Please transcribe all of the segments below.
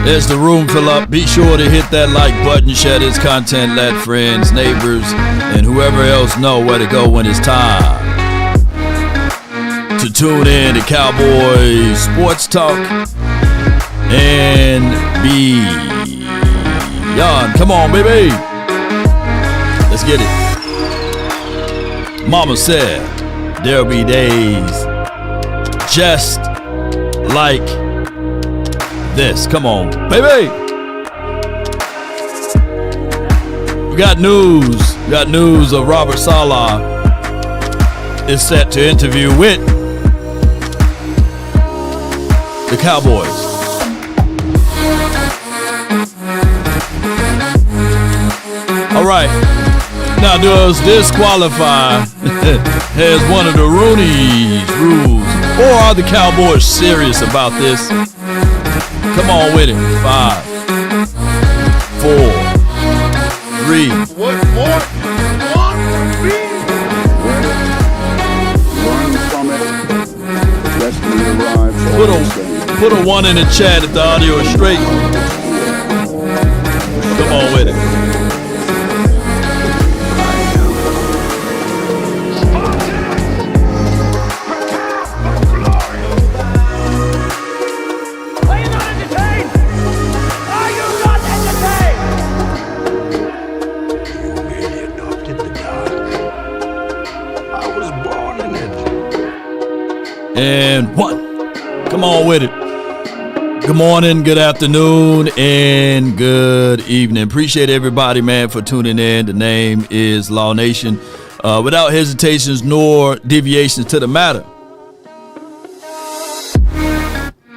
As the room fill up, be sure to hit that like button, share this content, let friends, neighbors, and whoever else know where to go when it's time to tune in to Cowboy Sports Talk and beyond. Come on, baby. Let's get it. Mama said there'll be days just like this. Come on, baby. We got news. We got news of Robert Salah is set to interview with the Cowboys. All right. Now, does this qualify as one of the Rooney's rules, or are the Cowboys serious about this? Come on with it. 5, 4, 3. What more do you want from me? Learn from it. Destiny arrives. Put a 1 in the chat if the audio is straight. Come on with it. And 1. Come on with it. Good morning, good afternoon, and good evening. Appreciate everybody, man, for tuning in. The name is Law Nation. Without hesitations nor deviations to the matter.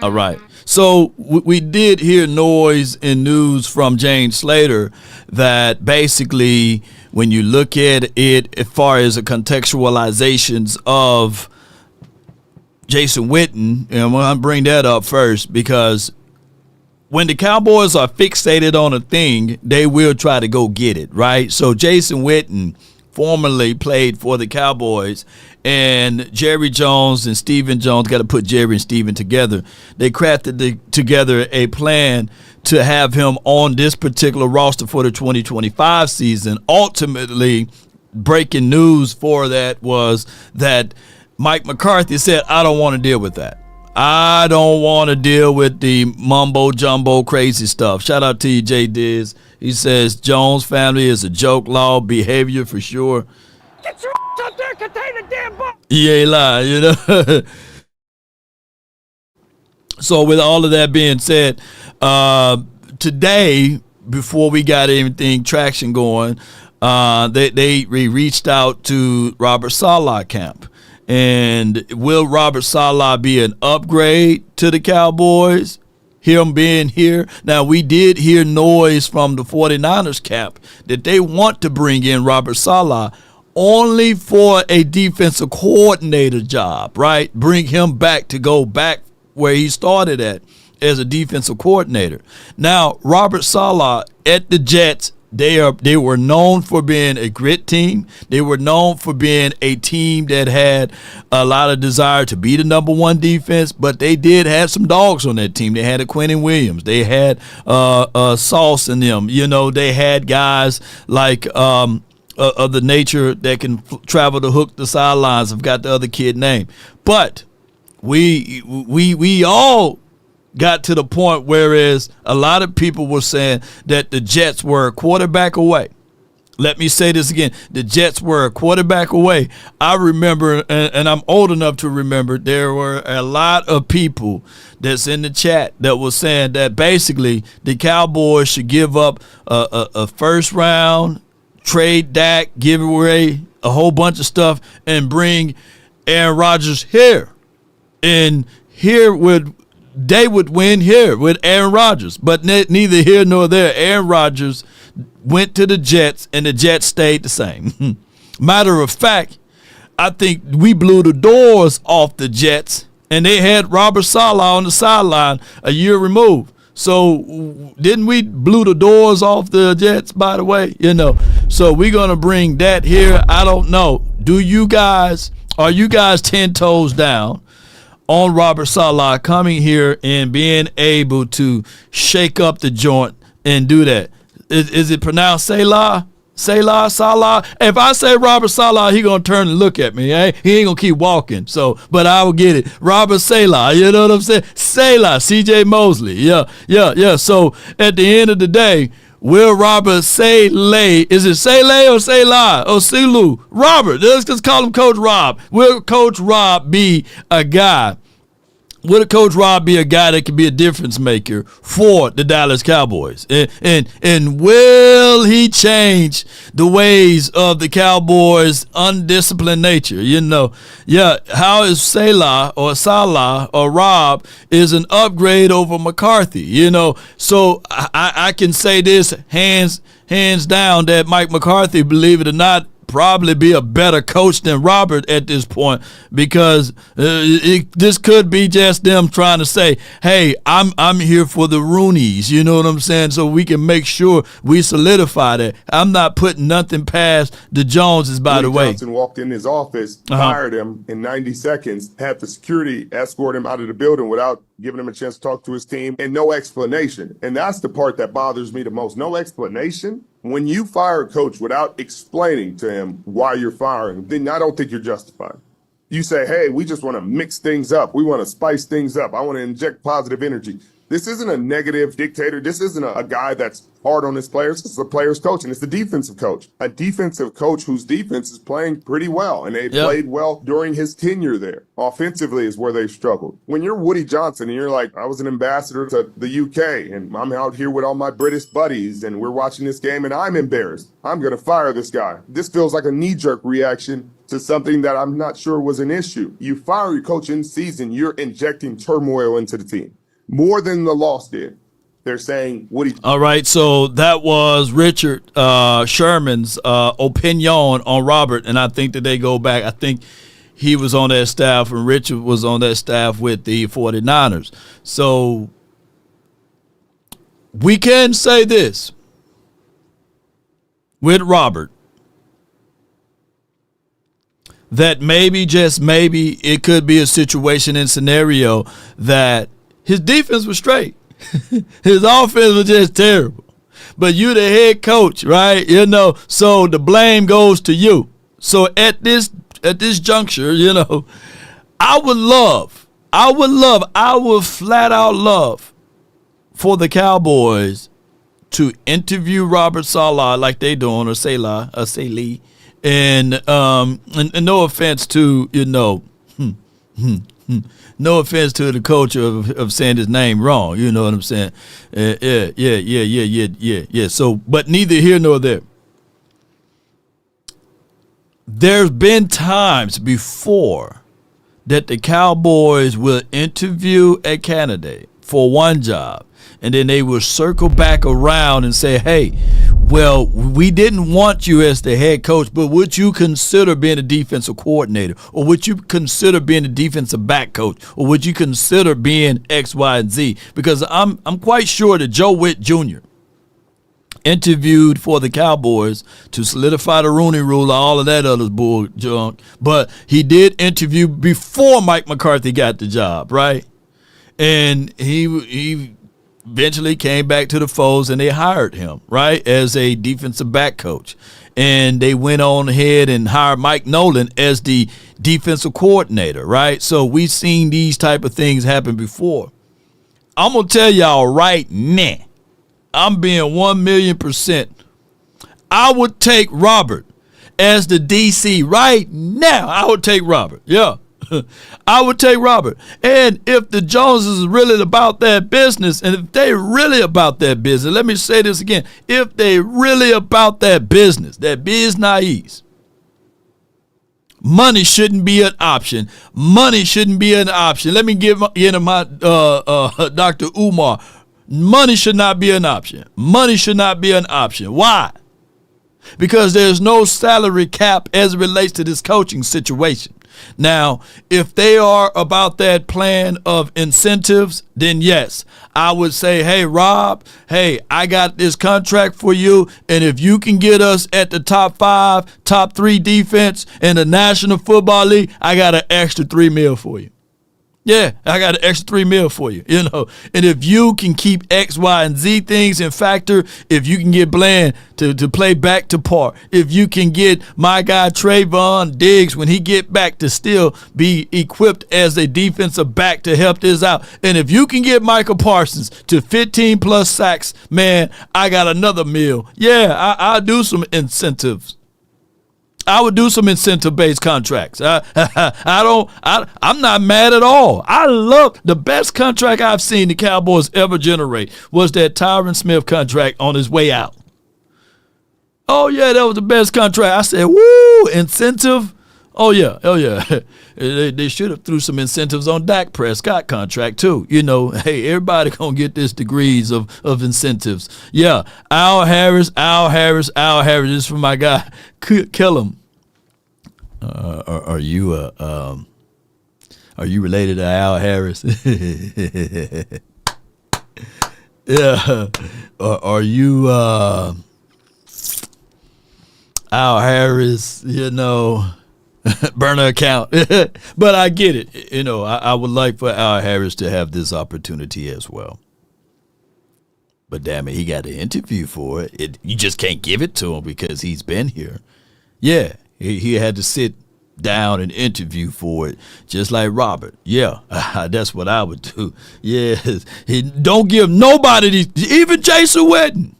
All right. So we did hear noise and news from James Slater that basically when you look at it as far as the contextualizations of Jason Witten, and I'm going to bring that up first because when the Cowboys are fixated on a thing, they will try to go get it, right? So Jason Witten formerly played for the Cowboys, and Jerry Jones and Stephen Jones, got to put Jerry and Stephen together. They crafted together a plan to have him on this particular roster for the 2025 season. Ultimately, breaking news for that was that Mike McCarthy said, I don't want to deal with that. I don't want to deal with the mumbo jumbo crazy stuff. Shout out to you, J. Diz. He says Jones family is a joke, law behavior for sure. Get your up there, contain the damn book. He ain't lying, you know. So with all of that being said, today, before we got anything traction going, they reached out to Robert Salah camp. And will Robert Salah be an upgrade to the Cowboys? Him being here. Now, we did hear noise from the 49ers camp that they want to bring in Robert Salah only for a defensive coordinator job, right? Bring him back to go back where he started at as a defensive coordinator. Now, Robert Salah at the Jets, they were known for being a grit team. They were known for being a team that had a lot of desire to be the number one defense, but they did have some dogs on that team. They had a Quentin Williams. They had Sauce in them. You know, they had guys like of the nature that can travel to hook the sidelines. I've got the other kid name. But we all got to the point whereas a lot of people were saying that the Jets were a quarterback away. Let me say this again. The Jets were a quarterback away. I remember, and I'm old enough to remember, there were a lot of people that's in the chat that was saying that basically the Cowboys should give up a first round, trade Dak, give away a whole bunch of stuff, and bring Aaron Rodgers here. And here they would win here with Aaron Rodgers. But neither here nor there. Aaron Rodgers went to the Jets, and the Jets stayed the same. Matter of fact, I think we blew the doors off the Jets, and they had Robert Salah on the sideline a year removed. So didn't we blew the doors off the Jets, by the way? You know, so we're going to bring that here. I don't know. Are you guys 10 toes down on Robert Salah coming here and being able to shake up the joint and do that. Is it pronounced Salah? Salah? If I say Robert Salah, he gonna turn and look at me. Eh? He ain't gonna keep walking. So, but I will get it. Robert Salah, you know what I'm saying? Salah, C.J. Mosley. Yeah. So at the end of the day, will Robert Saleh, is it Saleh or Salah or Silu? Robert, let's just call him Coach Rob. Will Coach Rob be a guy? Will Coach Rob be a guy that can be a difference maker for the Dallas Cowboys? And will he change the ways of the Cowboys' undisciplined nature? You know, yeah, how is Salah or Rob is an upgrade over McCarthy, you know? So I can say this hands down that Mike McCarthy, believe it or not, probably be a better coach than Robert at this point, because this could be just them trying to say, hey, I'm here for the Roonies, you know what I'm saying, so we can make sure we solidify that. I'm not putting nothing past the Joneses, by the way. Johnson walked in his office, fired him in 90 seconds, had the security escort him out of the building without giving him a chance to talk to his team, and no explanation. And that's the part that bothers me the most. No explanation. When you fire a coach without explaining to him why you're firing, then I don't think you're justified. You say, hey, we just want to mix things up. We want to spice things up. I want to inject positive energy. This isn't a negative dictator. This isn't a guy that's hard on his players. This is a player's coach, and it's the defensive coach. A defensive coach whose defense is playing pretty well, and they played well during his tenure there. Offensively is where they've struggled. When you're Woody Johnson and you're like, I was an ambassador to the UK, and I'm out here with all my British buddies, and we're watching this game, and I'm embarrassed. I'm going to fire this guy. This feels like a knee-jerk reaction to something that I'm not sure was an issue. You fire your coach in season, you're injecting turmoil into the team. More than the loss did. They're saying, what do you... All right, so that was Richard Sherman's opinion on Robert, and I think that they go back. I think he was on that staff, and Richard was on that staff with the 49ers. So we can say this with Robert, that maybe, just maybe, it could be a situation and scenario that his defense was straight. His offense was just terrible. But you the head coach, right? You know, so the blame goes to you. So at this juncture, you know, I would flat out love for the Cowboys to interview Robert Salah like they doing, or Salah, or Saleh. And no offense to, you know, no offense to the coach of saying his name wrong. You know what I'm saying? Yeah. So, but neither here nor there. There's been times before that the Cowboys will interview a candidate for one job, and then they will circle back around and say, hey, well, we didn't want you as the head coach, but would you consider being a defensive coordinator? Or would you consider being a defensive back coach? Or would you consider being X, Y, and Z? Because I'm quite sure that Joe Witt Jr. interviewed for the Cowboys to solidify the Rooney Rule, all of that other bull junk. But he did interview before Mike McCarthy got the job, right? And he eventually came back to the fold, and they hired him, right, as a defensive back coach. And they went on ahead and hired Mike Nolan as the defensive coordinator, right? So we've seen these type of things happen before. I'm going to tell y'all right now, I'm being 1,000,000%. I would take Robert as the DC right now. I would take Robert, yeah. I would take Robert. And if the Joneses is really about that business, and if they really about that business, let me say this again. If they really about that business money shouldn't be an option. Money shouldn't be an option. Let me give into my Dr. Umar. Money should not be an option. Money should not be an option. Why? Because there's no salary cap as it relates to this coaching situation. Now, if they are about that plan of incentives, then yes, I would say, hey, Rob, hey, I got this contract for you, and if you can get us at the top 5, top 3 defense in the National Football League, I got an extra $3 million for you. Yeah, I got an extra $3 million for you, you know. And if you can keep X, Y, and Z things in factor, if you can get Bland to play back to par, if you can get my guy Trayvon Diggs when he get back to still be equipped as a defensive back to help this out, and if you can get Michael Parsons to 15 plus sacks, man, I got another meal. Yeah, I'll do some incentives. I would do some incentive-based contracts. I'm not mad at all. I love the best contract I've seen the Cowboys ever generate was that Tyron Smith contract on his way out. Oh yeah, that was the best contract. I said, woo, incentive. Oh yeah. They should have threw some incentives on Dak Prescott contract too. You know, hey, everybody gonna get this degrees of incentives. Yeah, Al Harris. This is for my guy. Kill him. Are you related to Al Harris? Yeah. Are you Al Harris? You know. Burner account. But I get it. You know, I would like for Al Harris to have this opportunity as well. But damn it, he got an interview for it. You just can't give it to him because he's been here. Yeah, he had to sit down and interview for it, just like Robert. Yeah, that's what I would do. Yes, don't give nobody these, even Jason Witten.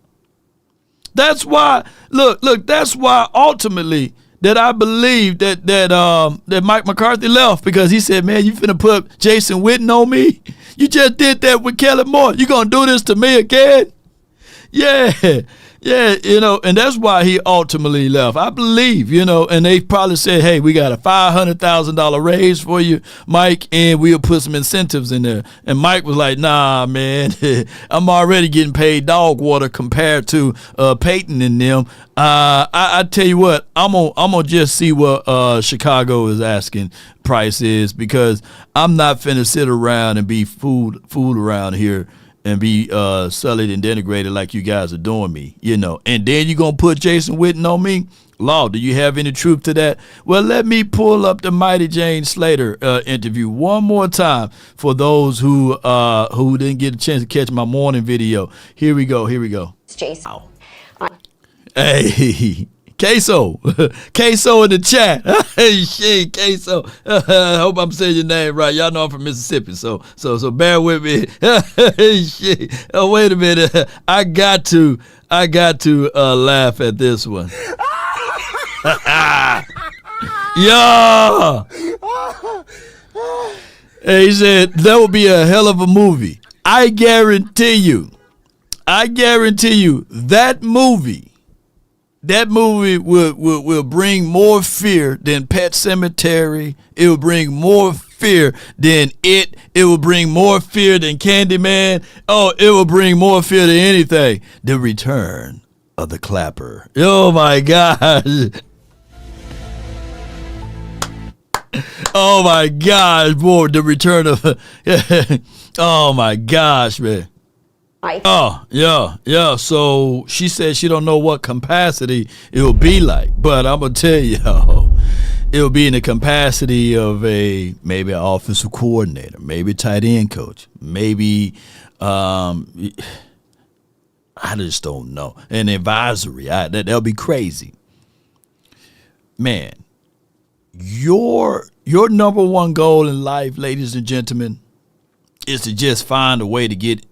That's why, look, that's why ultimately that I believe that Mike McCarthy left, because he said, man, you finna put Jason Witten on me? You just did that with Kellen Moore. You gonna do this to me again? Yeah, you know, and that's why he ultimately left. I believe, you know, and they probably said, hey, we got a $500,000 raise for you, Mike, and we'll put some incentives in there. And Mike was like, nah, man, I'm already getting paid dog water compared to Peyton and them. I tell you what, I'm gonna just see what Chicago is asking price is, because I'm not finna sit around and be fooled around here and be sullied and denigrated like you guys are doing me, you know. And then you're going to put Jason Witten on me? Law, do you have any truth to that? Well, let me pull up the Mighty Jane Slater interview one more time for those who didn't get a chance to catch my morning video. Here we go. It's Jason. Wow. Hey, Queso in the chat. Hey, shit, Queso. I hope I'm saying your name right. Y'all know I'm from Mississippi, so bear with me. Hey, shit. Oh, wait a minute. I got to laugh at this one. Yeah. Hey, he said that would be a hell of a movie. I guarantee you that movie will bring more fear than Pet Sematary. It will bring more fear than It. It will bring more fear than Candyman. Oh, it will bring more fear than anything. The Return of the Clapper. Oh, my gosh. Oh, my gosh, boy. The Return of... Oh, my gosh, man. Oh, yeah. So she said she don't know what capacity it will be like, but I'm going to tell y'all, it will be in the capacity of maybe an offensive coordinator, maybe a tight end coach, maybe, I just don't know, an advisory. That'll be crazy. Man, your number one goal in life, ladies and gentlemen, is to just find a way to get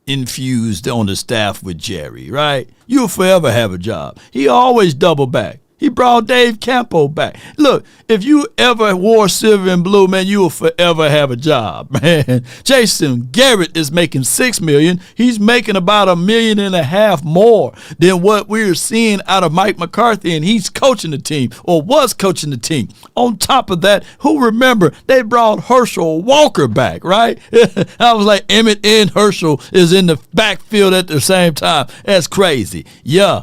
infused on the staff with Jerry, right? You'll forever have a job. He always double back. He brought Dave Campo back. Look, if you ever wore silver and blue, man, you will forever have a job, man. Jason Garrett is making $6 million. He's making about $1.5 million more than what we're seeing out of Mike McCarthy, and he's coaching the team, or was coaching the team. On top of that, who remember they brought Herschel Walker back, right? I was like, Emmett and Herschel is in the backfield at the same time. That's crazy. Yeah.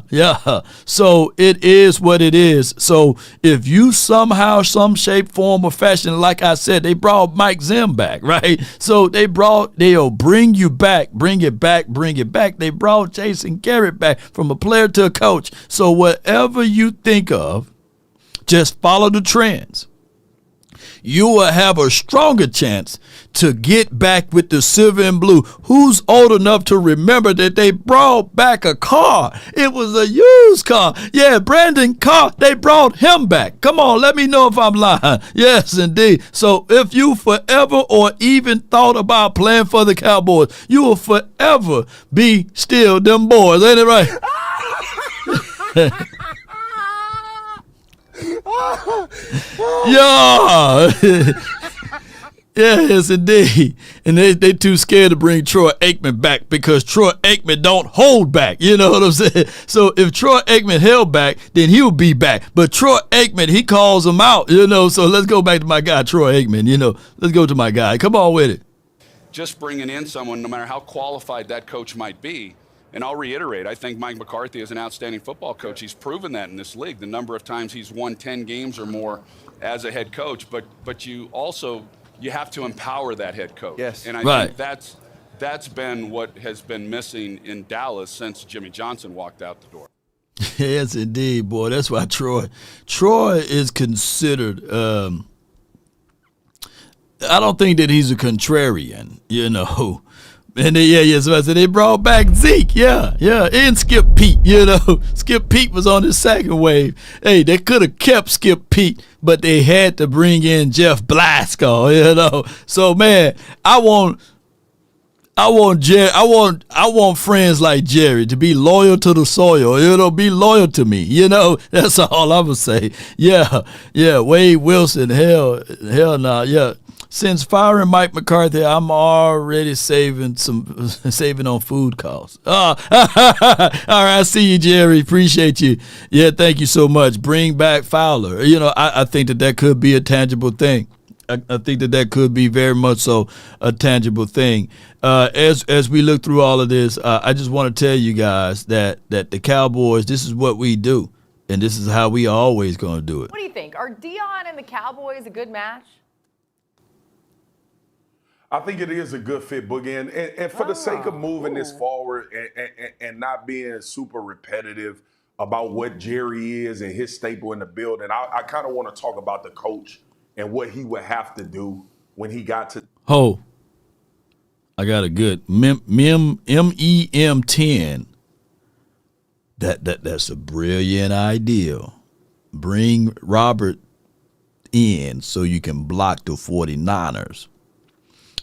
So it is what it is. So if you somehow, some shape, form, or fashion, like I said, they brought Mike Zim back, right? So they'll bring you back, bring it back. They brought Jason Garrett back from a player to a coach. So whatever you think of, just follow the trends. you will have a stronger chance to get back with the silver and blue. Who's old enough to remember that they brought back a car? It was a used car. Yeah, Brandon Carr, they brought him back. Come on, let me know if I'm lying. Yes, indeed. So if you forever or even thought about playing for the Cowboys, you will forever be still them boys. Ain't it right? Yeah. Yes, indeed. And they too scared to bring Troy Aikman back because Troy Aikman don't hold back. You know what I'm saying? So if Troy Aikman held back, then he'll be back. But Troy Aikman, he calls him out, you know. So let's go back to my guy, Troy Aikman, you know. Let's go to my guy. Come on with it. Just bringing in someone, no matter how qualified that coach might be, and I'll reiterate, I think Mike McCarthy is an outstanding football coach. He's proven that in this league, the number of times he's won 10 games or more as a head coach. But you also you have to empower that head coach. Yes. And I think that's been what has been missing in Dallas since Jimmy Johnson walked out the door. Yes, indeed, boy. That's why Troy is considered. I don't think that he's a contrarian, you know. And so I said they brought back Zeke, and Skip Pete, you know. Skip Pete was on the second wave. Hey, they could have kept Skip Pete, but they had to bring in Jeff Blasco, you know. So man, I want friends like Jerry to be loyal to the soil, you know, be loyal to me, you know. That's all I'm gonna say. Yeah, Wade Wilson, hell no, yeah. Since firing Mike McCarthy, I'm already saving on food costs. All right, I see you, Jerry. Appreciate you. Yeah, thank you so much. Bring back Fowler. You know, I think that could be a tangible thing. I think that could be very much so a tangible thing. As we look through all of this, I just want to tell you guys that the Cowboys, this is what we do, and this is how we always going to do it. What do you think? Are Deion and the Cowboys a good match? I think it is a good fit, Boogie. And for the sake of moving this forward and not being super repetitive about what Jerry is and his staple in the building, I kind of want to talk about the coach and what he would have to do when he got to. Oh, I got a good MEM10. That's a brilliant idea. Bring Robert in so you can block the 49ers.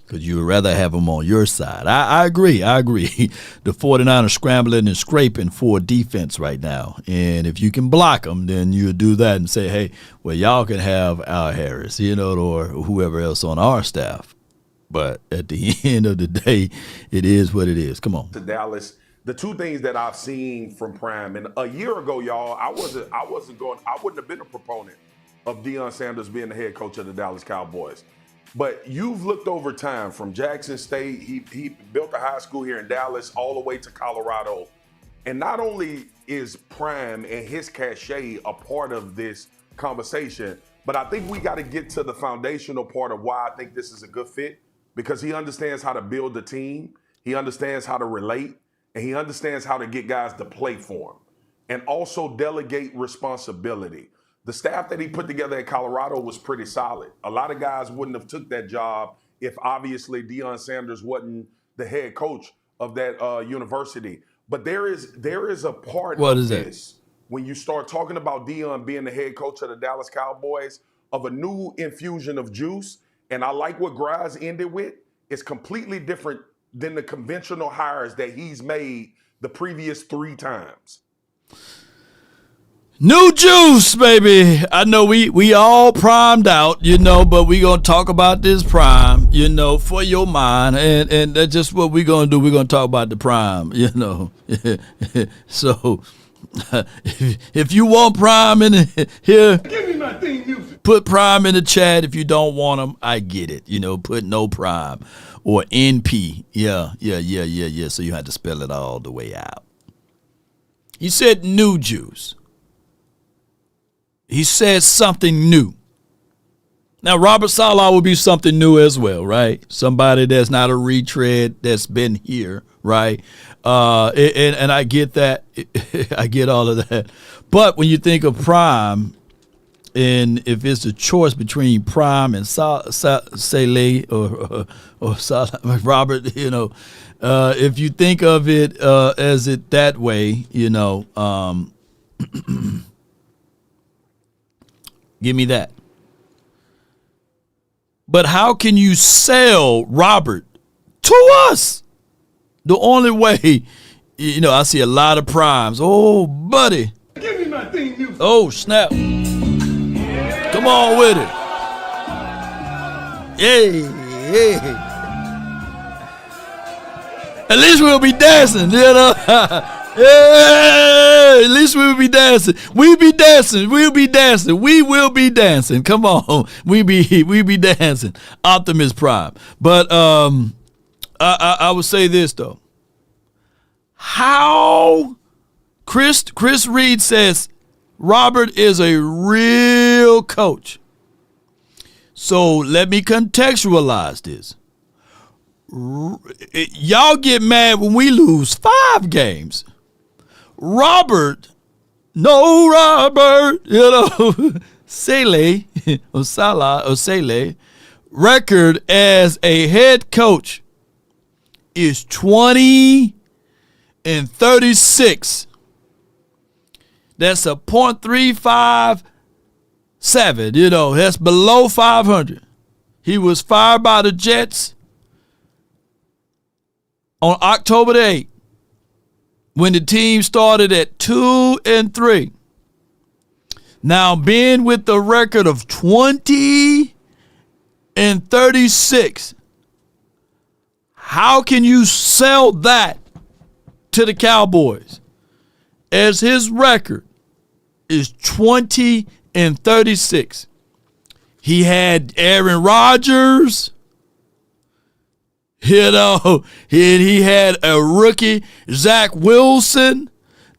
Because you would rather have them on your side. I agree. The 49ers scrambling and scraping for defense right now. And if you can block them, then you do that and say, hey, well, y'all can have Al Harris, you know, or whoever else on our staff. But at the end of the day, it is what it is. Come on. To Dallas, the two things that I've seen from Prime, and a year ago, y'all, I wouldn't have been a proponent of Deion Sanders being the head coach of the Dallas Cowboys. But you've looked over time from Jackson State, he built a high school here in Dallas all the way to Colorado. And not only is Prime and his cachet a part of this conversation, but I think we got to get to the foundational part of why I think this is a good fit, because he understands how to build a team, he understands how to relate, and he understands how to get guys to play for him and also delegate responsibility. The staff that he put together at Colorado was pretty solid. A lot of guys wouldn't have took that job if obviously Deion Sanders wasn't the head coach of that university. But there is a part of this when you start talking about Deion being the head coach of the Dallas Cowboys of a new infusion of juice. And I like what Graz ended with. It's completely different than the conventional hires that he's made the previous 3 times. New juice, baby. I know we all primed out, you know, but we going to talk about this prime, you know, for your mind. And that's just what we're going to do. We're going to talk about the prime, you know. So if you want prime in here, give me my theme music. Put prime in the chat. If you don't want them, I get it. You know, put no prime or NP. Yeah. So you have to spell it all the way out. You said new juice. He said something new. Now, Robert Salah will be something new as well, right? Somebody that's not a retread, that's been here, right? And I get that. I get all of that. But when you think of prime, and if it's a choice between Prime and Saleh or Salah, Robert, you know, if you think of it as it that way, you know, give me that. But how can you sell Robert to us? The only way, you know, I see a lot of primes. Oh, buddy. Give me my theme music. Oh, snap. Come on with it. Hey. At least we'll be dancing, you know. Yeah, at least we'll be dancing. We'll be dancing. We will be dancing. Come on. We be dancing. Optimus Prime. But I would say this though. How Chris Reed says Robert is a real coach. So let me contextualize this. Y'all get mad when we lose 5 games. Robert, you know, Saleh or Salah or Saleh record as a head coach is 20-36. That's a .357. You know, that's below 500. He was fired by the Jets on October the 8th when the team started at 2-3. Now, being with the record of 20-36, how can you sell that to the Cowboys as his record is 20-36? He had Aaron Rodgers. You know, he had a rookie, Zach Wilson,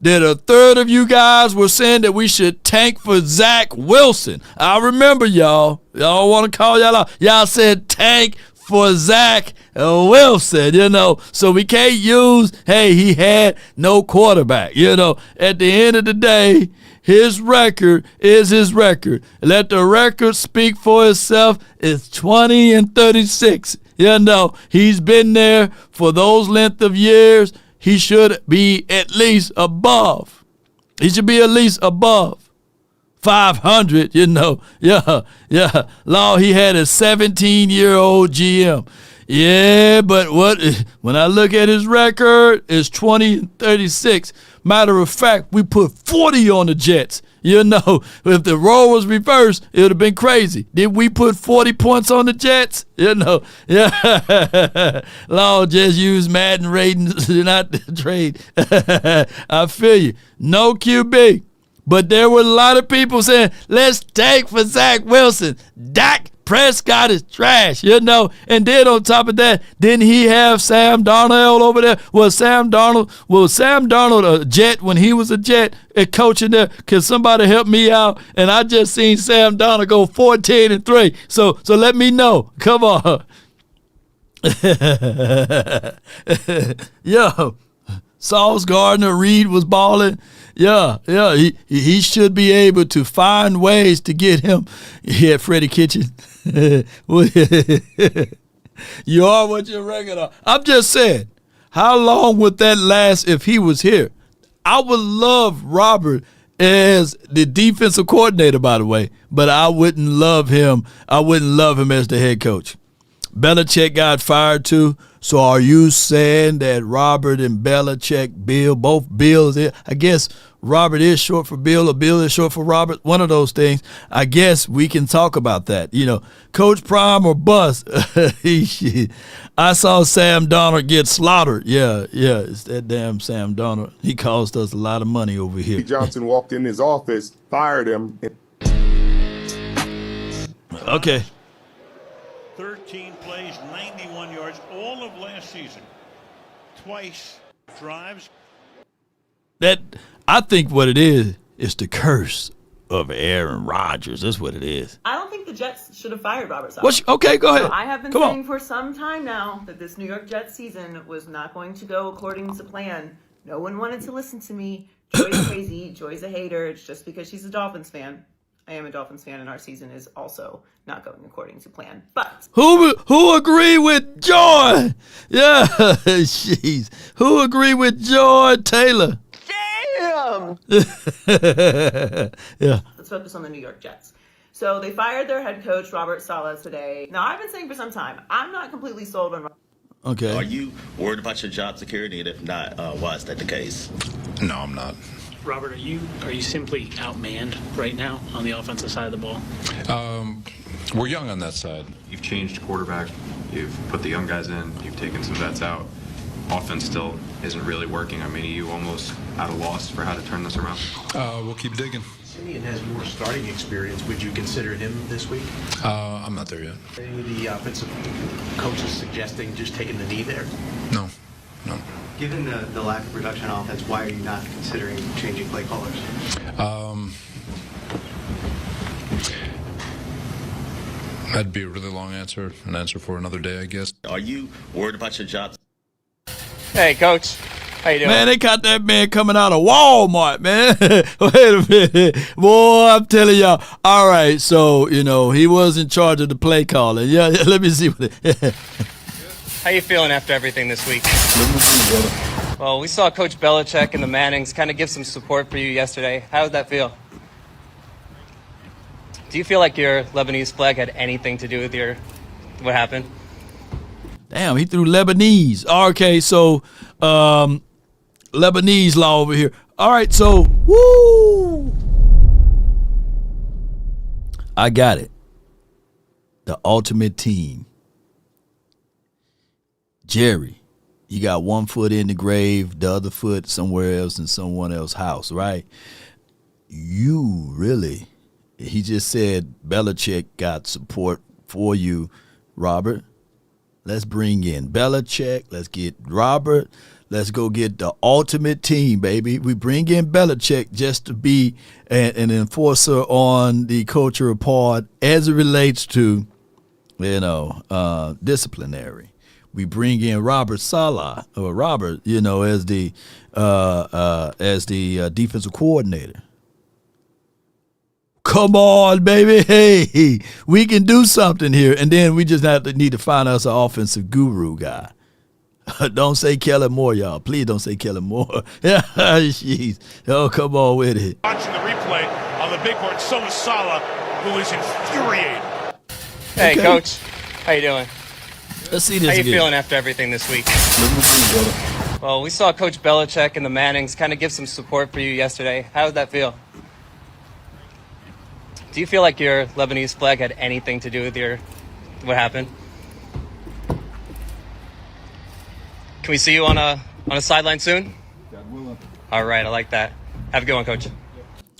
that a third of you guys were saying that we should tank for Zach Wilson. I remember y'all. Y'all want to call y'all out. Y'all said tank for Zach Wilson, you know. So we can't use, hey, he had no quarterback. You know, at the end of the day, his record is his record. Let the record speak for itself. It's 20-36. You know, he's been there for those length of years. He should be at least above. He should be at least above 500, you know. Yeah. Law, he had a 17-year-old GM. Yeah, but when I look at his record, it's 20-36. Matter of fact, we put 40 on the Jets. You know, if the role was reversed, it would have been crazy. Did we put 40 points on the Jets? You know, yeah. Law just use Madden ratings, not the trade. I feel you. No QB. But there were a lot of people saying, let's take for Zach Wilson. Dak Prescott is trash, you know. And then on top of that, didn't he have Sam Darnold over there? Was Sam Darnold a Jet when he was a Jet at coaching there? Can somebody help me out? And I just seen Sam Darnold go 14-3. So let me know. Come on. Yo, Sauce Gardner Reed was balling. Yeah, he should be able to find ways to get him. He had Freddie Kitchen. You are what your record are. I'm just saying, how long would that last if he was here? I would love Robert as the defensive coordinator, by the way, but I wouldn't love him. I wouldn't love him as the head coach. Belichick got fired too. So are you saying that Robert and Belichick, both Bills, I guess Robert is short for Bill or Bill is short for Robert, one of those things. I guess we can talk about that. You know, Coach Prime or bust. I saw Sam Darnold get slaughtered. Yeah, it's that damn Sam Darnold. He cost us a lot of money over here. Johnson walked in his office, fired him. Okay. 13 plays, 91 yards, all of last season. Twice drives. That, I think what it is the curse of Aaron Rodgers. That's what it is. I don't think the Jets should have fired Robert Saleh. Okay, go ahead. So I have been saying for some time now that this New York Jets season was not going to go according to plan. No one wanted to listen to me. Joy's crazy. Joy's a hater. It's just because she's a Dolphins fan. I am a Dolphins fan, and our season is also not going according to plan. But who agree with Joy? Yeah, jeez. Who agree with Joy Taylor? Damn! Yeah. let's focus on the New York Jets. So they fired their head coach, Robert Saleh, today. Now, I've been saying for some time, I'm not completely sold on. Okay. Are you worried about your job security? And if not, why is that the case? No, I'm not. Robert, are you simply outmanned right now on the offensive side of the ball? We're young on that side. You've changed quarterback. You've put the young guys in. You've taken some vets out. Offense still isn't really working. I mean, are you almost at a loss for how to turn this around? We'll keep digging. Simeon has more starting experience. Would you consider him this week? I'm not there yet. Any of the offensive coaches suggesting just taking the knee there? No. Given the lack of production on offense, why are you not considering changing play callers? That'd be a really long answer, an answer for another day, I guess. Are you worried about your job? Hey, Coach. How you doing? Man, they got that man coming out of Walmart, man. Wait a minute. Boy, I'm telling y'all. All right, so, he was in charge of the play calling. Yeah, let me see what it How you feeling after everything this week? Well, we saw Coach Belichick and the Mannings kind of give some support for you yesterday. How did that feel? Do you feel like your Lebanese flag had anything to do with what happened? Damn, he threw Lebanese. Okay, so Lebanese law over here. All right, so woo! I got it. The ultimate team. Jerry, you got one foot in the grave, the other foot somewhere else in someone else's house, right? You really, he just said Belichick got support for you, Robert. Let's bring in Belichick. Let's get Robert. Let's go get the ultimate team, baby. We bring in Belichick just to be an enforcer on the cultural part as it relates to, disciplinary. We bring in Robert Salah or Robert, as the defensive coordinator. Come on, baby. Hey, we can do something here. And then we just need to find us an offensive guru guy. Don't say Kellen Moore, y'all. Please don't say Kellen Moore. Jeez. Oh, come on with it. Watching the replay on the big board, so is Salah, who is infuriated. Hey, Okay. Coach. How you doing? Let's see this How you again. feeling after everything this week? Well, we saw Coach Belichick and the Mannings kind of give some support for you yesterday. How did that feel? Do you feel like your Lebanese flag had anything to do with what happened? Can we see you on a sideline soon? All right, I like that. Have a good one, Coach.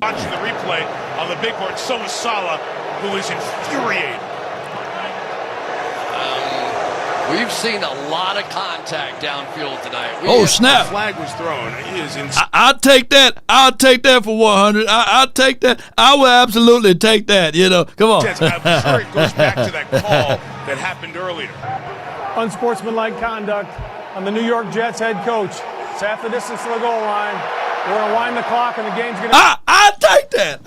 Watching the replay on the big board, so is Salah, who is infuriated. We've seen a lot of contact downfield tonight. Snap. The flag was thrown. He is insane. I'll take that. I'll take that for 100. I'll take that. I will absolutely take that. Come on. I'm sure it goes back to that call that happened earlier. Unsportsmanlike conduct on the New York Jets head coach. It's half the distance to the goal line. We're going to wind the clock, and the game's going to... I'll take that.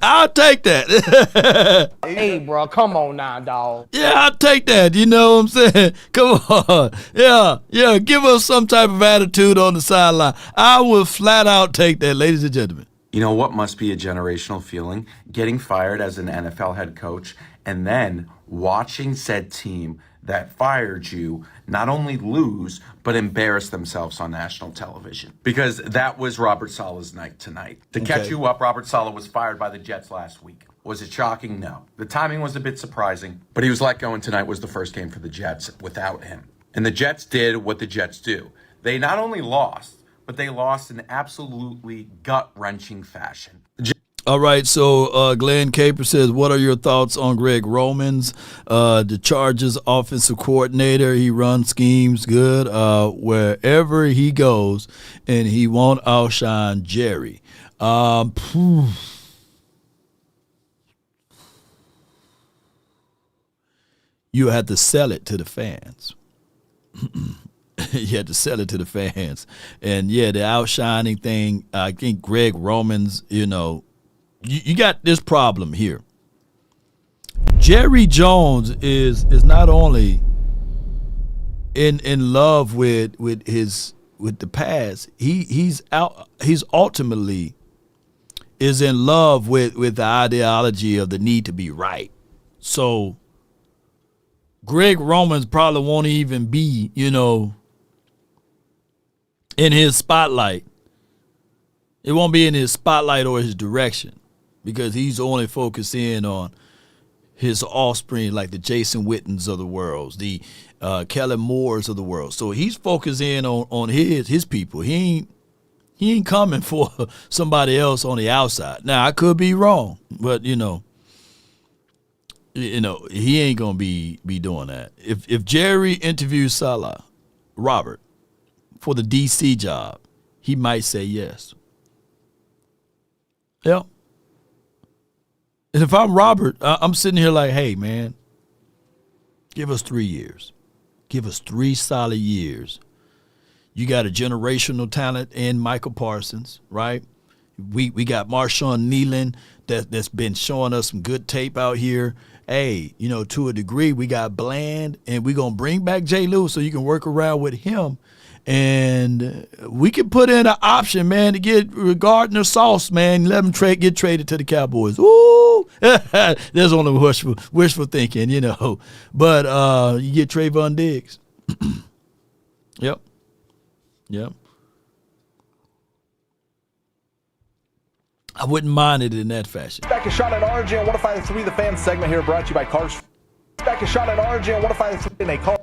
I'll take that. Hey, bro, come on now, dog. Yeah, I'll take that. You know what I'm saying? Come on. Yeah. Give us some type of attitude on the sideline. I will flat out take that, ladies and gentlemen. You know what must be a generational feeling? Getting fired as an NFL head coach and then watching said team that fired you not only lose, but embarrass themselves on national television. Because that was Robert Saleh's night tonight. To catch you up, Robert Saleh was fired by the Jets last week. Was it shocking? No. The timing was a bit surprising, but he was let go, and tonight was the first game for the Jets without him. And the Jets did what the Jets do. They not only lost, but they lost in absolutely gut-wrenching fashion. All right, so Glenn Caper says, what are your thoughts on Greg Romans, the Chargers offensive coordinator? He runs schemes good wherever he goes, and he won't outshine Jerry. You have to sell it to the fans. You had to sell it to the fans. And, yeah, the outshining thing, I think Greg Romans, you got this problem here. Jerry Jones is not only in love with the past. He's ultimately is in love with the ideology of the need to be right. So Greg Romans probably won't even be, in his spotlight. It won't be in his spotlight or his direction because he's only focused in on his offspring, like the Jason Wittens of the world, the Kellen Moores of the world. So he's focused in on his people. He ain't coming for somebody else on the outside. Now I could be wrong, but he ain't gonna be doing that. If Jerry interviews Salah, Robert, for the DC job, he might say yes. Yeah. And if I'm Robert, I'm sitting here like, hey, man, give us 3 years. Give us 3 solid years. You got a generational talent in Michael Parsons, right? We got Marshawn Nealon that's been showing us some good tape out here. Hey, to a degree, we got Bland, and we're going to bring back Jay Lewis so you can work around with him. And we can put in an option, man, to get Gardner Sauce, man. Let him get traded to the Cowboys. Ooh, there's only wishful thinking, But you get Trayvon Diggs. Yep. I wouldn't mind it in that fashion. Back a shot at RJ on 105.3, the fan segment here brought to you by Cars. Back a shot at RJ on 105.3 in a car.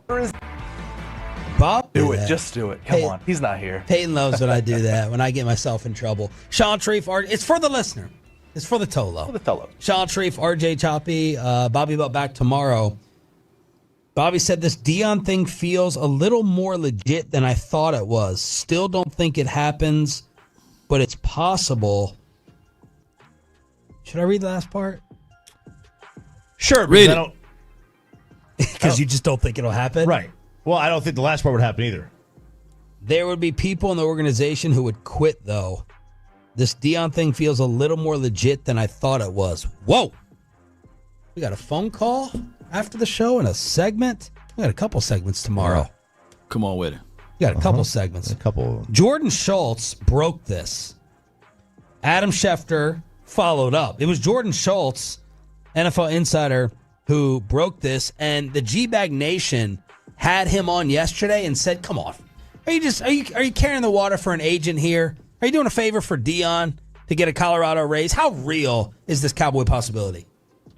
Bob, do it. Just do it. Come on. He's not here. Peyton loves when I do that, when I get myself in trouble. Sean Treef, it's for the listener. It's for the Tolo. For the Tolo. Sean Treef, RJ Choppy, Bobby Butt back tomorrow. Bobby said this Deion thing feels a little more legit than I thought it was. Still don't think it happens, but it's possible. Should I read the last part? Sure. Read it. Because you just don't think it'll happen? Right. Well, I don't think the last part would happen either. There would be people in the organization who would quit, though. This Deion thing feels a little more legit than I thought it was. Whoa! We got a phone call after the show and a segment. We got a couple segments tomorrow. Come on with it. We got a couple segments. Jordan Schultz broke this. Adam Schefter followed up. It was Jordan Schultz, NFL insider, who broke this, and the G-Bag Nation had him on yesterday and said, come on, are you carrying the water for an agent here? Are you doing a favor for Deion to get a Colorado raise? How real is this Cowboy possibility?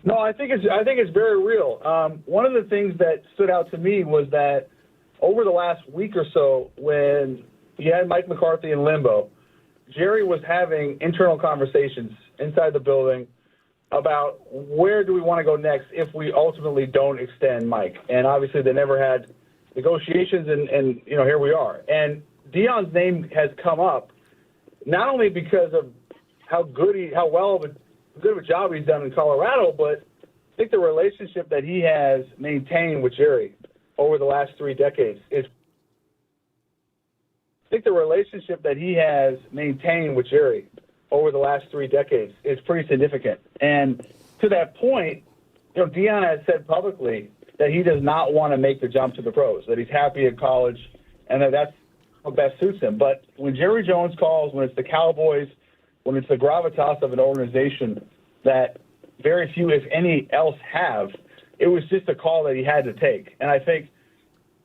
No, I think it's very real. One of the things that stood out to me was that over the last week or so, when you had Mike McCarthy in limbo, Jerry was having internal conversations inside the building about where do we want to go next if we ultimately don't extend Mike. And obviously they never had negotiations, and here we are. And Deion's name has come up not only because of how good of a job he's done in Colorado, but I think the relationship that he has maintained with Jerry over the last 3 decades is pretty significant. And to that point, Deion has said publicly that he does not want to make the jump to the pros, that he's happy at college, and that's what best suits him. But when Jerry Jones calls, when it's the Cowboys, when it's the gravitas of an organization that very few, if any, else have, it was just a call that he had to take. And I think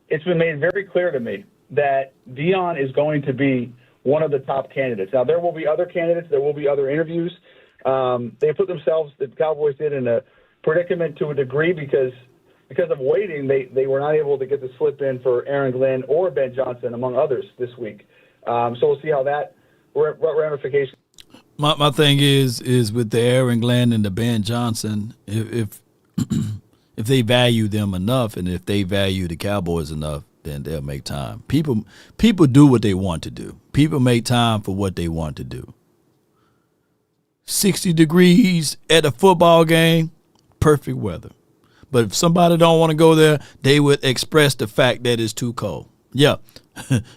it's been made very clear to me that Deion is going to be one of the top candidates. Now, there will be other candidates. There will be other interviews. They put themselves, the Cowboys did, in a predicament to a degree because of waiting. They were not able to get the slip in for Aaron Glenn or Ben Johnson, among others, this week. So we'll see how what ramifications. My thing is with the Aaron Glenn and the Ben Johnson, if they value them enough and if they value the Cowboys enough, then they'll make time. People do what they want to do. People make time for what they want to do. 60 degrees at a football game, perfect weather. But if somebody don't want to go there, they would express the fact that it's too cold. Yeah.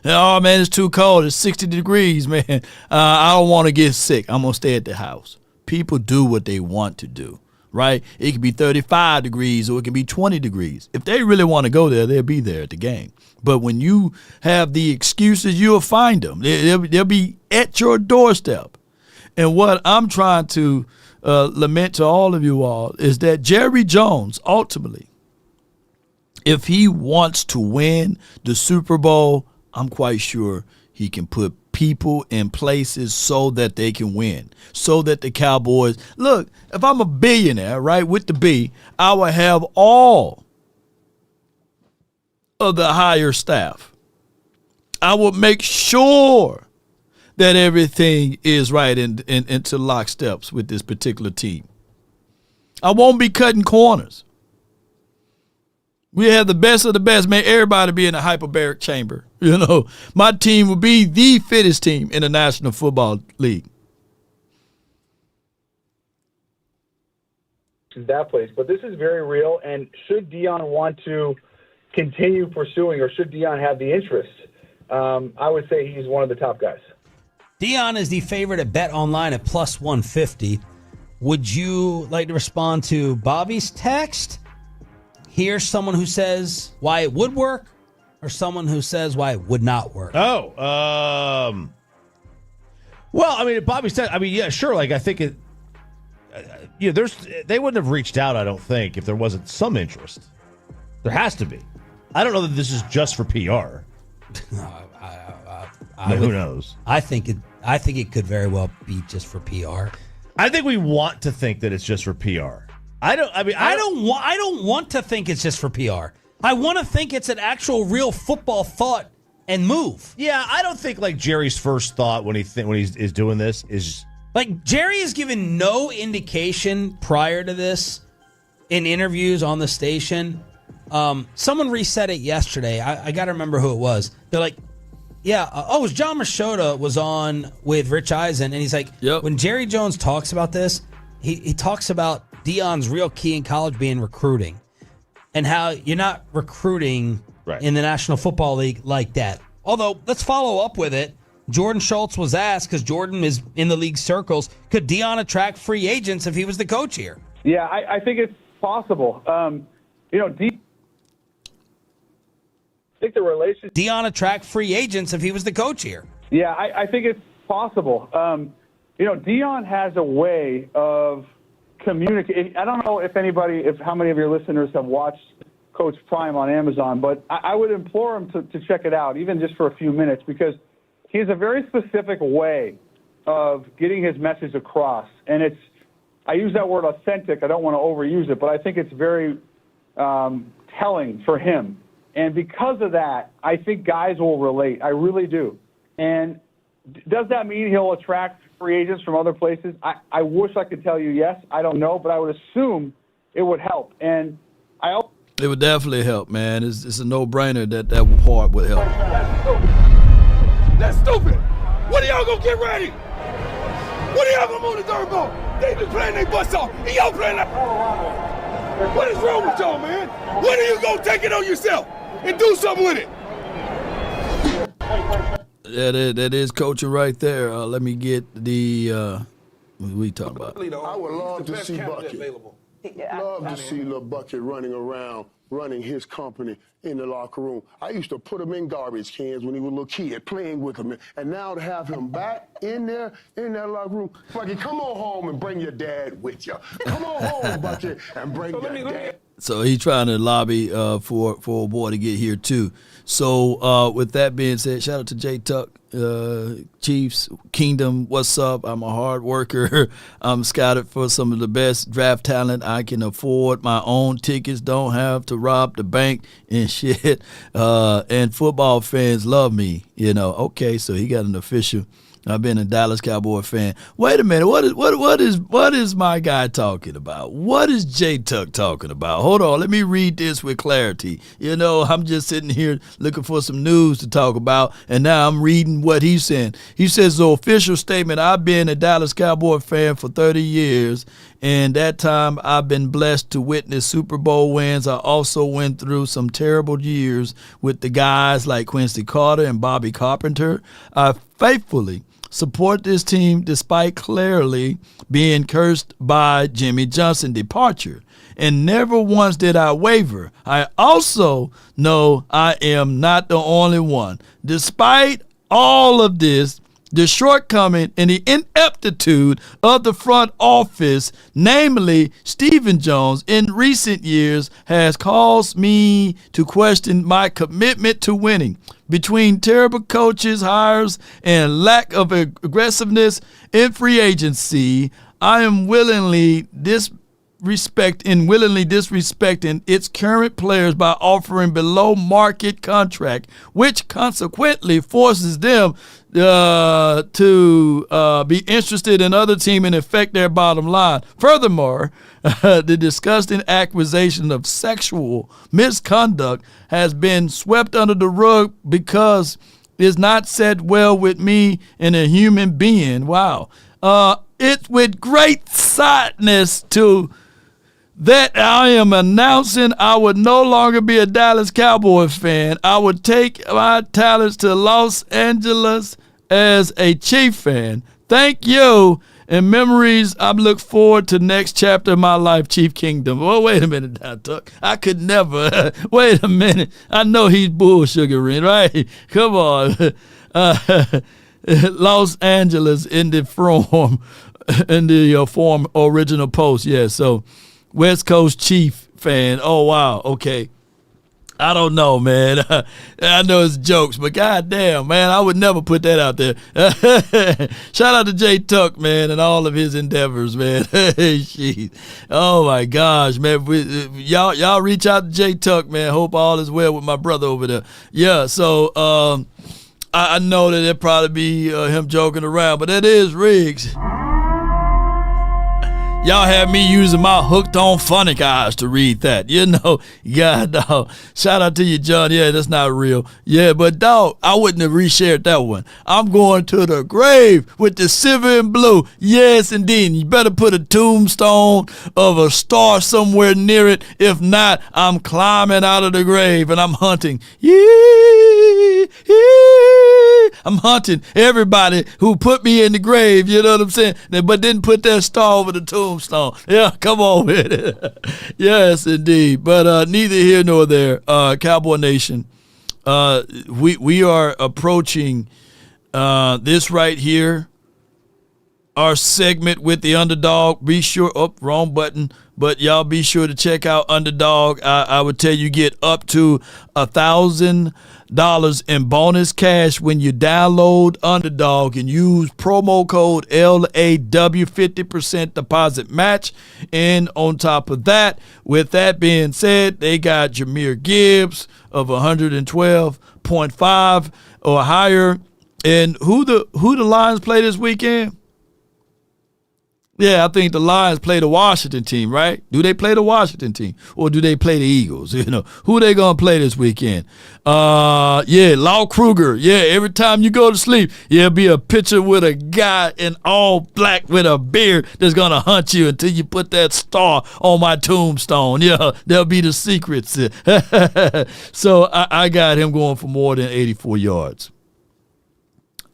Oh, man, it's too cold. It's 60 degrees, man. I don't want to get sick. I'm going to stay at the house. people do what they want to do, right? It can be 35 degrees or it can be 20 degrees. If they really want to go there, they'll be there at the game. But when you have the excuses, you'll find them. They'll be at your doorstep. And what I'm trying to lament to all of you all is that Jerry Jones, ultimately, if he wants to win the Super Bowl, I'm quite sure he can put people in places so that they can win, so that the Cowboys, look, if I'm a billionaire, right, with the B, I will have all of the higher staff. I will make sure that everything is right into locksteps with this particular team. I won't be cutting corners. We have the best of the best. May everybody be in a hyperbaric chamber. You know, my team will be the fittest team in the National Football League. That place, but this is very real. And should Deion want to continue pursuing, or should Deion have the interest, I would say he's one of the top guys. Deion is the favorite at Bet Online at plus 150. Would you like to respond to Bobby's text? Here's someone who says why it would work, or someone who says why it would not work. Well, I mean, Bobby said, I mean, yeah, sure. Like, I think it, they wouldn't have reached out, I don't think, if there wasn't some interest. There has to be. I don't know that this is just for PR. Who knows? I think it could very well be just for PR. I think we want to think that it's just for PR. I don't want to think it's just for PR. I want to think it's an actual real football thought and move. Yeah, I don't think like Jerry's first thought when he's doing this is like Jerry has given no indication prior to this in interviews on the station. Someone reset it yesterday. I got to remember who it was. They're like, yeah, it was John Machota was on with Rich Eisen, and he's like, when Jerry Jones talks about this, he talks about Deion's real key in college being recruiting, and how you're not recruiting in the National Football League like that. Although, let's follow up with it. Jordan Schultz was asked, because Jordan is in the league circles, could Deion attract free agents if he was the coach here? Yeah, I think it's possible. I think the relationship. Deion attract free agents if he was the coach here. Yeah, I think it's possible. Deion has a way of communicating. I don't know if how many of your listeners have watched Coach Prime on Amazon, but I would implore him to check it out, even just for a few minutes, because he has a very specific way of getting his message across. And I use that word authentic. I don't want to overuse it, but I think it's very telling for him. And because of that, I think guys will relate. I really do. And does that mean he'll attract free agents from other places? I wish I could tell you yes. I don't know, but I would assume it would help. And it would definitely help, man. It's a no-brainer that part would help. That's stupid. When are y'all gonna get ready? When are y'all gonna move the dirt ball? They been playing their butts off, and y'all playing like. What is wrong with y'all, man? When are you gonna take it on yourself and do something with it? That is coaching right there. Let me get the what we talking about. I would love to see Bucket. Love to see little Bucket running his company in the locker room. I used to put him in garbage cans when he was a little kid, playing with him. And now to have him back in that locker room, Bucket, come on home and bring your dad with you. Come on home, Bucket, and bring your dad. So he's trying to lobby for a boy to get here too. So with that being said, shout out to J Tuck, Chiefs Kingdom. What's up? I'm a hard worker. I'm scouted for some of the best draft talent I can afford. My own tickets, don't have to rob the bank and shit. And football fans love me. Okay, so he got an official. I've been a Dallas Cowboy fan. Wait a minute. What is my guy talking about? What is J Tuck talking about? Hold on. Let me read this with clarity. I'm just sitting here looking for some news to talk about, and now I'm reading what he's saying. He says the official statement, I've been a Dallas Cowboy fan for 30 years, and that time I've been blessed to witness Super Bowl wins. I also went through some terrible years with the guys like Quincy Carter and Bobby Carpenter. I faithfully support this team despite clearly being cursed by Jimmy Johnson's departure. And never once did I waver. I also know I am not the only one. Despite all of this, the shortcoming and the ineptitude of the front office, namely Stephen Jones, in recent years has caused me to question my commitment to winning. Between terrible coaches, hires, and lack of aggressiveness in free agency, I am willingly disrespecting its current players by offering below market contract, which consequently forces them to be interested in other team and affect their bottom line. Furthermore, the disgusting accusation of sexual misconduct has been swept under the rug because it's not set well with me and a human being. Wow. It's with great sadness that I am announcing I would no longer be a Dallas Cowboys fan. I would take my talents to Los Angeles as a Chief fan. Thank you. And memories, I look forward to next chapter of my life, Chief Kingdom. Well, wait a minute now, Tuck. I could never. Wait a minute. I know he's bullsugaring, right? Come on. Los Angeles in the form original post. Yeah, so West Coast Chief fan. Oh, wow. Okay. I don't know, man. I know it's jokes, but goddamn, man, I would never put that out there. Shout out to Jay Tuck, man, and all of his endeavors, man. Jeez. Oh my gosh, man. Y'all reach out to Jay Tuck, man. Hope all is well with my brother over there. Yeah, so I know that it'd probably be him joking around, but that is Riggs. Y'all have me using my hooked on phonic eyes to read that. You know, God, dog. Shout out to you, John. Yeah, that's not real. Yeah, but dog, I wouldn't have reshared that one. I'm going to the grave with the silver and blue. Yes, indeed. You better put a tombstone of a star somewhere near it. If not, I'm climbing out of the grave and I'm hunting. I'm hunting everybody who put me in the grave, you know what I'm saying? But didn't put that star over the tombstone. Yeah, come on with it. Yes, indeed. But neither here nor there. Cowboy Nation, we are approaching this right here, our segment with the Underdog. Be sure, wrong button. But y'all be sure to check out Underdog. I would tell you get up to $1,000 in bonus cash when you download Underdog and use promo code LAW, 50% deposit match. And on top of that, with that being said, they got Jahmyr Gibbs of 112.5 or higher. And who the Lions play this weekend? Yeah, I think the Lions play the Washington team, right? Do they play the Washington team or do they play the Eagles? You know, who they going to play this weekend? Lau Kruger. Yeah, every time you go to sleep, be a picture with a guy in all black with a beard that's going to hunt you until you put that star on my tombstone. Yeah, that'll be the secrets. So I got him going for more than 84 yards.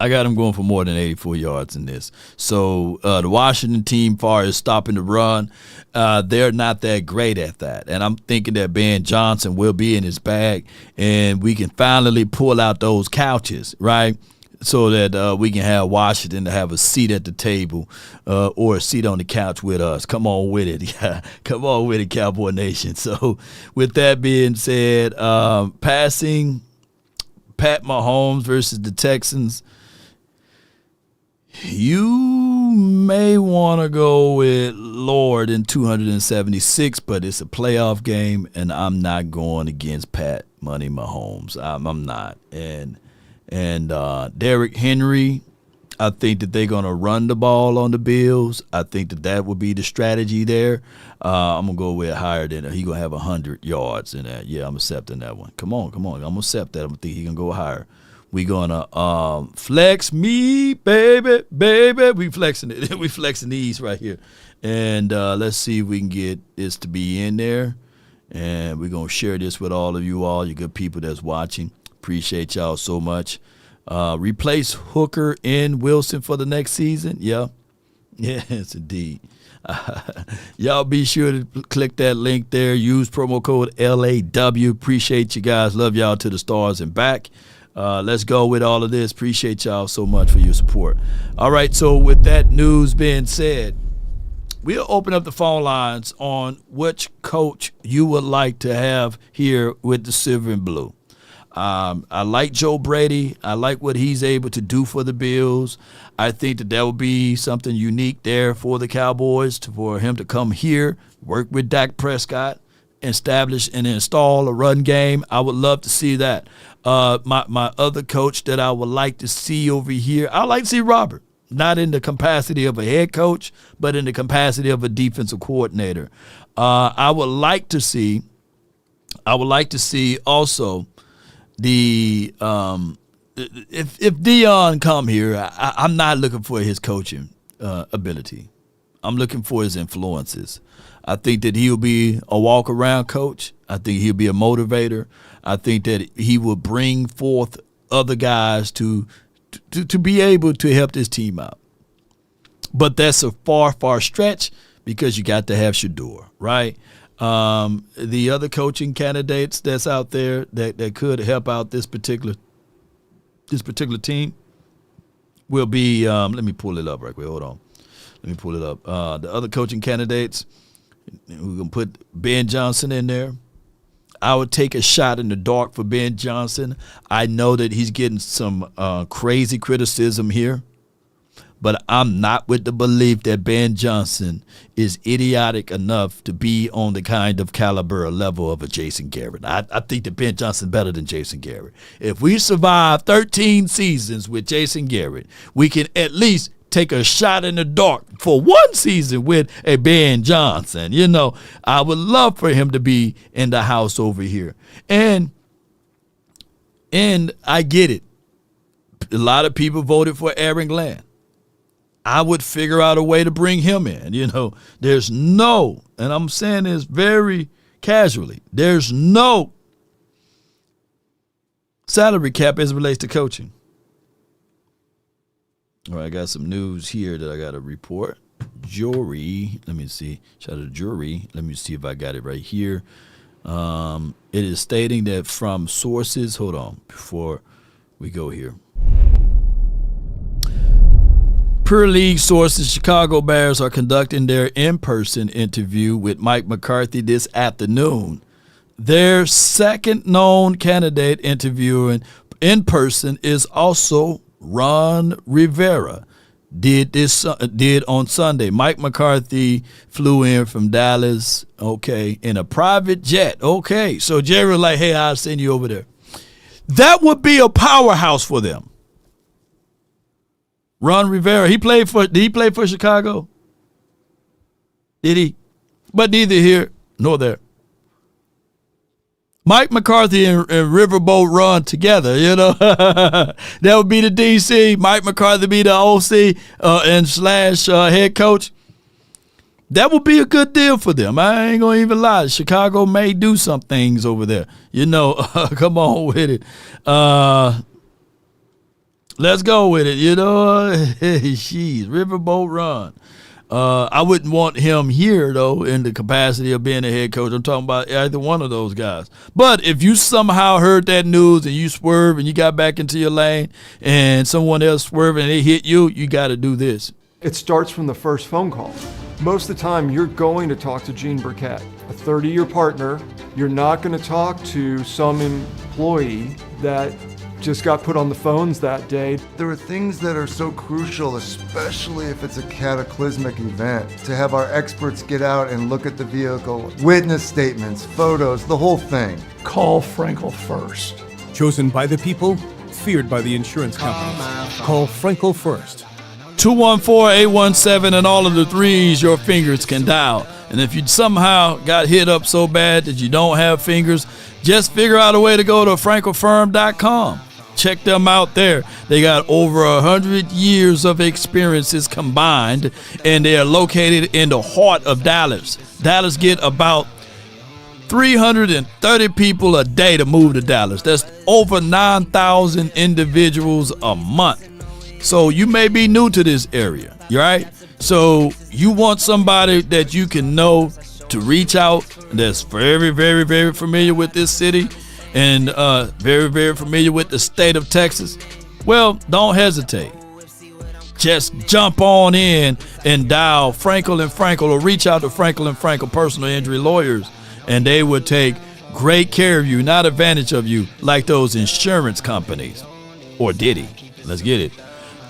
I got him going for more than 84 yards in this. So the Washington team, far as stopping the run, they're not that great at that. And I'm thinking that Ben Johnson will be in his bag, and we can finally pull out those couches, right? So that we can have Washington to have a seat at the table or a seat on the couch with us. Come on with it. Come on with it, Cowboy Nation. So with that being said, passing, Pat Mahomes versus the Texans. You may want to go with Lord in 276, but it's a playoff game, and I'm not going against Pat Money Mahomes. I'm not. And Derrick Henry, I think that they're going to run the ball on the Bills. I think that would be the strategy there. I'm going to go with higher than that. He's going to have 100 yards in that. Yeah, I'm accepting that one. Come on. I'm going to accept that. I think he's going to go higher. We gonna flex me, baby. We flexing it. We flexing these right here. And let's see if we can get this to be in there. And we're gonna share this with all of you all, you good people that's watching. Appreciate y'all so much. Replace Hooker and Wilson for the next season. Yeah. Yes, indeed. Y'all be sure to click that link there. Use promo code LAW. Appreciate you guys. Love y'all to the stars and back. Let's go with all of this. Appreciate y'all so much for your support. All right, so with that news being said, we'll open up the phone lines on which coach you would like to have here with the Silver and Blue. I like Joe Brady. I like what he's able to do for the Bills. I think that will be something unique there for the Cowboys, for him to come here, work with Dak Prescott, establish and install a run game. I would love to see that. My other coach that I would like to see over here, I like to see Robert, not in the capacity of a head coach, but in the capacity of a defensive coordinator. I would like to see also the if Deion come here, I'm not looking for his coaching ability. I'm looking for his influences. I think that he'll be a walk-around coach. I think he'll be a motivator. I think that he will bring forth other guys to be able to help this team out. But that's a far stretch because you got to have Shador, right? The other coaching candidates that's out there that could help out this particular team will be let me pull it up right quick. Hold on. Let me pull it up. The other coaching candidates, we're going to put Ben Johnson in there. I would take a shot in the dark for Ben Johnson. I know that he's getting some crazy criticism here, but I'm not with the belief that Ben Johnson is idiotic enough to be on the kind of caliber or level of a Jason Garrett. I think that Ben Johnson is better than Jason Garrett. If we survive 13 seasons with Jason Garrett, we can at least take a shot in the dark for one season with a Ben Johnson. You know, I would love for him to be in the house over here. And I get it. A lot of people voted for Aaron Glenn. I would figure out a way to bring him in. You know, there's no, and I'm saying this very casually, there's no salary cap as it relates to coaching. All right, I got some news here that I got to report. Jury, let me see. Shout out to jury. Let me see if I got it right here. It is stating that from sources, hold on, before we go here. Per league sources, Chicago Bears are conducting their in-person interview with Mike McCarthy this afternoon. Their second known candidate interviewing in person is also Ron Rivera. Did on Sunday. Mike McCarthy flew in from Dallas, in a private jet. So Jerry was like, hey, I'll send you over there. That would be a powerhouse for them. Ron Rivera, did he play for Chicago? Did he? But neither here nor there. Mike McCarthy and Riverboat run together, you know. That would be the DC. Mike McCarthy be the OC and / head coach. That would be a good deal for them. I ain't going to even lie. Chicago may do some things over there. You know, come on with it. Let's go with it, you know. Jeez, Riverboat run. I wouldn't want him here, though, in the capacity of being a head coach. I'm talking about either one of those guys. But if you somehow heard that news and you swerved and you got back into your lane and someone else swerved and they hit you, you got to do this. It starts from the first phone call. Most of the time, you're going to talk to Gene Burkett, a 30-year partner. You're not going to talk to some employee that just got put on the phones that day. There are things that are so crucial, especially if it's a cataclysmic event, to have our experts get out and look at the vehicle, witness statements, photos, the whole thing. Call Frankel first. Chosen by the people, feared by the insurance companies. Call Frankel first. 214-817 and all of the threes your fingers can dial. And if you somehow got hit up so bad that you don't have fingers, just figure out a way to go to frankelfirm.com. Check them out there. They got over 100 years of experiences combined, and they are located in the heart of Dallas. Dallas get about 330 people a day to move to Dallas. That's over 9,000 individuals a month. So you may be new to this area, right? So you want somebody that you can know to reach out that's very, very, very familiar with this city and very, very familiar with the state of Texas. Well, don't hesitate. Just jump on in and dial Frankel & Frankel or reach out to Frankel & Frankel personal injury lawyers, and they would take great care of you, not advantage of you like those insurance companies. Or Diddy. Let's get it.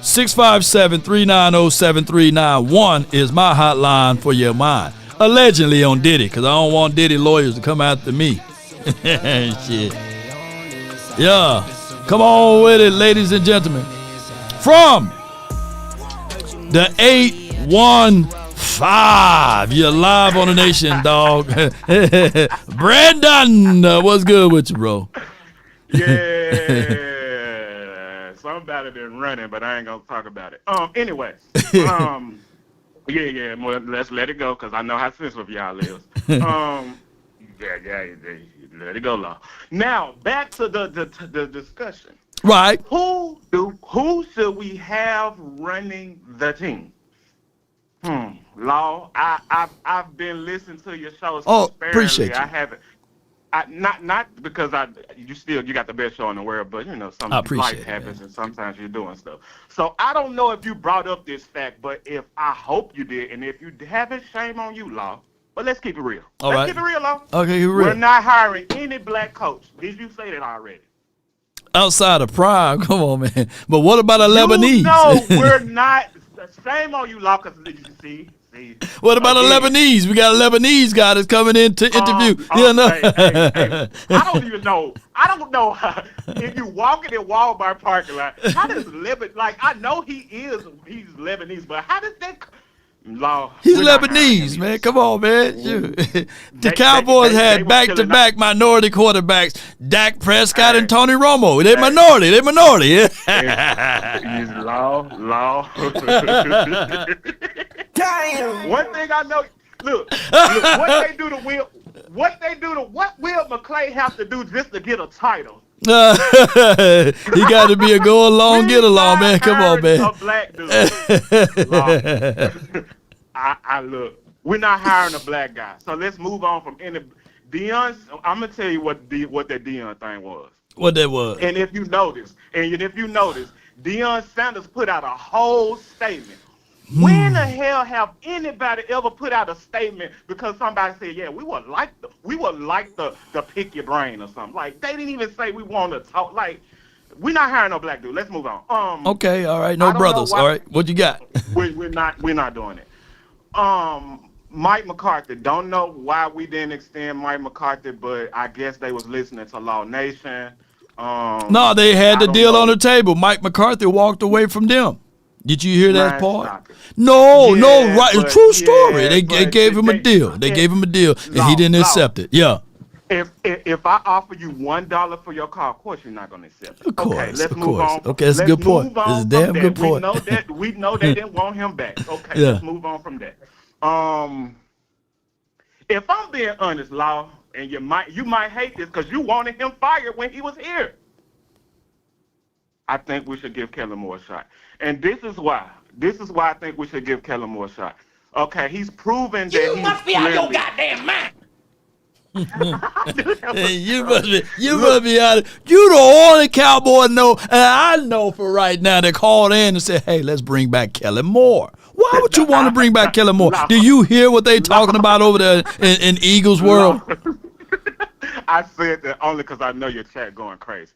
657-390-7391 is my hotline for your mind. Allegedly on Diddy, because I don't want Diddy lawyers to come after me. Shit. Yeah. Come on with it, ladies and gentlemen. From the 815. You're live on the nation, dog. Brandon, what's good with you, bro? Yeah. I'm better than running, but I ain't gonna talk about it. Anyway, yeah, well, let's let it go because I know how sensitive y'all is. Yeah, let it go, Law. Now back to the discussion. Right. Who should we have running the team? Law. I've been listening to your shows. Appreciate you. I haven't. Not because you got the best show in the world, but some life happens and sometimes you're doing stuff. So I don't know if you brought up this fact, but if I hope you did, and if you haven't, shame on you, Law. But let's keep it real. Let's keep it real, Law. Okay, keep it real. We're not hiring any black coach. Did you say that already? Outside of Prime, come on, man. But what about a Lebanese? No, we're not. Shame on you, Law, because you see. What about a Lebanese? We got a Lebanese guy that's coming in to interview. Hey, I don't even know. I don't know if you walking in Walmart parking lot. How does Lebanese? Like I know he's Lebanese, but how does that? Law. He's Lebanese, man. Come on, man. The Cowboys had back-to-back minority quarterbacks, Dak Prescott and Tony Romo. They minority. He's law. Damn. One thing I know. Look, what will McClay have to do just to get a title? He got to be a go along, get along, man. Come on, man. A black dude. I look. We're not hiring a black guy, so let's move on from any. Deion, I'm gonna tell you what that Deion thing was. What that was. And if you notice, Deion Sanders put out a whole statement. When the hell have anybody ever put out a statement because somebody said, yeah, we would like the pick your brain or something? Like they didn't even say we want to talk. Like we're not hiring no black dude. Let's move on. Okay, all right, no brothers. All right, what you got? We're not doing it. Mike McCarthy. Don't know why we didn't extend Mike McCarthy, but I guess they was listening to Law Nation. No, they had the deal on the table. Mike McCarthy walked away from them. Did you hear that part? No, right. It's a true story. They gave him a deal. They gave him a deal, and he didn't accept it. Yeah. If I offer you $1 for your car, of course you're not going to accept it. Of course, okay, let's move on. Okay, that's a good point. That's a damn good point. We know they didn't want him back. Okay, let's move on from that. If I'm being honest, Law, and you might hate this because you wanted him fired when he was here. I think we should give Kellen Moore a shot. And this is why. I think we should give Kellen Moore a shot. Okay, he's proven that you must be out your goddamn mind. You must be out of. You the only Cowboy know, and I know for right now that called in and said, "Hey, let's bring back Kellen Moore." Why would you want to bring back Kellen Moore? Do you hear what they talking about over there in Eagles world? I said that only because I know your chat going crazy.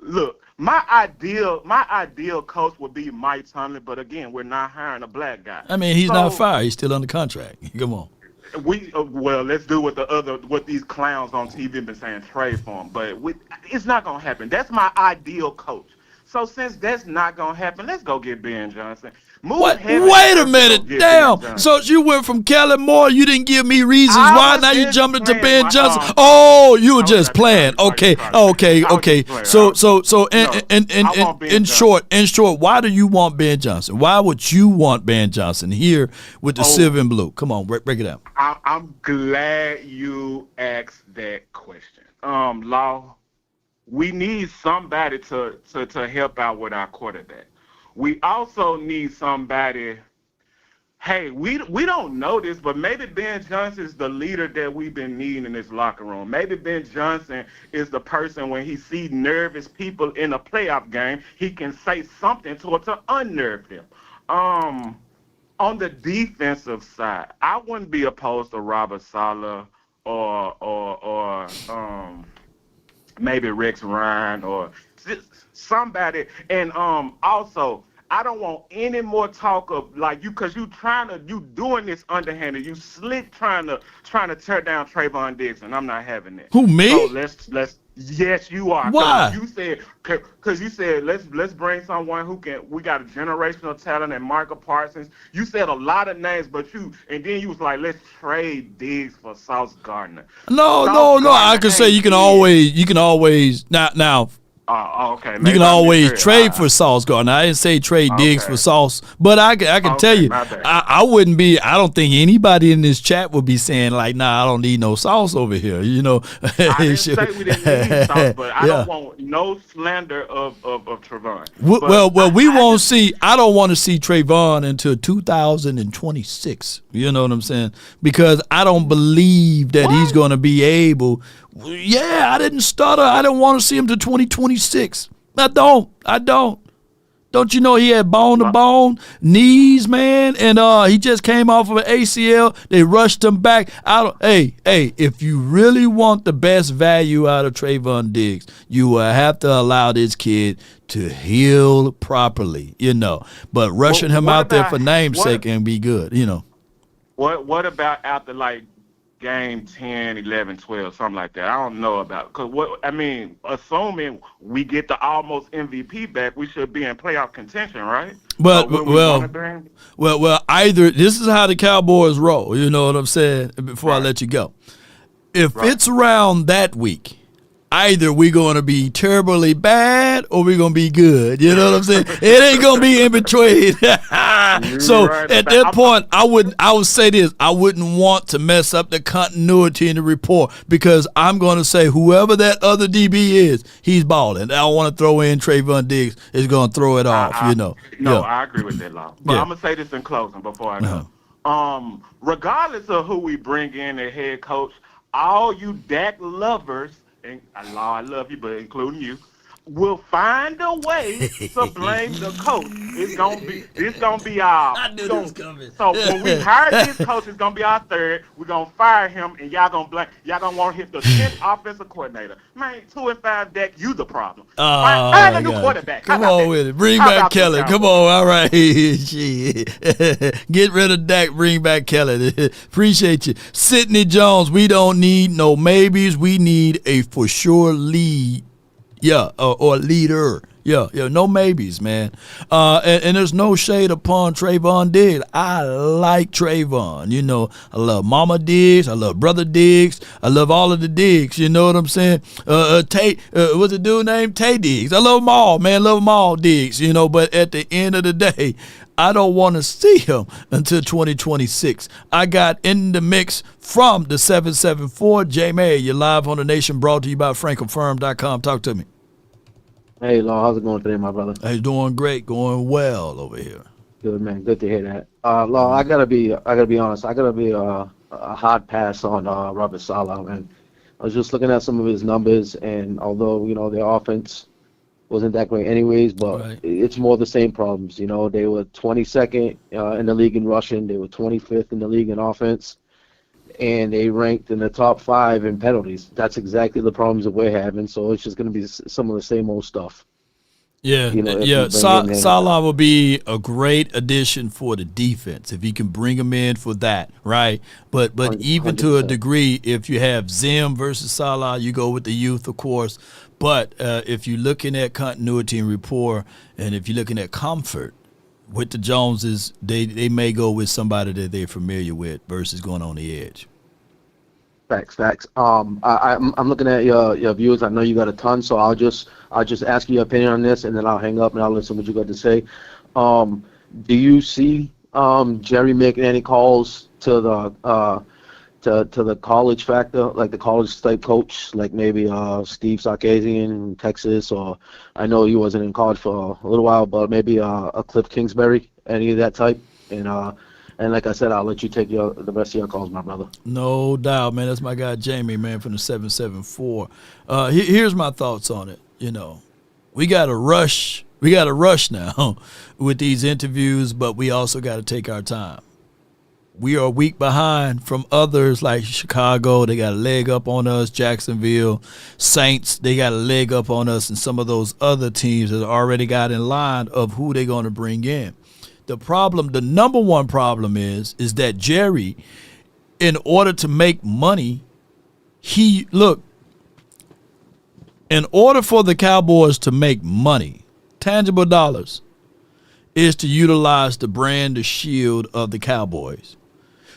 Look, my ideal coach would be Mike Tomlin, but again, we're not hiring a black guy. I mean, he's not fired; he's still under contract. Come on. Let's do what these clowns on TV been saying, Trayvon, but it's not gonna happen. That's my ideal coach. So since that's not gonna happen, let's go get Ben Johnson. What? Wait a minute. Damn. So you went from Kellen Moore. You didn't give me reasons why. Now you jumped into Ben Johnson. Oh, you were just playing. Okay. So in short, why do you want Ben Johnson? Why would you want Ben Johnson here with the silver and blue? Come on, break it down. I'm glad you asked that question. Law, we need somebody to help out with our quarterback. We also need somebody. Hey, we don't know this, but maybe Ben Johnson is the leader that we've been needing in this locker room. Maybe Ben Johnson is the person when he sees nervous people in a playoff game, he can say something to unnerve them. On the defensive side, I wouldn't be opposed to Robert Saleh or maybe Rex Ryan or somebody. And also, I don't want any more talk of like you, because you doing this underhanded. You slick trying to tear down Trayvon Diggs, and I'm not having that. Who, me? So let's. Yes, you are. Why? Because you said let's bring someone who can. We got a generational talent and Michael Parsons. You said a lot of names, and then you was like, let's trade Diggs for Sauce Gardner. No. I can say you can always now. Okay. You can always trade for Sauce Gardner. I didn't say trade Diggs for Sauce, but I can tell you, I wouldn't be. I don't think anybody in this chat would be saying like, "Nah, I don't need no Sauce over here." You know, I didn't say we didn't need Sauce, but I don't want no slander of Trayvon. Well, we won't see. I don't want to see Trayvon until 2026. You know what I'm saying? Because I don't believe that he's going to be able. Yeah, I didn't stutter. I don't want to see him to 2026. I don't. Don't you know he had bone-to-bone knees, man? And he just came off of an ACL. They rushed him back. Hey, if you really want the best value out of Trayvon Diggs, you will have to allow this kid to heal properly, you know. But rushing him out there for namesake and be good, you know. What about after, like, game 10, 11, 12, something like that? I don't know about. Because assuming we get the almost MVP back, we should be in playoff contention, right? But well, either this is how the Cowboys roll. You know what I'm saying? Before I let you go, if it's around that week, either we're going to be terribly bad or we're going to be good. You know what I'm saying? It ain't going to be in between. So at that point, I would say this. I wouldn't want to mess up the continuity in the report because I'm going to say whoever that other DB is, he's balling. I don't want to throw in Trayvon Diggs is going to throw it off, you know. I agree with that, Law. But I'm going to say this in closing before I go. Regardless of who we bring in the head coach, all you Dak lovers, and Allah, I love you, but including you, will find a way to blame the coach. This gonna be our. I knew this was coming. So when we hire this coach, it's gonna be our third. We're gonna fire him, and y'all gonna want him the 10th offensive coordinator. Man, 2-5 Dak, you the problem. Find a new quarterback. Come on with it. Bring back Kelly. Come on. All right. Get rid of Dak. Bring back Kelly. Appreciate you, Sidney Jones. We don't need no maybes. We need a for sure lead. Yeah, or leader. Yeah, no maybes, man. And there's no shade upon Trayvon Diggs. I like Trayvon. You know, I love Mama Diggs. I love Brother Diggs. I love all of the Diggs. You know what I'm saying? What's the dude named? Tay Diggs. I love them all, man. Love them all, Diggs. You know, but at the end of the day, I don't want to see him until 2026. I got in the mix from the 774. J May, you're live on the Nation, brought to you by FranklinFirm.com. Talk to me. Hey, Law, how's it going today, my brother? Hey, doing great, going well over here. Good, man. Good to hear that. Law, I gotta be honest. I gotta be a hard pass on Robert Saleh, man. I was just looking at some of his numbers, and although their offense wasn't that great anyways, but it's more the same problems. They were 22nd in the league in rushing. They were 25th in the league in offense. And they ranked in the top 5 in penalties. That's exactly the problems that we're having. So it's just going to be some of the same old stuff. Yeah, Salah will be a great addition for the defense if you can bring him in for that, right? But 100%. Even to a degree, if you have Zim versus Salah, you go with the youth, of course. But if you're looking at continuity and rapport, and if you're looking at comfort with the Joneses, they may go with somebody that they're familiar with versus going on the edge. Facts. I'm looking at your views. I know you got a ton, so I'll just ask you your opinion on this, and then I'll hang up and I'll listen to what you got to say. Do you see Jerry making any calls to the college factor, like the college type coach, like maybe Steve Sarkisian in Texas, or I know he wasn't in college for a little while, but maybe a Cliff Kingsbury, any of that type, and like I said, I'll let you take the rest of your calls, my brother. No doubt, man. That's my guy Jamie, man, from the 774. Here's my thoughts on it. We got to rush. We got to rush now with these interviews, but we also got to take our time. We are a week behind from others like Chicago. They got a leg up on us. Jacksonville, Saints, they got a leg up on us, and some of those other teams that already got in line of who they're going to bring in. The number one problem is that Jerry, in order to make money, in order for the Cowboys to make money, tangible dollars, is to utilize the brand, the shield of the Cowboys.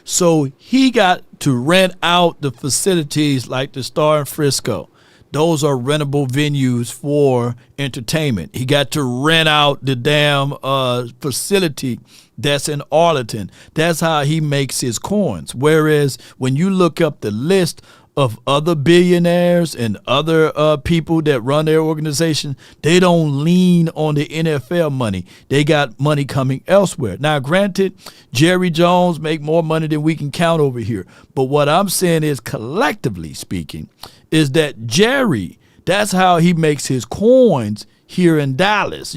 So he got to rent out the facilities like the Star in Frisco. Those are rentable venues for entertainment. He got to rent out the damn facility that's in Arlington. That's how he makes his coins. Whereas when you look up the list of other billionaires and other people that run their organization, they don't lean on the NFL money. They got money coming elsewhere. Now, granted, Jerry Jones make more money than we can count over here. But what I'm saying is, collectively speaking, is that Jerry, that's how he makes his coins here in Dallas,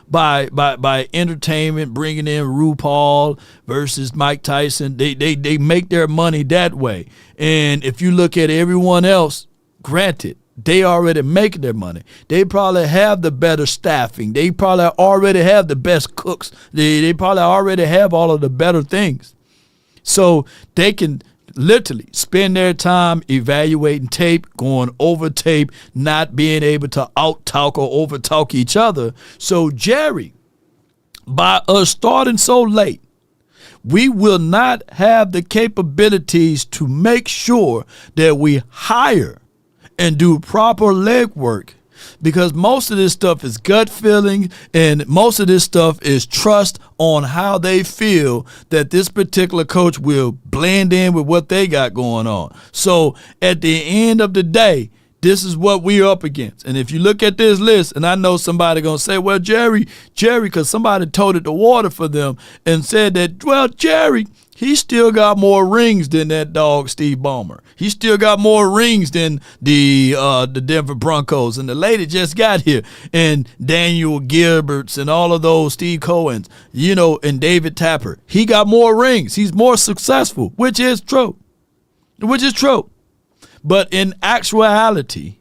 by entertainment, bringing in RuPaul versus Mike Tyson. They make their money that way. And if you look at everyone else, granted, they already make their money. They probably have the better staffing. They probably already have the best cooks. They probably already have all of the better things. So they can literally spend their time evaluating tape, going over tape, not being able to out-talk or over-talk each other. So Jerry, by us starting so late, we will not have the capabilities to make sure that we hire and do proper legwork, because most of this stuff is gut feeling, and most of this stuff is trust on how they feel that this particular coach will blend in with what they got going on. So at the end of the day, this is what we're up against. And if you look at this list, and I know somebody going to say, well, Jerry, because somebody toted the water for them and said that, well, Jerry, he still got more rings than that dog Steve Ballmer. He still got more rings than the Denver Broncos. And the lady just got here. And Daniel Gilberts and all of those, Steve Cohens, and David Tapper. He got more rings. He's more successful, which is true. But in actuality,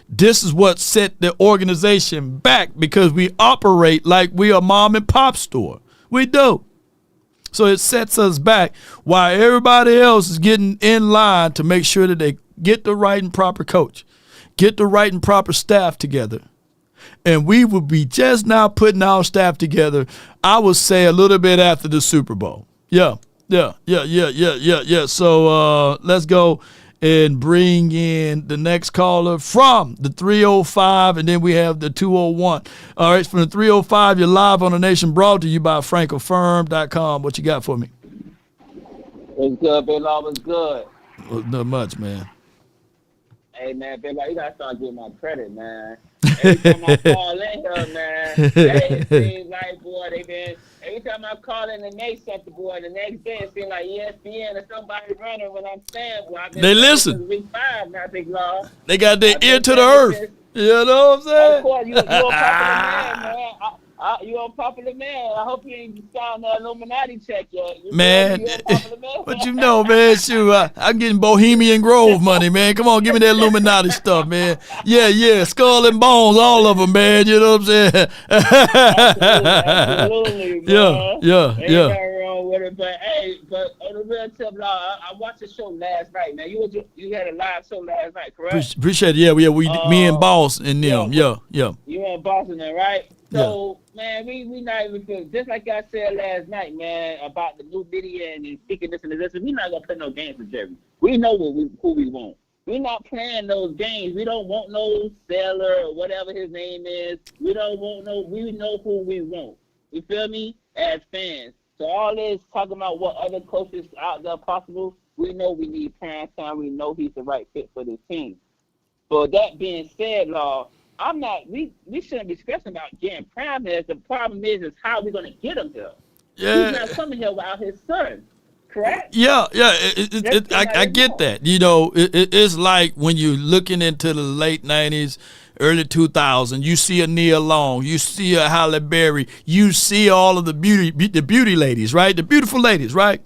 this is what set the organization back, because we operate like we are mom and pop store. We do. So it sets us back while everybody else is getting in line to make sure that they get the right and proper coach, get the right and proper staff together. And we will be just now putting our staff together, I would say, a little bit after the Super Bowl. Yeah. So let's go and bring in the next caller from the 305, and then we have the 201. All right, from the 305, you're live on The Nation, brought to you by FrancoFirm.com. What you got for me? What's good, Big Law? What's good? Well, not much, man. Hey, man, Big Law, you got to start giving my credit, man. Every time I call in here, man, it seems like, boy, every time I call in the next something, boy, the next day it seems like ESPN or somebody running when I'm saying, boy, they listen. Week 5 now, Big Law. They got their ear to the earth. You know what I'm saying? Of course, you're a popular man, man. You're a popular man. I hope you ain't signed the Illuminati check yet. Man, what you know, man? Shoot, I'm getting Bohemian Grove money, man. Come on, give me that Illuminati stuff, man. Yeah, Skull and Bones, all of them, man. You know what I'm saying? Absolutely, man. Yeah. Ain't nothing wrong with it, but hey, but on the real tip, I watched the show last night, man. You had a live show last night, correct? Appreciate it. Yeah, me and Boss and them. Yeah. You and Boston, right? So, man, we not even feel, just like I said last night, man, about the new media and speaking this and this. We not gonna play no games with Jerry. We know who we want. We're not playing those games. We don't want no Salah or whatever his name is. We don't want no. We know who we want. You feel me? As fans. So all this talking about what other coaches out there possible, we know we need prime time. We know he's the right fit for this team. But that being said, I'm not. We shouldn't be stressing about getting prime here. The problem is how we're gonna get him here. Yeah. He's not coming here without his son. Correct? Yeah. I get that. You know, it's like when you're looking into the late 90s, early 2000s, you see a Nia Long, you see a Halle Berry, you see all of the beauty ladies, right? The beautiful ladies, right?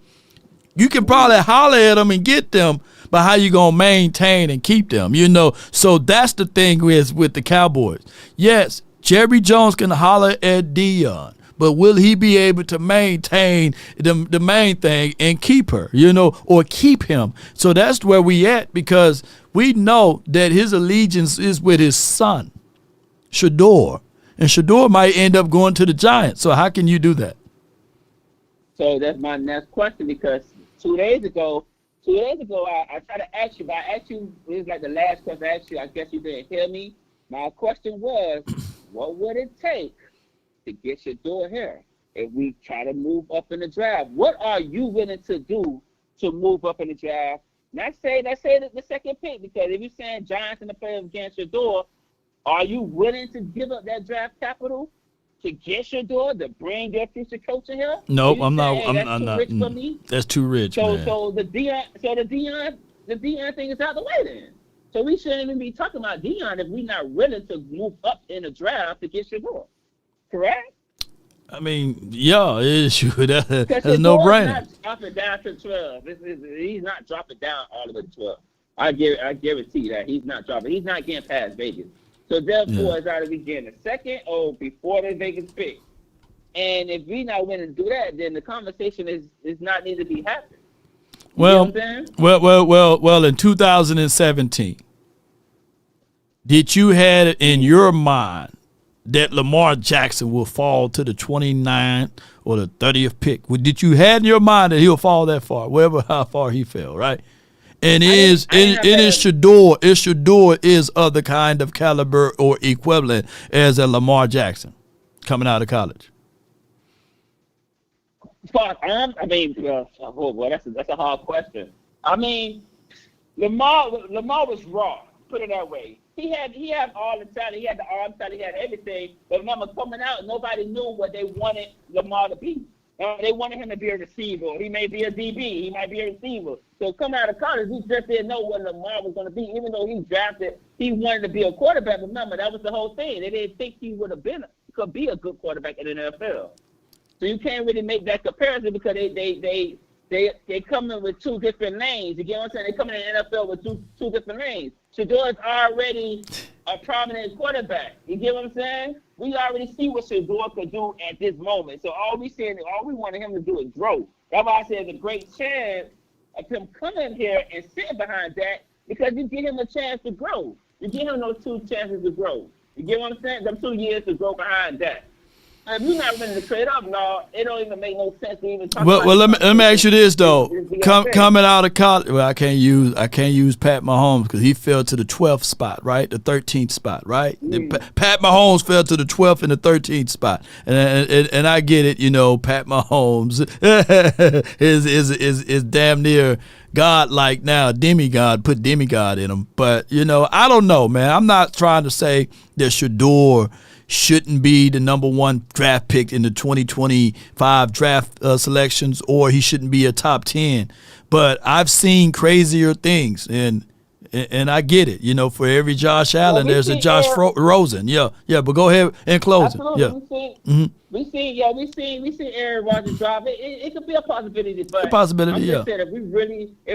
You can probably holler at them and get them, but how you going to maintain and keep them, you know? So that's the thing with the Cowboys. Yes, Jerry Jones can holler at Deion, but will he be able to maintain the main thing and keep her, you know, or keep him? So that's where we at, because we know that his allegiance is with his son, Shador. And Shador might end up going to the Giants. So how can you do that? So that's my next question, because 2 days ago, I tried to ask you, but I asked you, it was like the last question I asked you. I guess you didn't hear me. My question was, what would it take to get Shador here if we try to move up in the draft? What are you willing to do to move up in the draft? Let's say the second pick, because if you're saying Giants in the playoffs against Shador, are you willing to give up that draft capital to get Shador, to bring their future coach in here? Nope, I'm not. That's too rich for me? That's too rich, man. So the Deion thing is out the way then. So we shouldn't even be talking about Deion if we're not willing to move up in the draft to get Shador. Correct? I mean, yeah, that's a no-brainer. Not dropping down to 12. He's not dropping down all the way to 12. I guarantee that he's not dropping. He's not getting past Vegas. So therefore, it's either we getting a second or before the Vegas pick. And if we not willing to do that, then the conversation is not need to be happening. Well, in 2017, did you have it in your mind that Lamar Jackson will fall to the 29th or the 30th pick? Did you have in your mind that he'll fall that far, how far he fell, right? And Shador is of the kind of caliber or equivalent as a Lamar Jackson coming out of college? That's a hard question. I mean, Lamar was raw. Put it that way. He had all the talent. He had the arm talent. He had everything. But remember, coming out, nobody knew what they wanted Lamar to be. They wanted him to be a receiver. He may be a DB. He might be a receiver. So coming out of college, we just didn't know what Lamar was going to be. Even though he drafted, he wanted to be a quarterback. Remember, that was the whole thing. They didn't think he could be a good quarterback in the NFL. So you can't really make that comparison, because they come in with two different lanes. You get what I'm saying? They come in the NFL with two different lanes. Shador is already a prominent quarterback. You get what I'm saying? We already see what Shador could do at this moment. So all we wanted him to do is grow. That's why I said there's a great chance of him coming here and sitting behind that, because you give him a chance to grow. You give him those 2 chances to grow. You get what I'm saying? Them 2 years to grow behind that. If you're not ready to trade up, it don't even make no sense to even talk about. Well, let me ask you this though. Coming out of college, I can't use Pat Mahomes because he fell to the 12th spot, right? The 13th spot, right? Pat Mahomes fell to the 12th and the 13th spot, and I get it. You know, Pat Mahomes is damn near God-like now, demigod. Put demigod in him, but you know, I don't know, man. I'm not trying to say that Shador shouldn't be the number 1 draft pick in the 2025 draft selections, or he shouldn't be a top 10. But I've seen crazier things, and I get it. You know, for every Josh Allen, there's a Josh Rosen. Yeah. But go ahead and close it. Yeah. We seen Aaron Rodgers drop it. It could be a possibility, but I'm just saying, if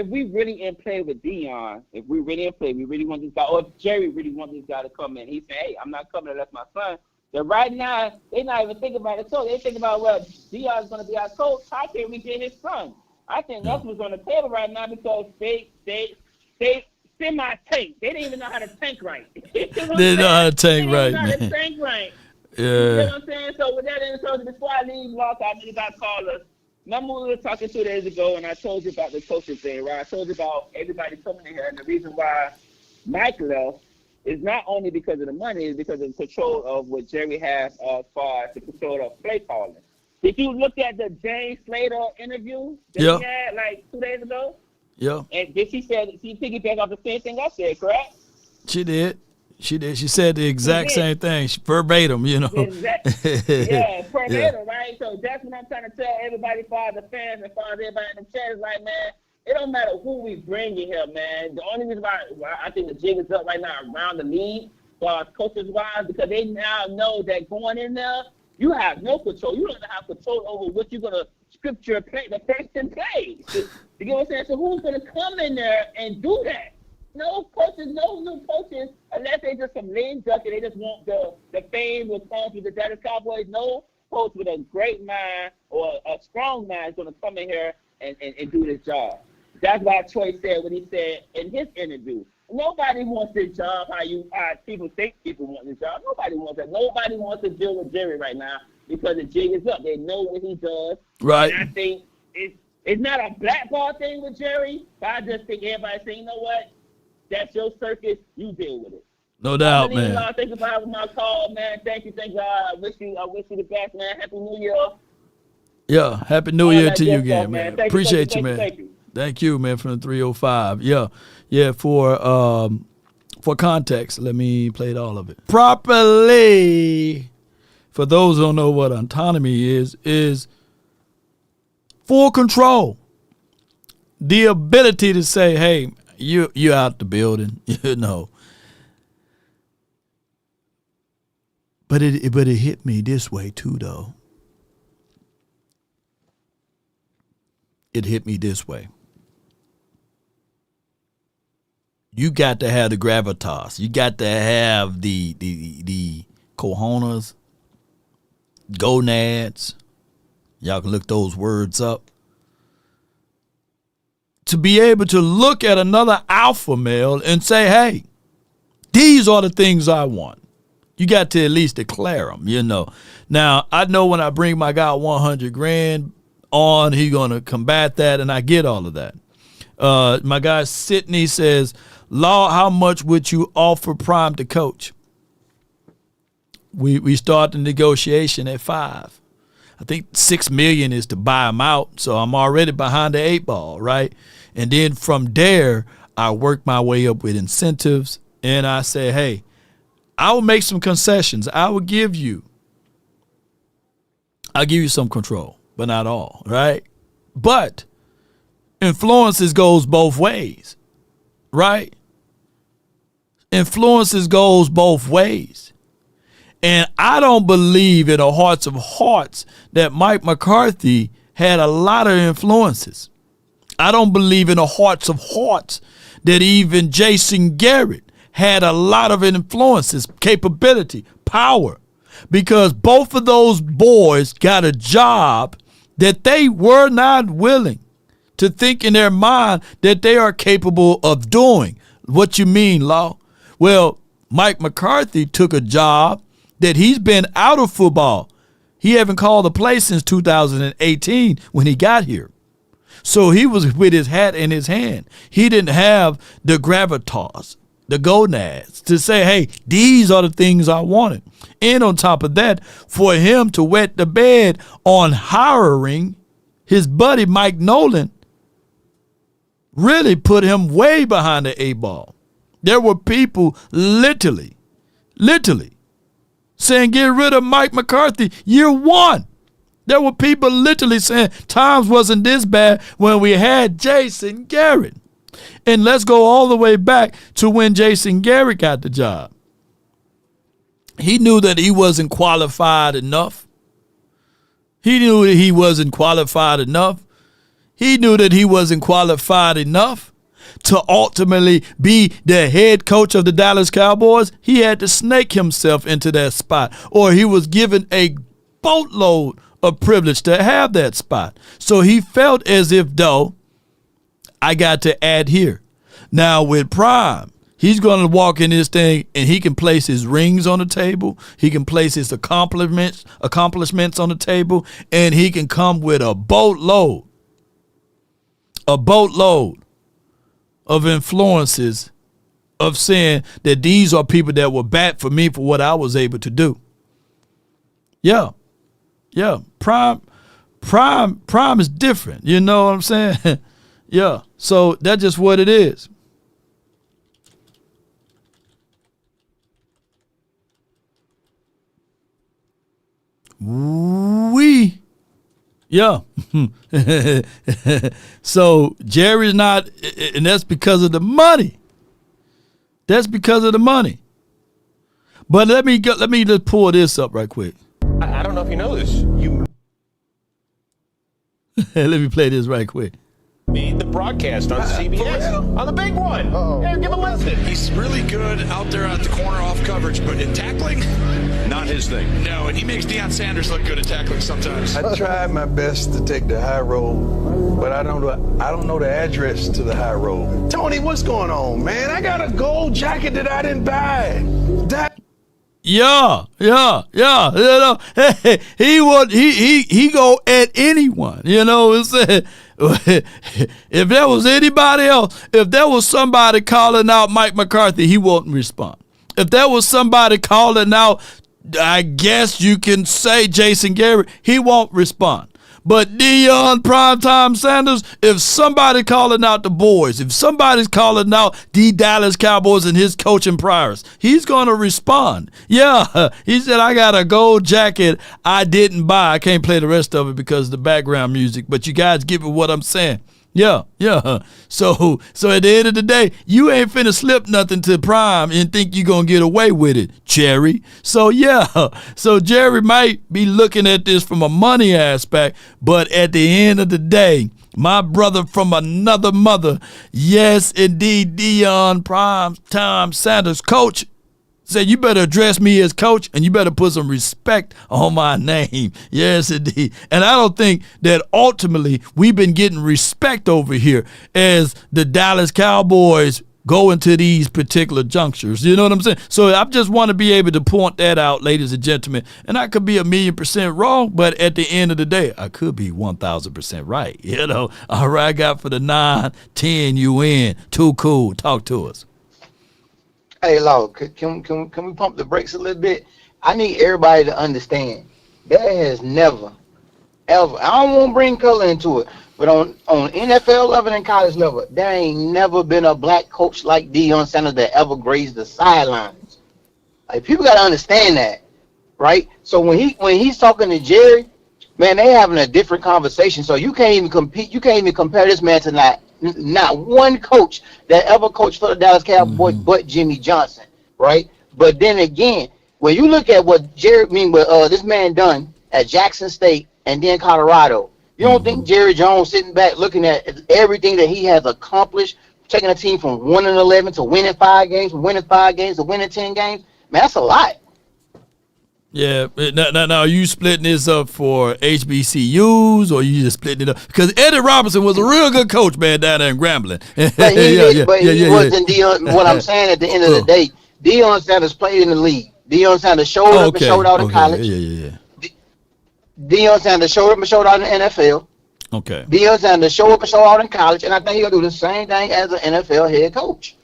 we really in play with Deion, if we really in play, we really want this guy, or if Jerry really wants this guy to come in, he say, hey, I'm not coming unless my son That right now, they not even thinking about it. So they think about, well, Deion's going to be our coach. How can we get his son? I think that's what's on the table right now because they semi-tank. They didn't even know how to tank right. They didn't know how to tank right, man. man. Tank right. Yeah. You know what I'm saying? So with that in terms of before I leave, lost, I really got callers. Remember we were talking 2 days ago, and I told you about the coaching thing, right? I told you about everybody coming in here, and the reason why Mike left is not only because of the money, it's because of the control of what Jerry has as far as the control of play calling. Did you look at the James Slater interview that he had like 2 days ago? Yeah. And she piggybacked off the same thing I said, correct? She did. She said the exact same thing. Verbatim, you know. Yeah, verbatim, right? So that's what I'm trying to tell everybody, for the fans and for everybody in the chat, is like, man, it don't matter who we bring in here, man. The only reason why I think the jig is up right now around the league, coaches-wise, because they now know that going in there, you have no control. You don't have control over what you're going to script your play, the first 10 plays. You get what I'm saying? So who's going to come in there and do that? No coaches, no new coaches, unless they just some lame duck and they just want the fame will come with the Dallas Cowboys. No coach with a great mind or a strong mind is going to come in here and do this job. That's why Troy said what he said in his interview. Nobody wants this job how people think people want this job. Nobody wants that. Nobody wants to deal with Jerry right now because the jig is up. They know what he does. Right. And I think it's not a blackball thing with Jerry, but I just think everybody say, you know what? That's your circus. You deal with it. No doubt, man. Thank you for having my call, man. Thank you. I wish you the best, man. Happy New Year. Yeah, Happy New Year to you again, man. Thank Appreciate you, man. Thank you, man, from the 305. Yeah. For context, let me play all of it properly. For those who don't know what autonomy is full control. The ability to say, hey, you out the building, you know. But it hit me this way too, though. It hit me this way. You got to have the gravitas. You got to have the cojones, gonads. Y'all can look those words up. To be able to look at another alpha male and say, hey, these are the things I want. You got to at least declare them, you know. Now, I know when I bring my guy 100 grand on, he's going to combat that, and I get all of that. My guy Sidney says, Law, how much would you offer Prime to coach? We start the negotiation at 5. I think $6 million is to buy him out, so I'm already behind the 8 ball, right? And then from there, I work my way up with incentives, and I say, hey, I will make some concessions. I'll give you some control, but not all, right? But influences goes both ways, right? Influences goes both ways. And I don't believe in the hearts of hearts that Mike McCarthy had a lot of influences. I don't believe in the hearts of hearts that even Jason Garrett had a lot of influences, capability, power, because both of those boys got a job that they were not willing to think in their mind that they are capable of doing. What you mean, Law? Well, Mike McCarthy took a job that he's been out of football. He haven't called a play since 2018 when he got here. So he was with his hat in his hand. He didn't have the gravitas, the gonads to say, hey, these are the things I wanted. And on top of that, for him to wet the bed on hiring his buddy Mike Nolan really put him way behind the 8 ball. There were people literally saying, get rid of Mike McCarthy year 1. There were people literally saying times wasn't this bad when we had Jason Garrett. And let's go all the way back to when Jason Garrett got the job. He knew that he wasn't qualified enough. He knew that he wasn't qualified enough. He knew that he wasn't qualified enough to ultimately be the head coach of the Dallas Cowboys, he had to snake himself into that spot, or he was given a boatload of privilege to have that spot. So he felt as if, though, I got to adhere. Now with Prime, he's going to walk in this thing and he can place his rings on the table. He can place his accomplishments on the table, and he can come with a boatload of influences of saying that these are people that will bat for me for what I was able to do. Yeah. Prime is different. You know what I'm saying? Yeah. So that's just what it is. Yeah. So Jerry's not, and that's because of the money. That's because of the money. But let me just pull this up right quick. I don't know if you know this. You let me play this right quick. made the broadcast on CBS on the big one. Yeah, give a listen. He's really good out there at the corner off coverage, but in tackling, not his thing. No, and he makes Deion Sanders look good at tackling sometimes. I tried my best to take the high road, but I don't know the address to the high road. Tony, what's going on, man? I got a gold jacket that I didn't buy. Yeah. You know, hey, he go at anyone. You know, it's if there was anybody else, if there was somebody calling out Mike McCarthy, he wouldn't respond. If there was somebody calling out, I guess you can say Jason Garrett, he won't respond. But Deion, Primetime Sanders, if somebody calling out the boys, if somebody's calling out the Dallas Cowboys and his coaching priors, he's going to respond. Yeah, he said, I got a gold jacket I didn't buy. I can't play the rest of it because of the background music, but you guys get what I'm saying. Yeah. So at the end of the day, you ain't finna slip nothing to Prime and think you're going to get away with it, Jerry. So Jerry might be looking at this from a money aspect, but at the end of the day, my brother from another mother, yes, indeed, Deion Primetime Sanders, coach, said, you better address me as coach and you better put some respect on my name. Yes, indeed. And I don't think that ultimately we've been getting respect over here as the Dallas Cowboys go into these particular junctures. You know what I'm saying? So I just want to be able to point that out, ladies and gentlemen. And I could be 1,000,000% wrong, but at the end of the day, I could be 1,000% right. You know, all right, I got for the 9, 10, you win. Too cool. Talk to us. Hey, Law, can we pump the brakes a little bit? I need everybody to understand there has never, ever, I don't want to bring color into it, but on NFL level and college level, there ain't never been a black coach like Deion Sanders that ever grazed the sidelines. Like, people got to understand that, right? So when he's talking to Jerry, man, they having a different conversation. So you can't even compare this man to not one coach that ever coached for the Dallas Cowboys but Jimmy Johnson, right? But then again, when you look at what this man done at Jackson State and then Colorado, you don't think Jerry Jones sitting back looking at everything that he has accomplished, taking a team from 1-11 to winning 5 games, from winning 5 games to winning 10 games? Man, that's a lot. Yeah, now are you splitting this up for HBCUs or you just splitting it up? Because Eddie Robinson was a real good coach, man, down there in Grambling. But he wasn't Deion. What I'm saying at the end of the day, Deion Sanders played in the league. Deion Sanders showed up and showed out in college. Deion Sanders showed up and showed out in the NFL. Okay. Deion Sanders showed up and showed out in college, and I think he'll do the same thing as an NFL head coach.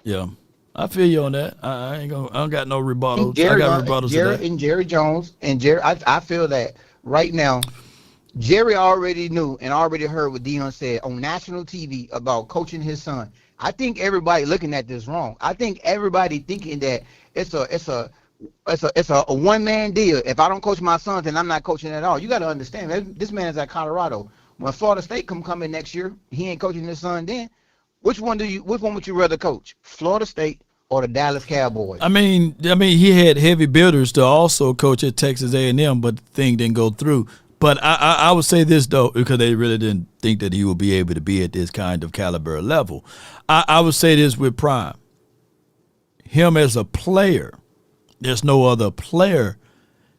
Yeah. I feel you on that. I don't got no rebuttals. I got rebuttals to that. And Jerry Jones and Jerry, I feel that right now, Jerry already knew and already heard what Deion said on national TV about coaching his son. I think everybody looking at this wrong. I think everybody thinking that it's a one-man deal. If I don't coach my son, then I'm not coaching at all. You got to understand, this man is at Colorado. When Florida State come in next year, he ain't coaching his son then. Which one would you rather coach? Florida State or the Dallas Cowboys? I mean, he had heavy builders to also coach at Texas A&M, but the thing didn't go through. But I would say this, though, because they really didn't think that he would be able to be at this kind of caliber level. I would say this with Prime. Him as a player, there's no other player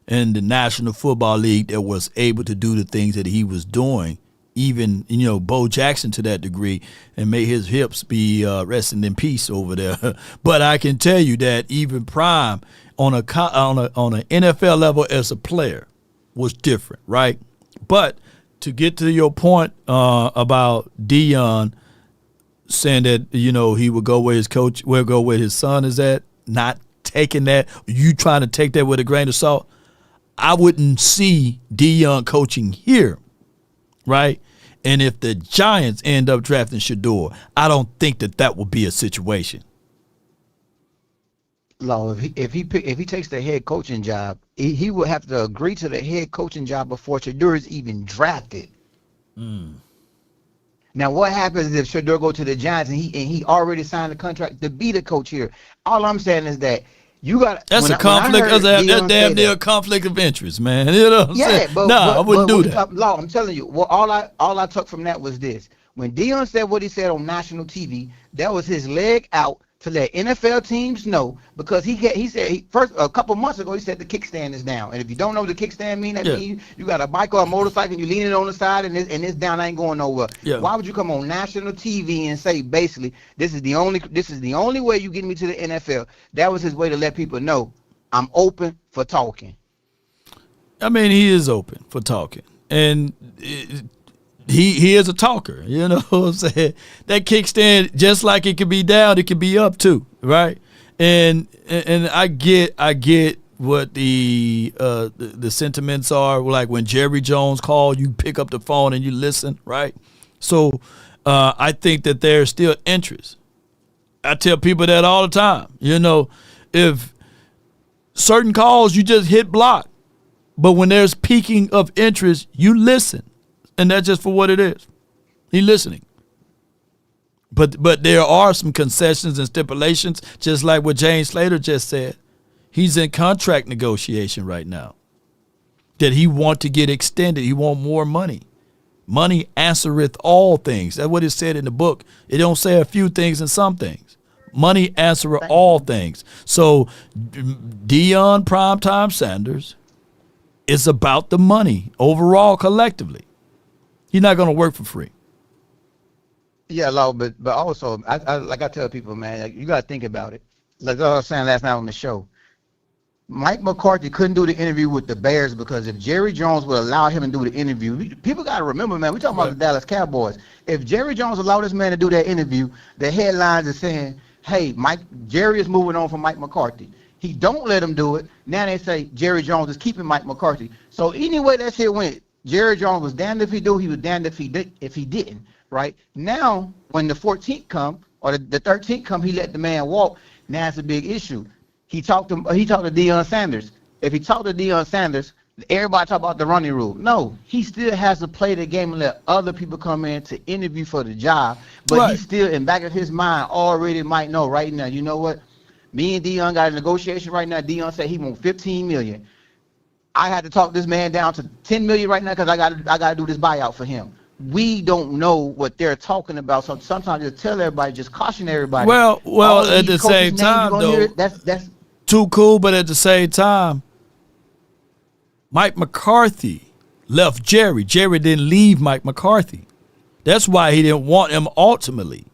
in the National Football League that was able to do the things that he was doing, even, Bo Jackson to that degree, and may his hips be resting in peace over there. But I can tell you that even Prime on an NFL level as a player was different, right? But to get to your point about Deion saying that, he would go where his coach, where go where his son is at, not taking that, you trying to take that with a grain of salt, I wouldn't see Deion coaching here, right? And if the Giants end up drafting Shador, I don't think that would be a situation. Law, if he takes the head coaching job, he would have to agree to the head coaching job before Shador is even drafted. Now, what happens if Shador go to the Giants and he already signed a contract to be the coach here? All I'm saying is that you got that's a conflict. That's damn near a conflict of interest, man. You know what I'm saying? I wouldn't do that. Law, I'm telling you. Well, all I took from that was this: when Deion said what he said on national TV, that was his leg out to let NFL teams know, because he said first a couple months ago he said the kickstand is down, and if you don't know what the kickstand mean, that means you got a bike or a motorcycle and you leaning on the side and it's down, ain't going nowhere. Why would you come on national TV and say basically this is the only way you get me to the NFL? That was his way to let people know I'm open for talking. I mean, he is open for talking, and he is a talker, you know what I'm saying? That kickstand, just like it could be down, it could be up too, right? And I get what the sentiments are. Like when Jerry Jones called, you pick up the phone and you listen, right? So I think that there's still interest. I tell people that all the time. If certain calls you just hit block, but when there's peaking of interest, you listen. And that's just for what it is. He's listening. But there are some concessions and stipulations, just like what James Slater just said. He's in contract negotiation right now. That he want to get extended. He want more money. Money answereth all things. That's what it said in the book. It don't say a few things and some things. Money answereth all things. So Deion Primetime Sanders is about the money overall collectively. He's not going to work for free. Yeah, Law, but also, I tell people, man, you got to think about it. Like I was saying last night on the show, Mike McCarthy couldn't do the interview with the Bears because if Jerry Jones would allow him to do the interview, people got to remember, man, we're talking about the Dallas Cowboys. If Jerry Jones allowed this man to do that interview, the headlines are saying, hey, Jerry is moving on from Mike McCarthy. He don't let him do it. Now they say Jerry Jones is keeping Mike McCarthy. So anyway that shit went, Jerry Jones was damned if he do, he was damned if he didn't, right? Now, when the 14th come, or the 13th come, he let the man walk. Now it's a big issue. He talked to Deion Sanders. If he talked to Deion Sanders, everybody talk about the running rule. No, he still has to play the game and let other people come in to interview for the job. But he still, in back of his mind, already might know right now, you know what? Me and Deion got a negotiation right now. Deion said he want $15 million. I had to talk this man down to $10 million right now because I got to do this buyout for him. We don't know what they're talking about, so sometimes just tell everybody, just caution everybody. Well, at the same time, though, that's too cool. But at the same time, Mike McCarthy left Jerry. Jerry didn't leave Mike McCarthy. That's why he didn't want him ultimately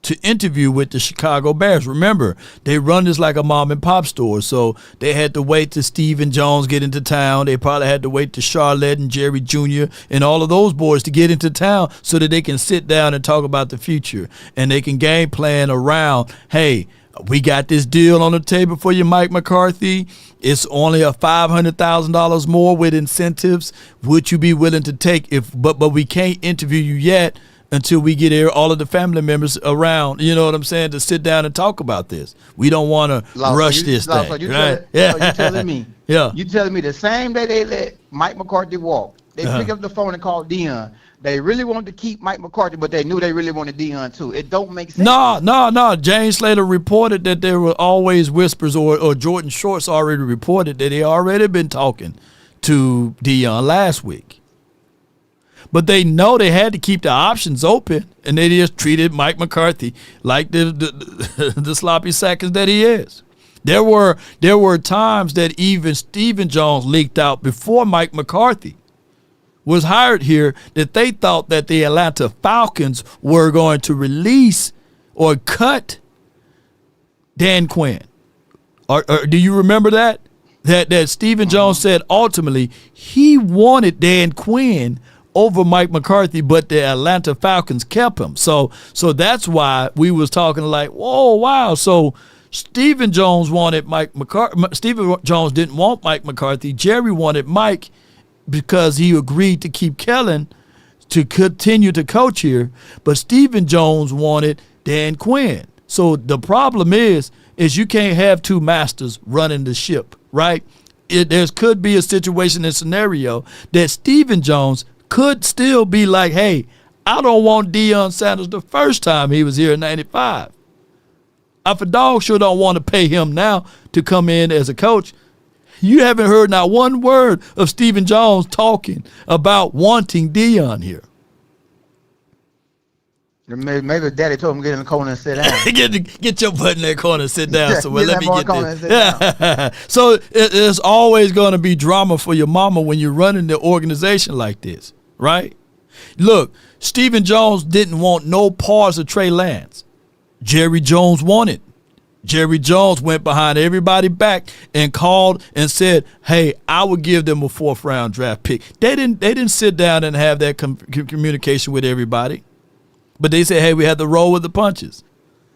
to interview with the Chicago Bears. Remember, they run this like a mom and pop store, so they had to wait till Stephen Jones get into town. They probably had to wait till Charlotte and Jerry Jr. and all of those boys to get into town so that they can sit down and talk about the future, and they can game plan around, hey, we got this deal on the table for you, Mike McCarthy. It's only a $500,000 more with incentives. Would you be willing to take but we can't interview you yet until we get here, all of the family members around, you know what I'm saying, to sit down and talk about this. We don't want to rush this thing. So you're telling me, you telling me the same day they let Mike McCarthy walk, they pick up the phone and call Deion. They really wanted to keep Mike McCarthy, but they knew they really wanted Deion too. It don't make sense. No. James Slater reported that there were always whispers, or Jordan Shorts already reported that they already been talking to Deion last week. But they know they had to keep the options open, and they just treated Mike McCarthy like the sloppy seconds that he is. There were times that even Stephen Jones leaked out before Mike McCarthy was hired here that they thought that the Atlanta Falcons were going to release or cut Dan Quinn. Or do you remember that? That Stephen Jones said ultimately he wanted Dan Quinn over Mike McCarthy, but the Atlanta Falcons kept him. So that's why we was talking like, whoa, wow. So Stephen Jones wanted Mike McCarthy. Stephen Jones didn't want Mike McCarthy. Jerry wanted Mike because he agreed to keep Kellen to continue to coach here. But Stephen Jones wanted Dan Quinn. So the problem is you can't have two masters running the ship, right? There could be a situation and scenario that Stephen Jones could still be like, hey, I don't want Deion Sanders the first time he was here in 95. I for dog sure don't want to pay him now to come in as a coach. You haven't heard not one word of Stephen Jones talking about wanting Deion here. Maybe Daddy told him to get in the corner and sit down. get your butt in that corner and sit down. So let me get this. So there's always going to be drama for your mama when you're running the organization like this, right? Look, Stephen Jones didn't want no parts of Trey Lance. Jerry Jones wanted. Jerry Jones went behind everybody back and called and said, hey, I would give them a 4th-round draft pick. They didn't sit down and have that communication with everybody. But they said, hey, we had to roll with the punches.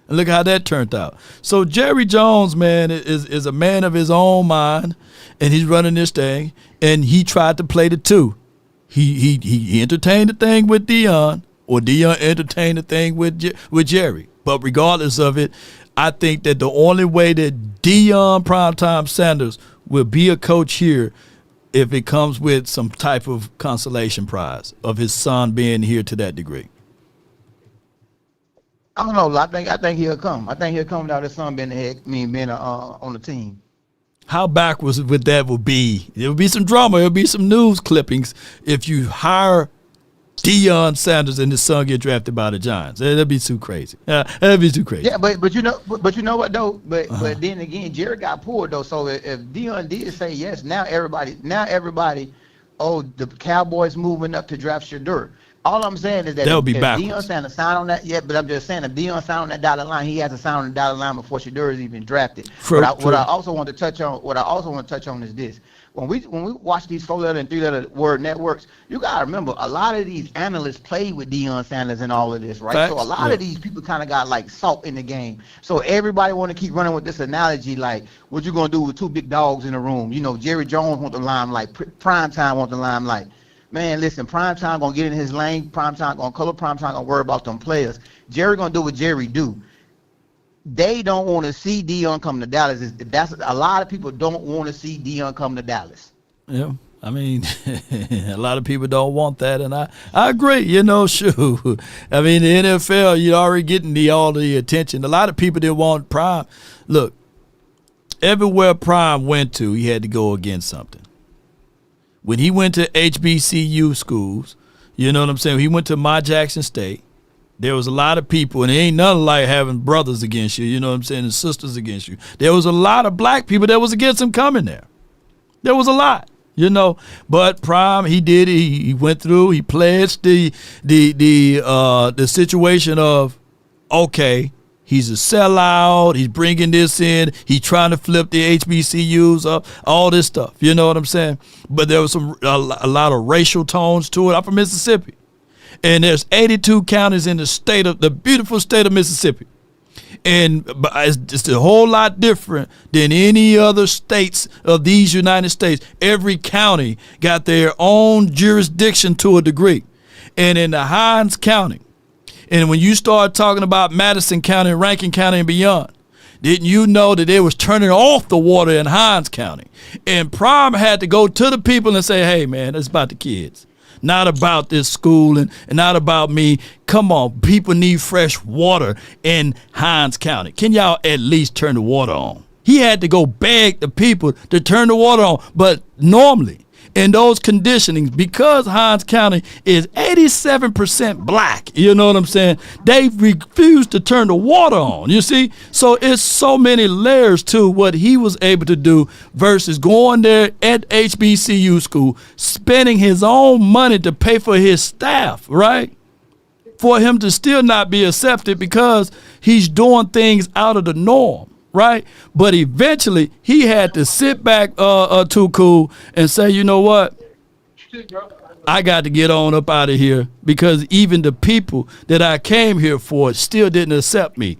And look how that turned out. So Jerry Jones, man, is a man of his own mind, and he's running this thing, and he tried to play the two. He entertained the thing with Deion, or Deion entertained the thing with Jerry. But regardless of it, I think that the only way that Deion Primetime Sanders will be a coach here if it comes with some type of consolation prize of his son being here to that degree. I don't know. I think he'll come. I think he'll come without his son being on the team. How backwards would that be? There would be some drama. There would be some news clippings if you hire Deion Sanders and his son get drafted by the Giants. That'd be too crazy. That'd be too crazy. Yeah, but you know what though. But then again, Jerry got pulled though. So if Deion did say yes, now everybody. Oh, the Cowboys moving up to draft Shedeur. All I'm saying is that if Deion Sanders signed on that, but I'm just saying if Deion signed on that dotted line, he has to sign on the dotted line before Shedeur is even drafted. What I also want to touch on is this: when we watch these 4-letter and 3-letter word networks, you gotta remember a lot of these analysts played with Deion Sanders and all of this, right? Facts? So a lot of these people kind of got like salt in the game. So everybody want to keep running with this analogy, like what you gonna do with two big dogs in a room? You know, Jerry Jones want the limelight, Primetime want the limelight. Man, listen, Primetime gonna get in his lane. Primetime gonna color. Primetime gonna worry about them players. Jerry gonna do what Jerry do. They don't want to see Deion come to Dallas. That's a lot of people don't want to see Deion come to Dallas. Yeah, I mean, a lot of people don't want that, and I agree. You know, shoot. I mean, the NFL, you're already getting all the attention. A lot of people didn't want Prime. Look, everywhere Prime went to, he had to go against something. When he went to HBCU schools, you know what I'm saying? He went to my Jackson State. There was a lot of people, and it ain't nothing like having brothers against you, you know what I'm saying, and sisters against you. There was a lot of black people that was against him coming there. There was a lot, you know. But Prime, he did it. He went through. He pledged the situation of, okay, he's a sellout. He's bringing this in. He's trying to flip the HBCUs up, all this stuff. You know what I'm saying? But there was a lot of racial tones to it. I'm from Mississippi. And there's 82 counties in the beautiful state of Mississippi. And it's a whole lot different than any other states of these United States. Every county got their own jurisdiction to a degree. And in the Hinds County, and when you start talking about Madison County, Rankin County, and beyond, didn't you know that they was turning off the water in Hinds County? And Prime had to go to the people and say, hey, man, it's about the kids. Not about this school and not about me. Come on, people need fresh water in Hinds County. Can y'all at least turn the water on? He had to go beg the people to turn the water on. But normally, in those conditionings, because Hinds County is 87% black, you know what I'm saying? They refuse to turn the water on, you see? So it's so many layers to what he was able to do versus going there at HBCU school, spending his own money to pay for his staff, right? For him to still not be accepted because he's doing things out of the norm, right? But eventually he had to sit back too cool and say, you know what? I got to get on up out of here because even the people that I came here for still didn't accept me.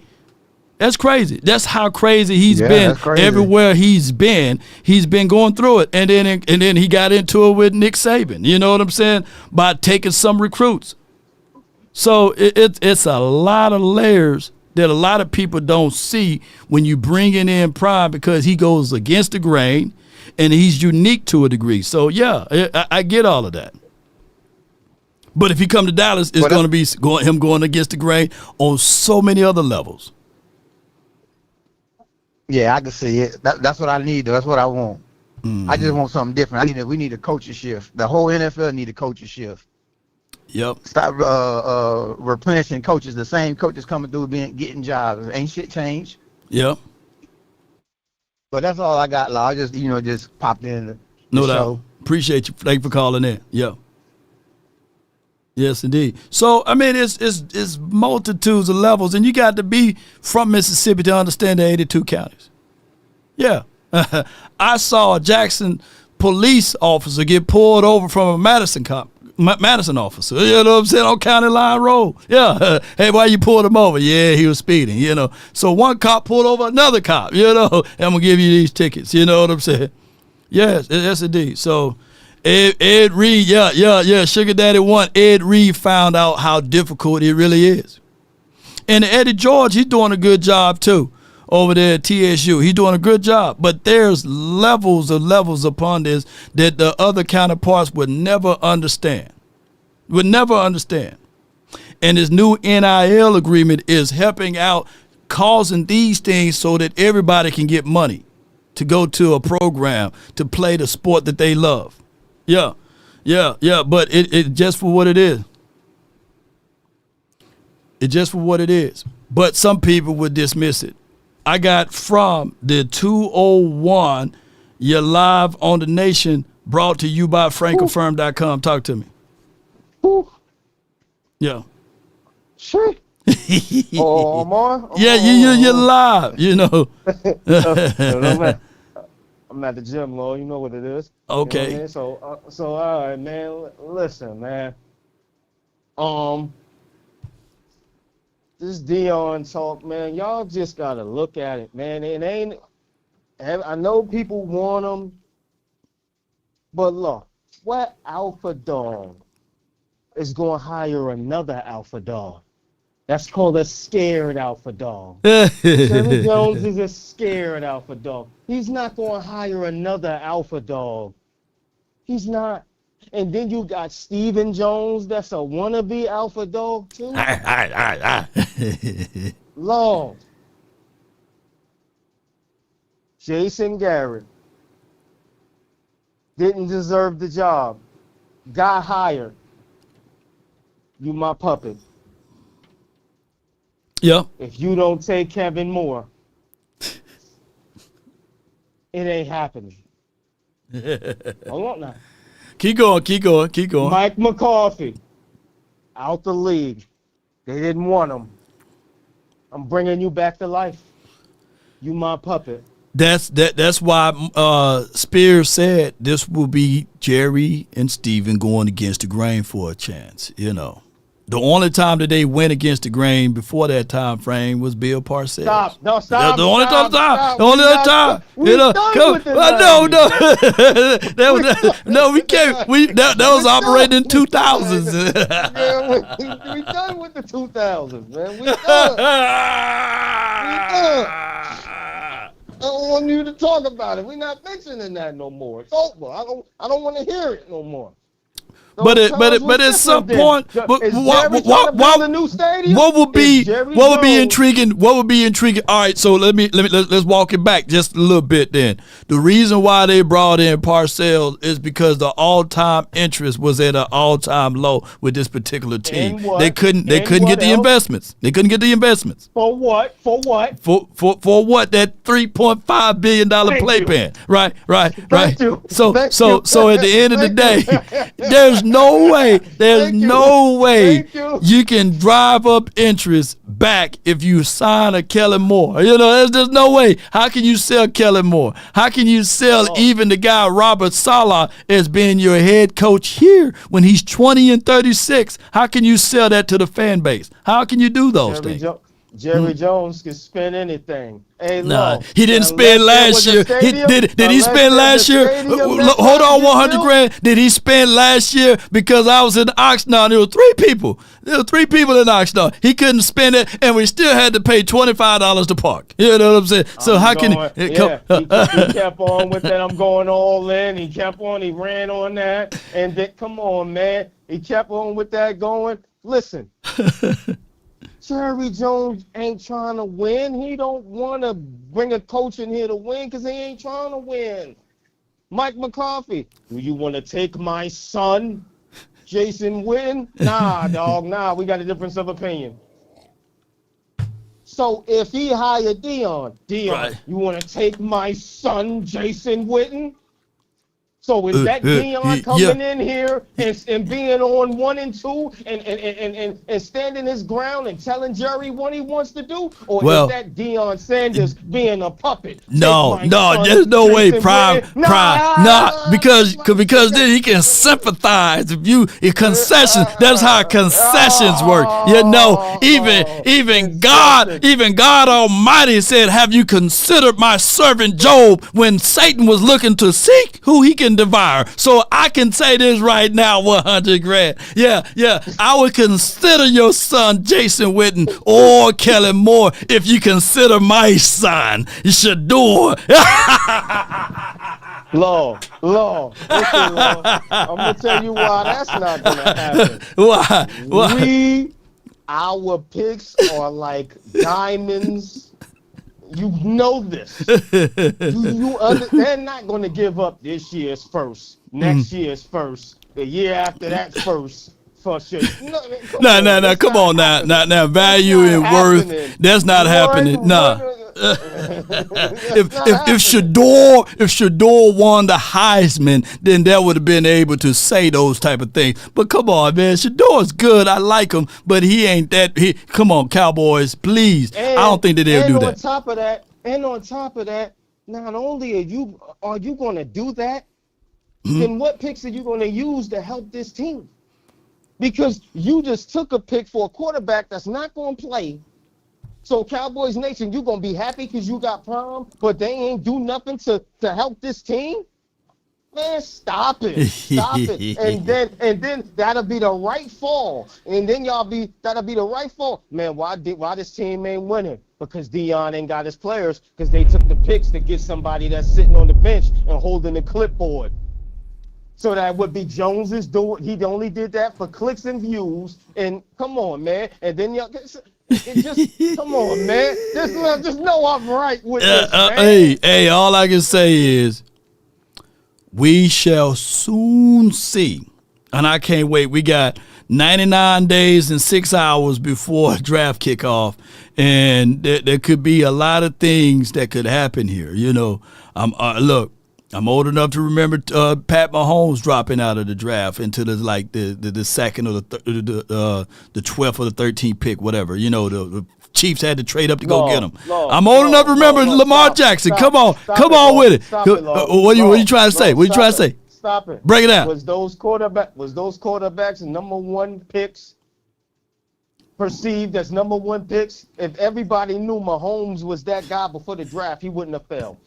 That's crazy. That's how crazy he's been everywhere he's been. He's been going through it. And then he got into it with Nick Saban, you know what I'm saying? By taking some recruits. So it's a lot of layers that a lot of people don't see when you bring in Prime, because he goes against the grain and he's unique to a degree. So, yeah, I get all of that. But if he come to Dallas, it's going to be him going against the grain on so many other levels. Yeah, I can see it. That's what I need. That's what I want. Mm-hmm. I just want something different. We need a coaching shift. The whole NFL need a coaching shift. Yep. Stop replenishing coaches. The same coaches coming through getting jobs. Ain't shit changed. Yep. But that's all I got, Law. I just popped in No the doubt. show. Appreciate you. Thank you for calling in. Yeah. Yes, indeed. So, I mean, it's multitudes of levels, and you got to be from Mississippi to understand the 82 counties. Yeah. I saw a Jackson police officer get pulled over from a Madison officer, you know what I'm saying, on County Line Road. Yeah. Hey, why you pulled him over? Yeah, he was speeding, you know. So one cop pulled over another cop, you know. I'm going to give you these tickets, you know what I'm saying? Yes, indeed. So Ed Reed, yeah, Sugar Daddy 1, Ed Reed found out how difficult it really is. And Eddie George, he's doing a good job too over there at TSU. He's doing a good job. But there's levels upon this that the other counterparts would never understand. And this new NIL agreement is helping out, causing these things so that everybody can get money to go to a program to play the sport that they love. Yeah. But it just for what it is. It's just for what it is. But some people would dismiss it. I got from the 201, you're live on the nation, brought to you by FrancoFirm.com. Talk to me. Ooh. Yeah. Sure. Oh, I'm on? You're live, you know. I'm at the gym, Lord. You know what it is. Okay. You know what I mean? So all right, man. Listen, man. This Deion talk, man. Y'all just gotta look at it, man. It ain't. I know people want him, but look, what alpha dog is gonna hire another alpha dog? That's called a scared alpha dog. Jerry Jones is a scared alpha dog. He's not going to hire another alpha dog. He's not. And then you got Stephen Jones, that's a wannabe alpha dog, too. Long. Jason Garrett didn't deserve the job. Got hired. You my puppet. Yeah. If you don't take Kevin Moore, it ain't happening. Hold on now. Keep going. Mike McCarthy, out the league. They didn't want him. I'm bringing you back to life. You my puppet. That's why Spears said this will be Jerry and Steven going against the grain for a chance, you know. The only time that they went against the grain before that time frame was Bill Parcells. Stop. No, stop. The only time. No, we can't. That was operating in 2000s. Yeah, we done with the 2000s, man. We done. I don't want you to talk about it. We're not mentioning that no more. It's over. I don't want to hear it no more. but at some point, what would be intriguing? What would be intriguing? All right, so let's walk it back just a little bit. Then the reason why they brought in Parcells is because the all-time interest was at an all-time low with this particular team. They couldn't get the investments. They couldn't get the investments. For what? For what? For what? That $3.5 billion playpen. Right. So at the end of the day, there's no way you can drive up interest back if you sign a Kellen Moore. There's just no way. How can you sell Kellen Moore? How can you sell even the guy Robert Salah as being your head coach here when he's 20-36? How can you sell that to the fan base? How can you do those things? Jerry Jones can spend anything. Hey, he didn't spend last year. Did he spend last year? Hold on, 100 grand. Did he spend last year? Because I was in Oxnard. There were three people. in Oxnard. He couldn't spend it, and we still had to pay $25 to park. You know what I'm saying? So how can he kept on with that? I'm going all in. He kept on. He ran on that, and then come on, man. He kept on with that going. Listen. Jerry Jones ain't trying to win. He don't want to bring a coach in here to win because he ain't trying to win. Mike McCarthy, do you want to take my son, Jason Witten? Nah, dog, nah. We got a difference of opinion. So if he hired Deion, right. You want to take my son, Jason Witten? So is that Deion coming in here and being on 1 and 2 and standing his ground and telling Jerry what he wants to do? Or is that Deion Sanders being a puppet? No, there's no way. Prime, because then he can sympathize. If concessions, that's how concessions work. Even God Almighty said, "Have you considered my servant Job?" When Satan was looking to seek who he can devour. So I can say this right now, 100 grand. Yeah. I would consider your son Jason Witten or Kellen Moore if you consider my son Shador. Lord. Listen, Lord. I'm gonna tell you why that's not gonna happen. Why? Our picks are like diamonds. You know this. They're not going to give up this year's first, next year's first, the year after that first. For sure. No. Come on now. Value and worth. That's not happening. Nah. If Shador won the Heisman, then that would have been able to say those type of things. But come on, man, Shador's good. I like him, but he ain't that. Come on, Cowboys, please. I don't think that they'll do that. On top of that, not only are you going to do that, then what picks are you going to use to help this team? Because you just took a pick for a quarterback that's not going to play. So Cowboys Nation, you going to be happy because you got Prime, but they ain't do nothing to help this team? Man, stop it. And then that'll be the right fall. And then that'll be the right fall. Man, why this team ain't winning? Because Deion ain't got his players because they took the picks to get somebody that's sitting on the bench and holding the clipboard. So that would be Jones's doing. He only did that for clicks and views. And come on, man. And then y'all come on, man. Just know I'm right with this, man. Hey, all I can say is we shall soon see. And I can't wait. We got 99 days and 6 hours before draft kickoff. And there could be a lot of things that could happen here. Look. I'm old enough to remember Pat Mahomes dropping out of the draft into the second or the 12th or the 13th pick, whatever. The Chiefs had to trade up to go get him. I'm old enough to remember Lamar Jackson. Come on with it. What are you trying to say? What are you trying to say? Stop it. Break it down. Was those quarterbacks number one picks perceived as #1 picks. If everybody knew Mahomes was that guy before the draft, he wouldn't have failed.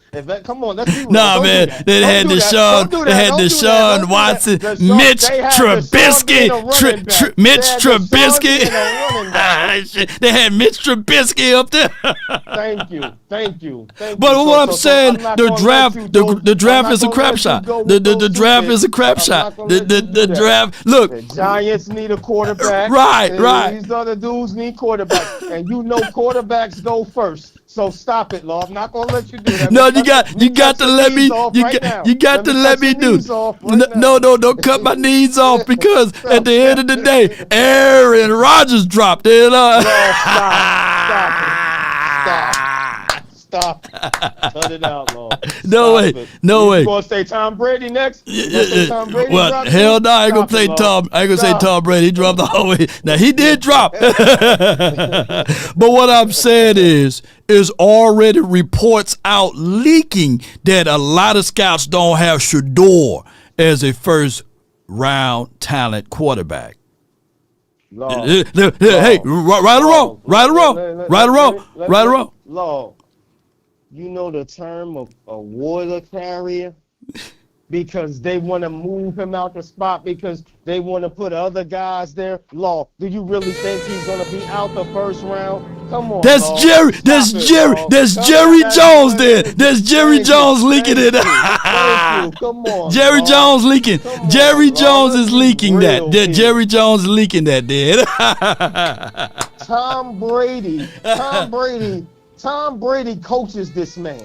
Come on, let's be real. Nah, man, they had Deshaun Watson, Mitch Trubisky, Mitch Trubisky. They had Mitch Trubisky up there. Thank you. But what I'm saying, the draft is a crap shot. The draft is a crap shot. The draft. Look, the Giants need a quarterback. Right. These other dudes need quarterbacks, and you know quarterbacks go first. So stop it, Lord. I'm not gonna let you do that. No, you got to let me. You got to let me do. No, don't cut my knees off because at the end of the day, Aaron Rodgers dropped it. Stop. Cut it out, Lord. No way. You gonna say Tom Brady next? Well, hell no, I ain't gonna play Tom. I ain't gonna say Tom Brady. He dropped all the way. Now he did drop. But what I'm saying is already reports out leaking that a lot of scouts don't have Shador as a first round talent quarterback. Hey, right or wrong. Law. You know the term of a water carrier? Because they want to move him out the spot because they want to put other guys there. Law, do you really think he's going to be out the first round? Come on, That's Law. Jerry. That's Jerry Jones there. That's Jerry Jones leaking it. Thank you. Come on. Jerry Jones leaking. Jerry Jones is leaking that. Jerry Jones leaking that, dude. Tom Brady coaches this man.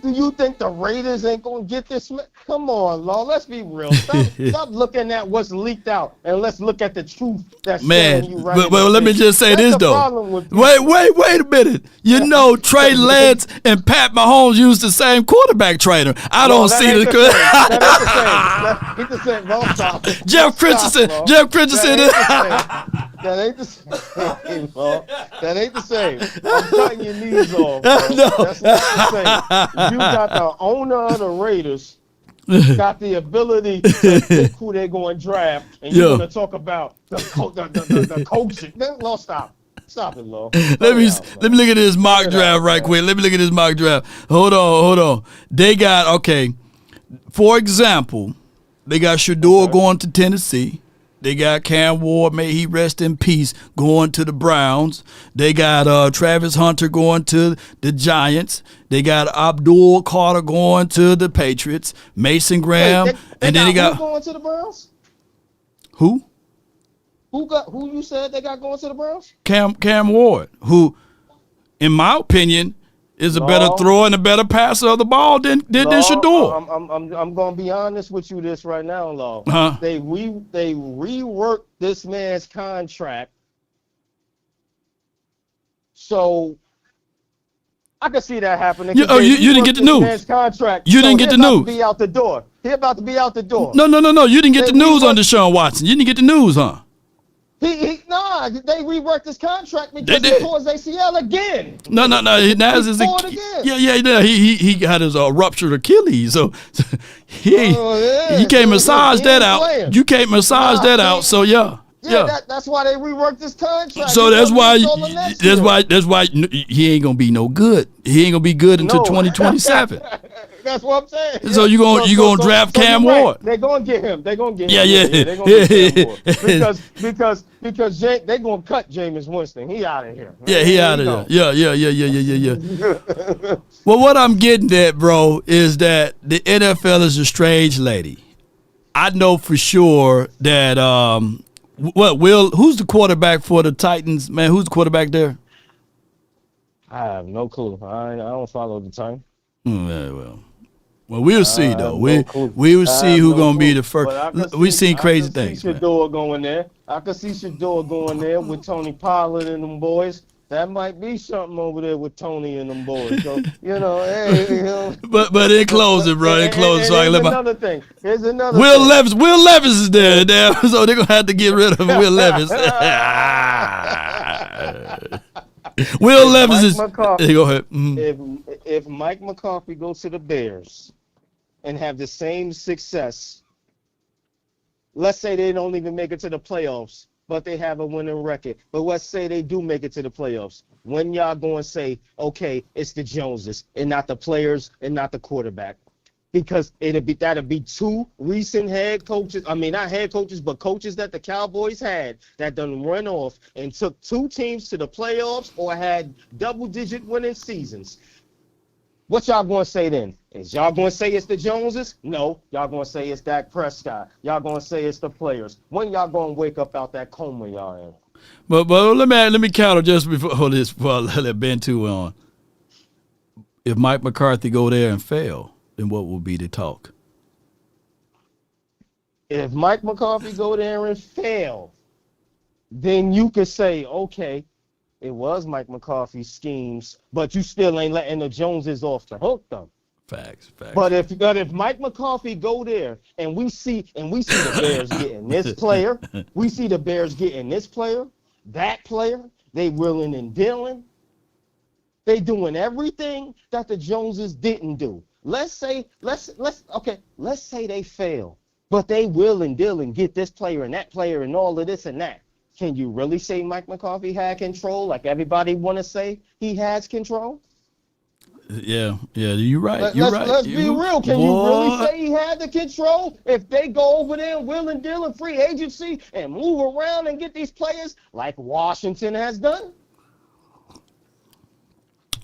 Do you think the Raiders ain't gonna get this man? Come on, Law. Let's be real. Stop looking at what's leaked out and let's look at the truth that's showing you right now. Well, let me just say this though. Wait a minute. You know Trey Lance and Pat Mahomes used the same quarterback trainer. I don't see the That ain't the same. Don't stop. Jeff Christensen. That ain't the same, bro. That ain't the same. I'm cutting your knees off, bro. No. That's not the same. You got the owner of the Raiders, got the ability to pick who they're going to draft, and you're going to talk about the coaching. Law, stop. Stop it, Law. Let me look at this mock draft right quick. Let me look at this mock draft. Hold on. They got, for example, they got Shador going to Tennessee. They got Cam Ward, may he rest in peace, going to the Browns. They got Travis Hunter going to the Giants. They got Abdul Carter going to the Patriots. Mason Graham, and then they got who going to the Browns? Who? Who you said they got going to the Browns? Cam Ward, who, in my opinion, is a better thrower and a better passer of the ball than Shador. I'm gonna be honest with you this right now, Law. They reworked this man's contract, so I can see that happening. You didn't get the news. You didn't get the news. He about to be out the door. No. You didn't get the news on Deshaun Watson. You didn't get the news, huh? They reworked his contract because he tore his ACL again. No. He got his ruptured Achilles, so he can't massage that out. You can't massage that out, so yeah. That's why they reworked his contract. So that's why he ain't gonna be no good. He ain't gonna be good until 2027. That's what I'm saying. So you gonna draft Cam Ward? They're gonna get him. They're gonna get him. Yeah. They're gonna get Cam Ward. Because they're gonna cut Jameis Winston. He out of here. Yeah, he out of there. Yeah. Well, what I'm getting at, bro, is that the NFL is a strange lady. I know for sure that who's the quarterback for the Titans, man? Who's the quarterback there? I have no clue. I don't follow the time. Well, we'll see though. We will see who's gonna be the first. We've seen crazy things. Shador going there. I could see Shador going there with Tony Pollard and them boys. That might be something over there with Tony and them boys. So, hey. But in closing, bro. In closing. So here's another thing. Will Levis is there now, so they're gonna have to get rid of Will Levis. Will Levis is. Go ahead. If Mike McCarthy goes to the Bears and have the same success, let's say they don't even make it to the playoffs, but they have a winning record. But let's say they do make it to the playoffs. When y'all going to say, okay, it's the Joneses and not the players and not the quarterback? Because that'll be two recent head coaches. I mean, not head coaches, but coaches that the Cowboys had that done run off and took two teams to the playoffs or had double-digit winning seasons. What y'all going to say then? Is y'all going to say it's the Joneses? No. Y'all going to say it's Dak Prescott. Y'all going to say it's the players. When y'all going to wake up out that coma y'all in? But let me counter just before I let Ben too on. If Mike McCarthy go there and fail, then what will be the talk? If Mike McCarthy go there and fail, then you could say, okay, it was Mike McCarthy's schemes, but you still ain't letting the Joneses off the hook, though. Facts. But if Mike McCarthy go there and we see the Bears getting this player, we see the Bears getting this player, that player, they willing and dealing, they doing everything that the Joneses didn't do. Let's say they fail, but they will and deal and get this player and that player and all of this and that. Can you really say Mike McCarthy had control like everybody want to say he has control? Yeah, you're right. Let's be real. Can you really say he had the control? If they go over there and will and deal in free agency and move around and get these players like Washington has done?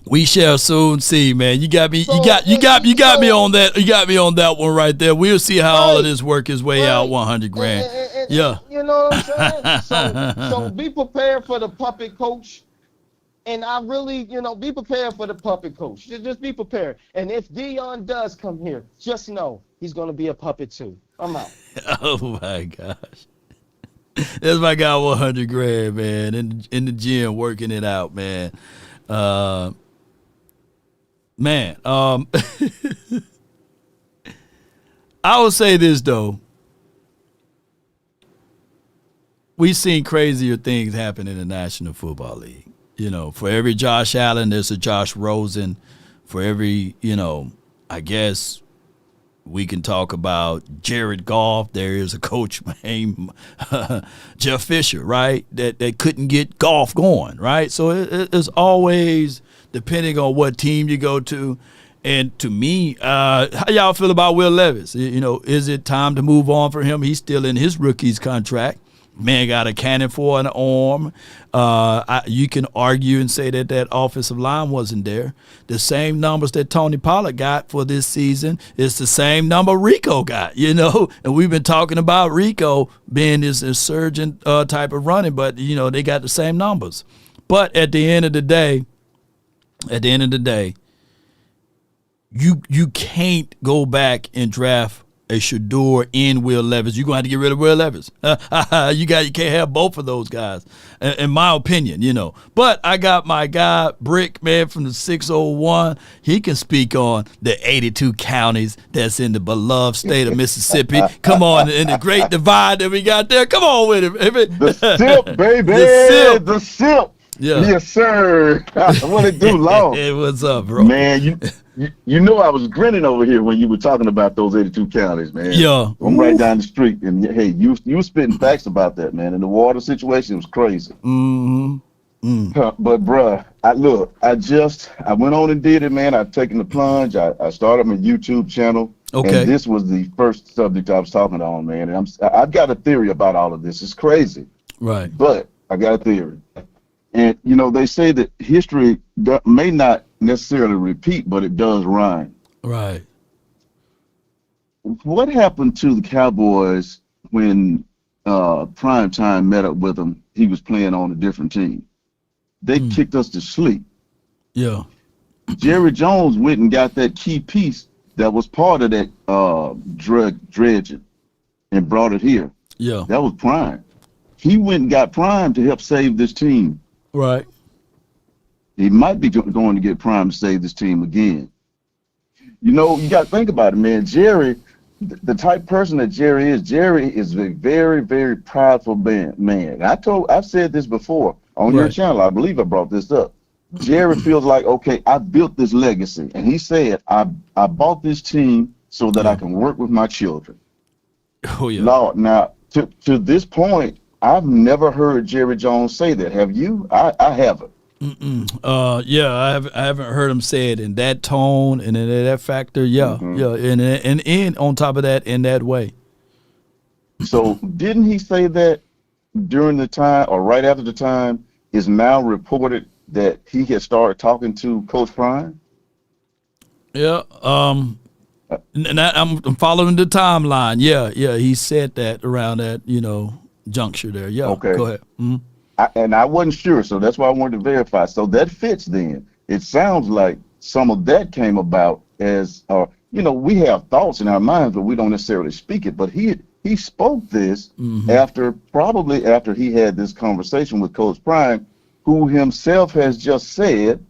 We shall soon see, man. You got me on that. You got me on that one right there. We'll see how all of this work his way out. $100,000. Yeah. You know what I'm saying? So be prepared for the puppet coach. And I really, be prepared for the puppet coach. Just be prepared. And if Deion does come here, just know he's going to be a puppet too. I'm out. Oh my gosh. That's my guy, $100,000, man. In the gym, working it out, man. I will say this though. We've seen crazier things happen in the National Football League. For every Josh Allen, there's a Josh Rosen. For every, I guess we can talk about Jared Goff. There is a coach named Jeff Fisher, right? That couldn't get Goff going, right? So it's always depending on what team you go to. And to me, how y'all feel about Will Levis? Is it time to move on for him? He's still in his rookie's contract. Man got a cannon for an arm. You can argue and say that offensive line wasn't there. The same numbers that Tony Pollard got for this season is the same number Rico got, And we've been talking about Rico being this insurgent type of running, but, they got the same numbers. But at the end of the day, you can't go back and draft a Shador and Will Levis. You're going to have to get rid of Will Levis. You can't have both of those guys, in my opinion, But I got my guy, Brick, man, from the 601. He can speak on the 82 counties that's in the beloved state of Mississippi. Come on, in the great divide that we got there. Come on with it. The SIP, baby. The SIP. Yeah. Yes, sir. What it do, Long? Hey, what's up, bro? Man, you know I was grinning over here when you were talking about those 82 counties, man. Yeah. I'm right down the street, and hey, you were spitting facts about that, man. And the water situation was crazy. Mm-hmm. But bruh, I went on and did it, man. I've taken the plunge. I started my YouTube channel. Okay. And this was the first subject I was talking on, man. And I've got a theory about all of this. It's crazy. Right. But I got a theory. And, they say that history may not necessarily repeat, but it does rhyme. Right. What happened to the Cowboys when Prime Time met up with them? He was playing on a different team. They kicked us to sleep. Yeah. Jerry Jones went and got that key piece that was part of that dredging and brought it here. Yeah. That was Prime. He went and got Prime to help save this team. Right. He might be going to get Prime to save this team again. You got to think about it, man. Jerry, the type person that Jerry is a very, very prideful man. I've said this before on your channel. I believe I brought this up. Jerry feels like, okay, I built this legacy. And he said, I bought this team so that I can work with my children. Oh, yeah. Now, to this point, I've never heard Jerry Jones say that. Have you? I haven't. Yeah, I haven't heard him say it in that tone and in that factor. Yeah, yeah, and on top of that, in that way. So didn't he say that during the time or right after the time is now reported that he had started talking to Coach Prime? Yeah. And I'm following the timeline. Yeah, he said that around that juncture there. Yeah. Okay. Go ahead. Mm-hmm. I wasn't sure, so that's why I wanted to verify. So that fits then. It sounds like some of that came about as, we have thoughts in our minds, but we don't necessarily speak it. But he spoke this probably after he had this conversation with Coach Prime, who himself has just said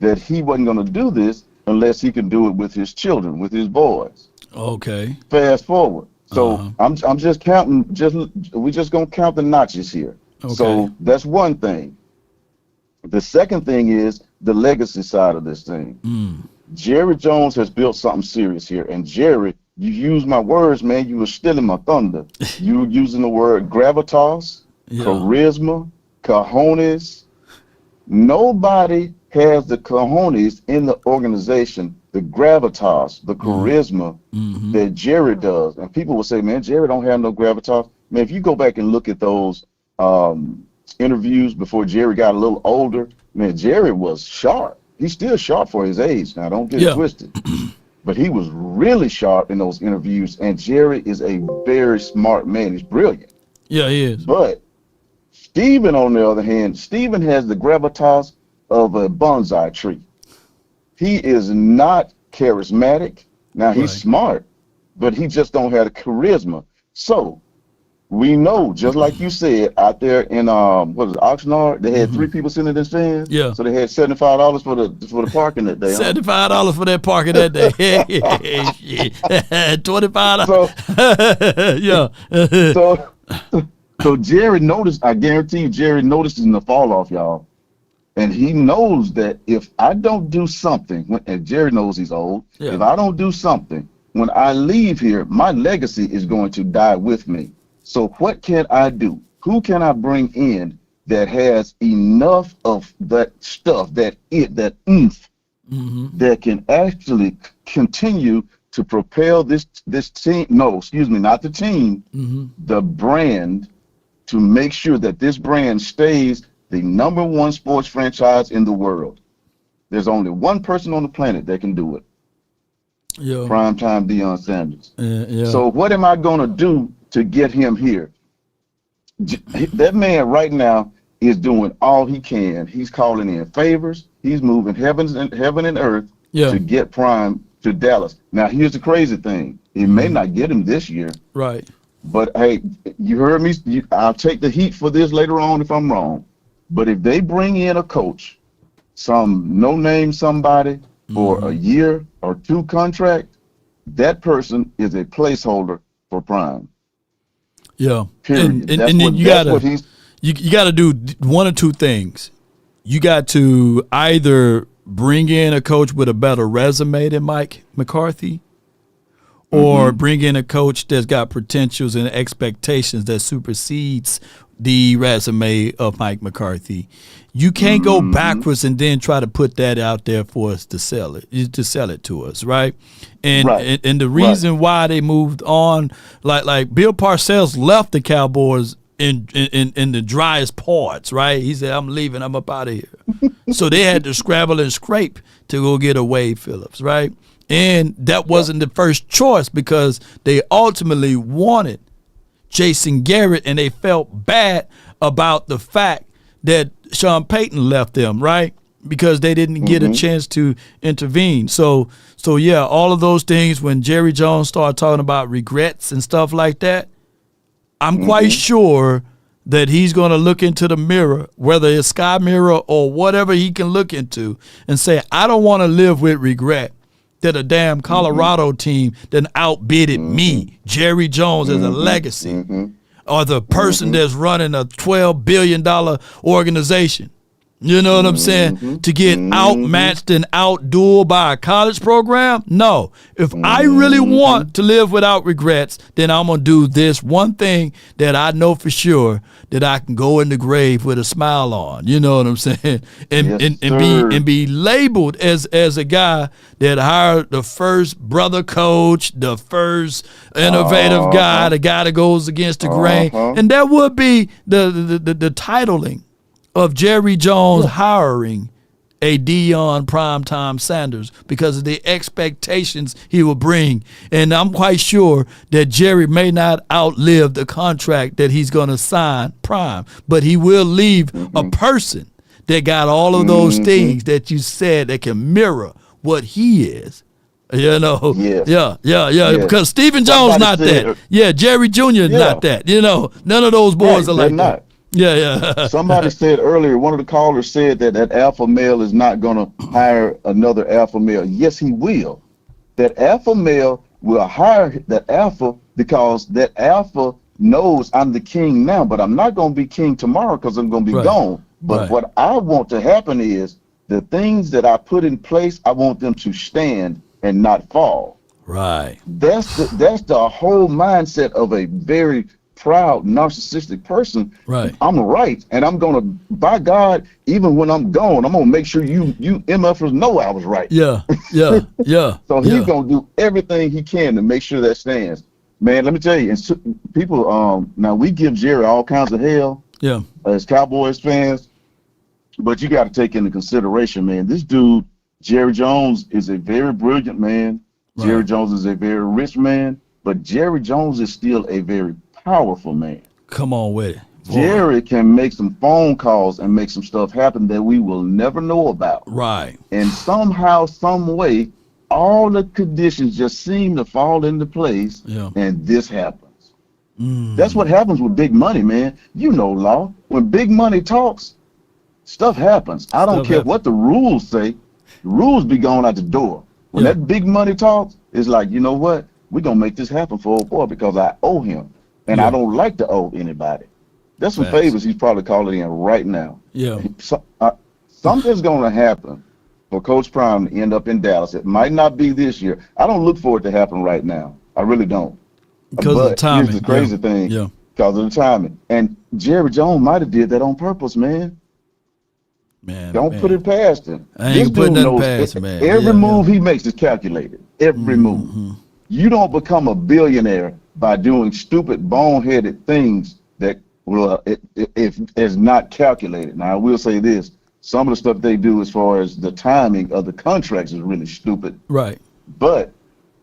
that he wasn't going to do this unless he can do it with his children, with his boys. Okay. Fast forward. So I'm just counting. We're just gonna count the notches here. Okay. So that's one thing. The second thing is the legacy side of this thing. Jerry Jones has built something serious here, and Jerry, you use my words, man. You were stealing my thunder. You were using the word gravitas, charisma, cojones. Nobody has the cojones in the organization, the gravitas, the charisma that Jerry does. And people will say, man, Jerry don't have no gravitas. Man, if you go back and look at those interviews before Jerry got a little older, man, Jerry was sharp. He's still sharp for his age. Now, don't get it twisted. But he was really sharp in those interviews. And Jerry is a very smart man. He's brilliant. Yeah, he is. But Steven, on the other hand, Steven has the gravitas of a bonsai tree. He is not charismatic. Now, he's smart, but he just don't have the charisma. So we know, just like you said, out there in Oxnard, they had 3 people sitting in the stands. Yeah. So they had $75 for the parking that day. $75 for that parking that day. $25. So Jerry noticed. I guarantee you, Jerry notices the fall off, y'all. And he knows that if I don't do something, and Jerry knows he's old, if I don't do something, when I leave here, my legacy is going to die with me. So what can I do? Who can I bring in that has enough of that stuff, that oomph, that can actually continue to propel this team? No, excuse me, not the team, the brand, to make sure that this brand stays the #1 sports franchise in the world. There's only one person on the planet that can do it. Primetime Deion Sanders. So what am I going to do to get him here? That man right now is doing all he can. He's calling in favors. He's moving heaven and earth to get Prime to Dallas. Now, here's the crazy thing. He may not get him this year. Right. But, hey, you heard me. I'll take the heat for this later on if I'm wrong. But if they bring in a coach, some no-name somebody for a year or 2 contract, that person is a placeholder for Prime. Yeah. Period. And then you gotta do one or 2 things. You got to either bring in a coach with a better resume than Mike McCarthy, or bring in a coach that's got potentials and expectations that supersedes the resume of Mike McCarthy. You can't go backwards and then try to put that out there for us to sell it to us, right? And the reason why they moved on, like Bill Parcells left the Cowboys in the driest parts, right? He said, "I'm leaving. I'm up out of here." So they had to scramble and scrape to go get a Wade Phillips, right? And that wasn't the first choice because they ultimately wanted Jason Garrett, and they felt bad about the fact that Sean Payton left them, right? Because they didn't get a chance to intervene. So yeah, all of those things, when Jerry Jones started talking about regrets and stuff like that, I'm quite sure that he's going to look into the mirror, whether it's Sky Mirror or whatever he can look into, and say, I don't want to live with regret that a damn Colorado team that outbidded me, Jerry Jones, as a legacy, or the person that's running a $12 billion organization. You know what I'm saying? To get outmatched and outdueled by a college program? No. If I really want to live without regrets, then I'm going to do this one thing that I know for sure that I can go in the grave with a smile on. You know what I'm saying? And be labeled as a guy that hired the first brother coach, the first innovative guy, the guy that goes against the grain. And that would be the titling of Jerry Jones hiring a Deion Primetime Sanders because of the expectations he will bring. And I'm quite sure that Jerry may not outlive the contract that he's going to sign Prime, but he will leave a person that got all of those things that you said that can mirror what he is. You know, because Stephen Jones not that. Jerry Jr. not that. You know, none of those boys are like that. Somebody said earlier, one of the callers said that alpha male is not going to hire another alpha male. Yes, he will. That alpha male will hire that alpha because that alpha knows I'm the king now, but I'm not going to be king tomorrow because I'm going to be gone. But what I want to happen is the things that I put in place, I want them to stand and not fall. Right. That's the whole mindset of a very proud, narcissistic person. Right. I'm right, and I'm gonna, by God, even when I'm gone, I'm gonna make sure you MFers know I was right. So he's gonna do everything he can to make sure that stands. Man, let me tell you, and people, now we give Jerry all kinds of hell. As Cowboys fans, but you got to take into consideration, man. This dude, Jerry Jones, is a very brilliant man. Jerry Jones is a very rich man, but Jerry Jones is still a very powerful man. Come on with it. Jerry can make some phone calls and make some stuff happen that we will never know about. Right. And somehow, some way, all the conditions just seem to fall into place, and this happens. That's what happens with big money, man. You know, Law. When big money talks, stuff happens. I don't care what the rules say. The rules be going out the door. When that big money talks, it's like, you know what? We're going to make this happen for old boy because I owe him. And I don't like to owe anybody. That's some favors he's probably calling in right now. Something's going to happen for Coach Prime to end up in Dallas. It might not be this year. I don't look for it to happen right now. I really don't. Because of the timing. Here's the crazy thing. Because of the timing. And Jerry Jones might have did that on purpose, man. Don't put it past him. I ain't putting nothing past him, man. Every move he makes is calculated. Every move. You don't become a billionaire by doing stupid, boneheaded things that if is not calculated. Now, I will say this. Some of the stuff they do as far as the timing of the contracts is really stupid. Right. But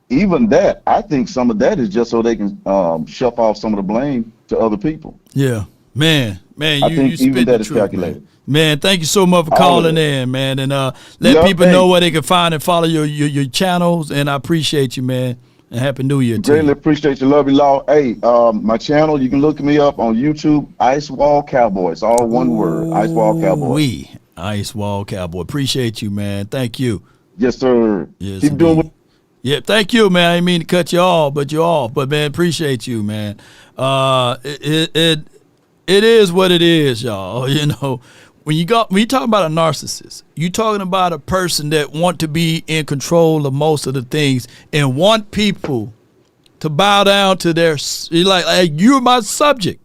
even that, I think some of that is just so they can shuff off some of the blame to other people. Man, I think even that is calculated. Man, thank you so much for calling in, man, and let people know where they can find and follow your channels. And I appreciate you, man. And Happy New Year to you. Greatly appreciate you. Love you, Law. Hey, my channel, you can look me up on YouTube, Ice Wall Cowboy. It's all one word, Ice Wall Cowboy. Ice Wall Cowboy. Appreciate you, man. Thank you. Yes, sir. Yes, keep doing what. Thank you, man. I didn't mean to cut you off, but you're off. But man, appreciate you, man. It is what it is, y'all. You know, when you talk about a narcissist, you talking about a person that want to be in control of most of the things and want people to bow down to their, like hey, you're my subject.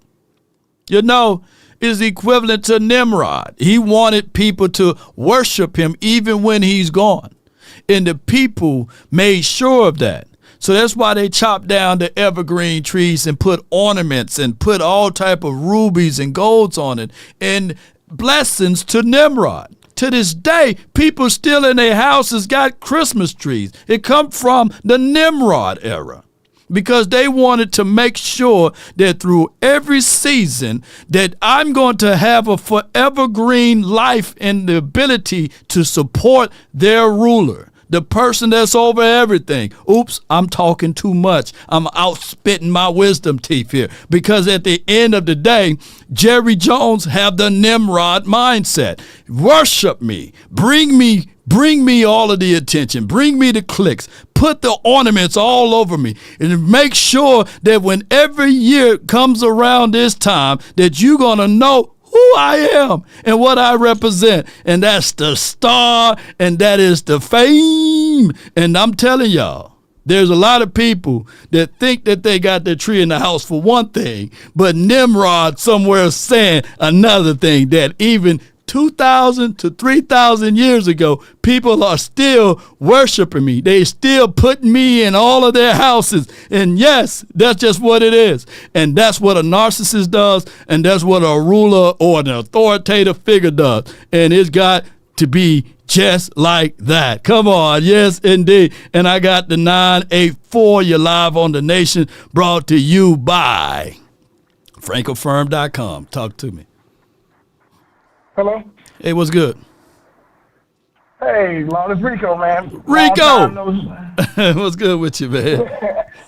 You know, is equivalent to Nimrod. He wanted people to worship him even when he's gone. And the people made sure of that. So that's why they chopped down the evergreen trees and put ornaments and put all type of rubies and golds on it and blessings to Nimrod. To this day, people still in their houses got Christmas trees. It come from the Nimrod era because they wanted to make sure that through every season that I'm going to have a forever green life and the ability to support their ruler. The person that's over everything. Oops, I'm talking too much. I'm out spitting my wisdom teeth here. Because at the end of the day, Jerry Jones have the Nimrod mindset. Worship me. Bring me all of the attention. Bring me the clicks. Put the ornaments all over me. And make sure that when every year comes around this time that you're going to know, who I am and what I represent. And that's the star, and that is the fame. And I'm telling y'all, there's a lot of people that think that they got their tree in the house for one thing, but Nimrod somewhere saying another thing, that even 2,000 to 3,000 years ago, people are still worshiping me. They still putting me in all of their houses. And yes, that's just what it is. And that's what a narcissist does. And that's what a ruler or an authoritative figure does. And it's got to be just like that. Come on. Yes, indeed. And I got the 984. You're live on The Nation, brought to you by FrancoFirm.com. Talk to me. Hello? Hey, what's good? Hey, Lord, it's Rico, man. Rico! What's good with you, man?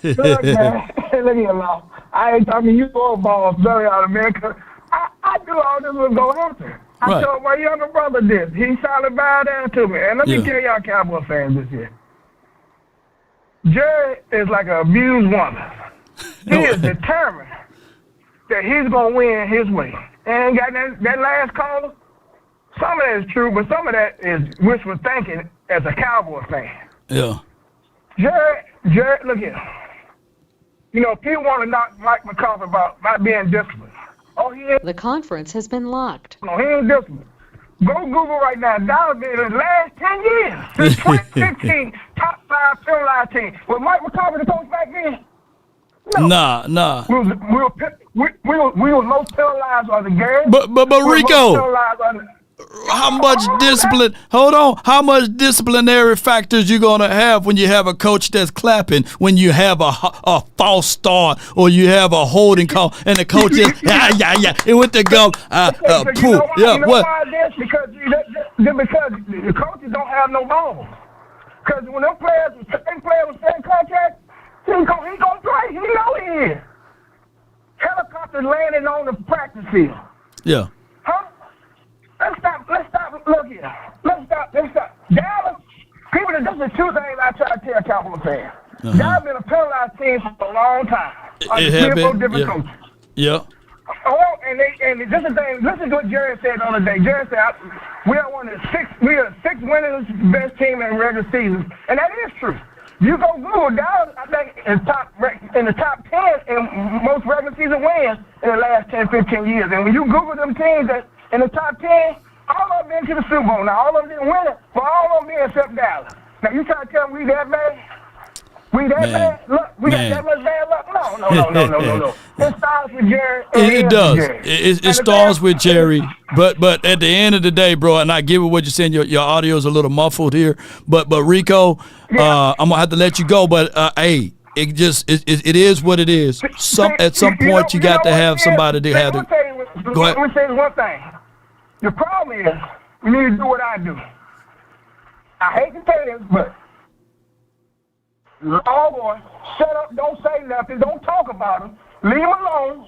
Look, man. Look here, Law. I ain't talking to you football, very out of man, because I knew all this was going to happen. I told my younger brother this. He solid bow down to me. And let me tell y'all Cowboy fans this here. Jerry is like an abused woman. He is determined that he's going to win his way. And got that last caller, some of that is true, but some of that is wishful thinking as a Cowboy fan. Yeah. Jerry, look here. You know, people want to knock Mike McCarthy about not being disciplined. Oh, he ain't. The conference has been locked. No, he ain't disciplined. Go Google right now. Dallas been in the last 10 years, since 2015, top 5 penalized team. Was Mike McCarthy the coach back then? No. Nah. We were low penalized on the game. But Rico, how much discipline? Hold on. How much disciplinary factors you gonna have when you have a coach that's clapping, when you have a false start, or you have a holding call, and the coach is it went to go poof. Yeah, what? Because the coaches don't have no balls. Because when them players with certain contracts, he gonna play. He know he is. Helicopters landing on the practice field. Yeah. Huh? Let's stop. Look here. Let's stop. Dallas, people, this is two things I try to tell Cowboy fans. Dallas been a penalized team for a long time. It have been. Different coaches. Yeah. Oh, and this is the thing. Listen to what Jerry said the other day. Jerry said, we are the sixth winningest best team in the regular season. And that is true. You go Google, Dallas, I think, is in the top 10 in most regular season wins in the last 10, 15 years. And when you Google them teams that in the top 10, all of them been to the Super Bowl. Now, all of them didn't win it, but all of them did except Dallas. Now, you trying to tell me we that bad? We that bad? Look, we got that much bad luck? No. It starts with Jerry. It does. It starts with Jerry. But at the end of the day, bro, and I get what you're saying, your audio is a little muffled here. But Rico, I'm gonna have to let you go. But hey, it is what it is. At some point, you got to have somebody to have to. Go ahead. Let me say this one thing. The problem is we need to do what I do. I hate to say this, but Cowboy, shut up, don't say nothing, don't talk about them, leave them alone,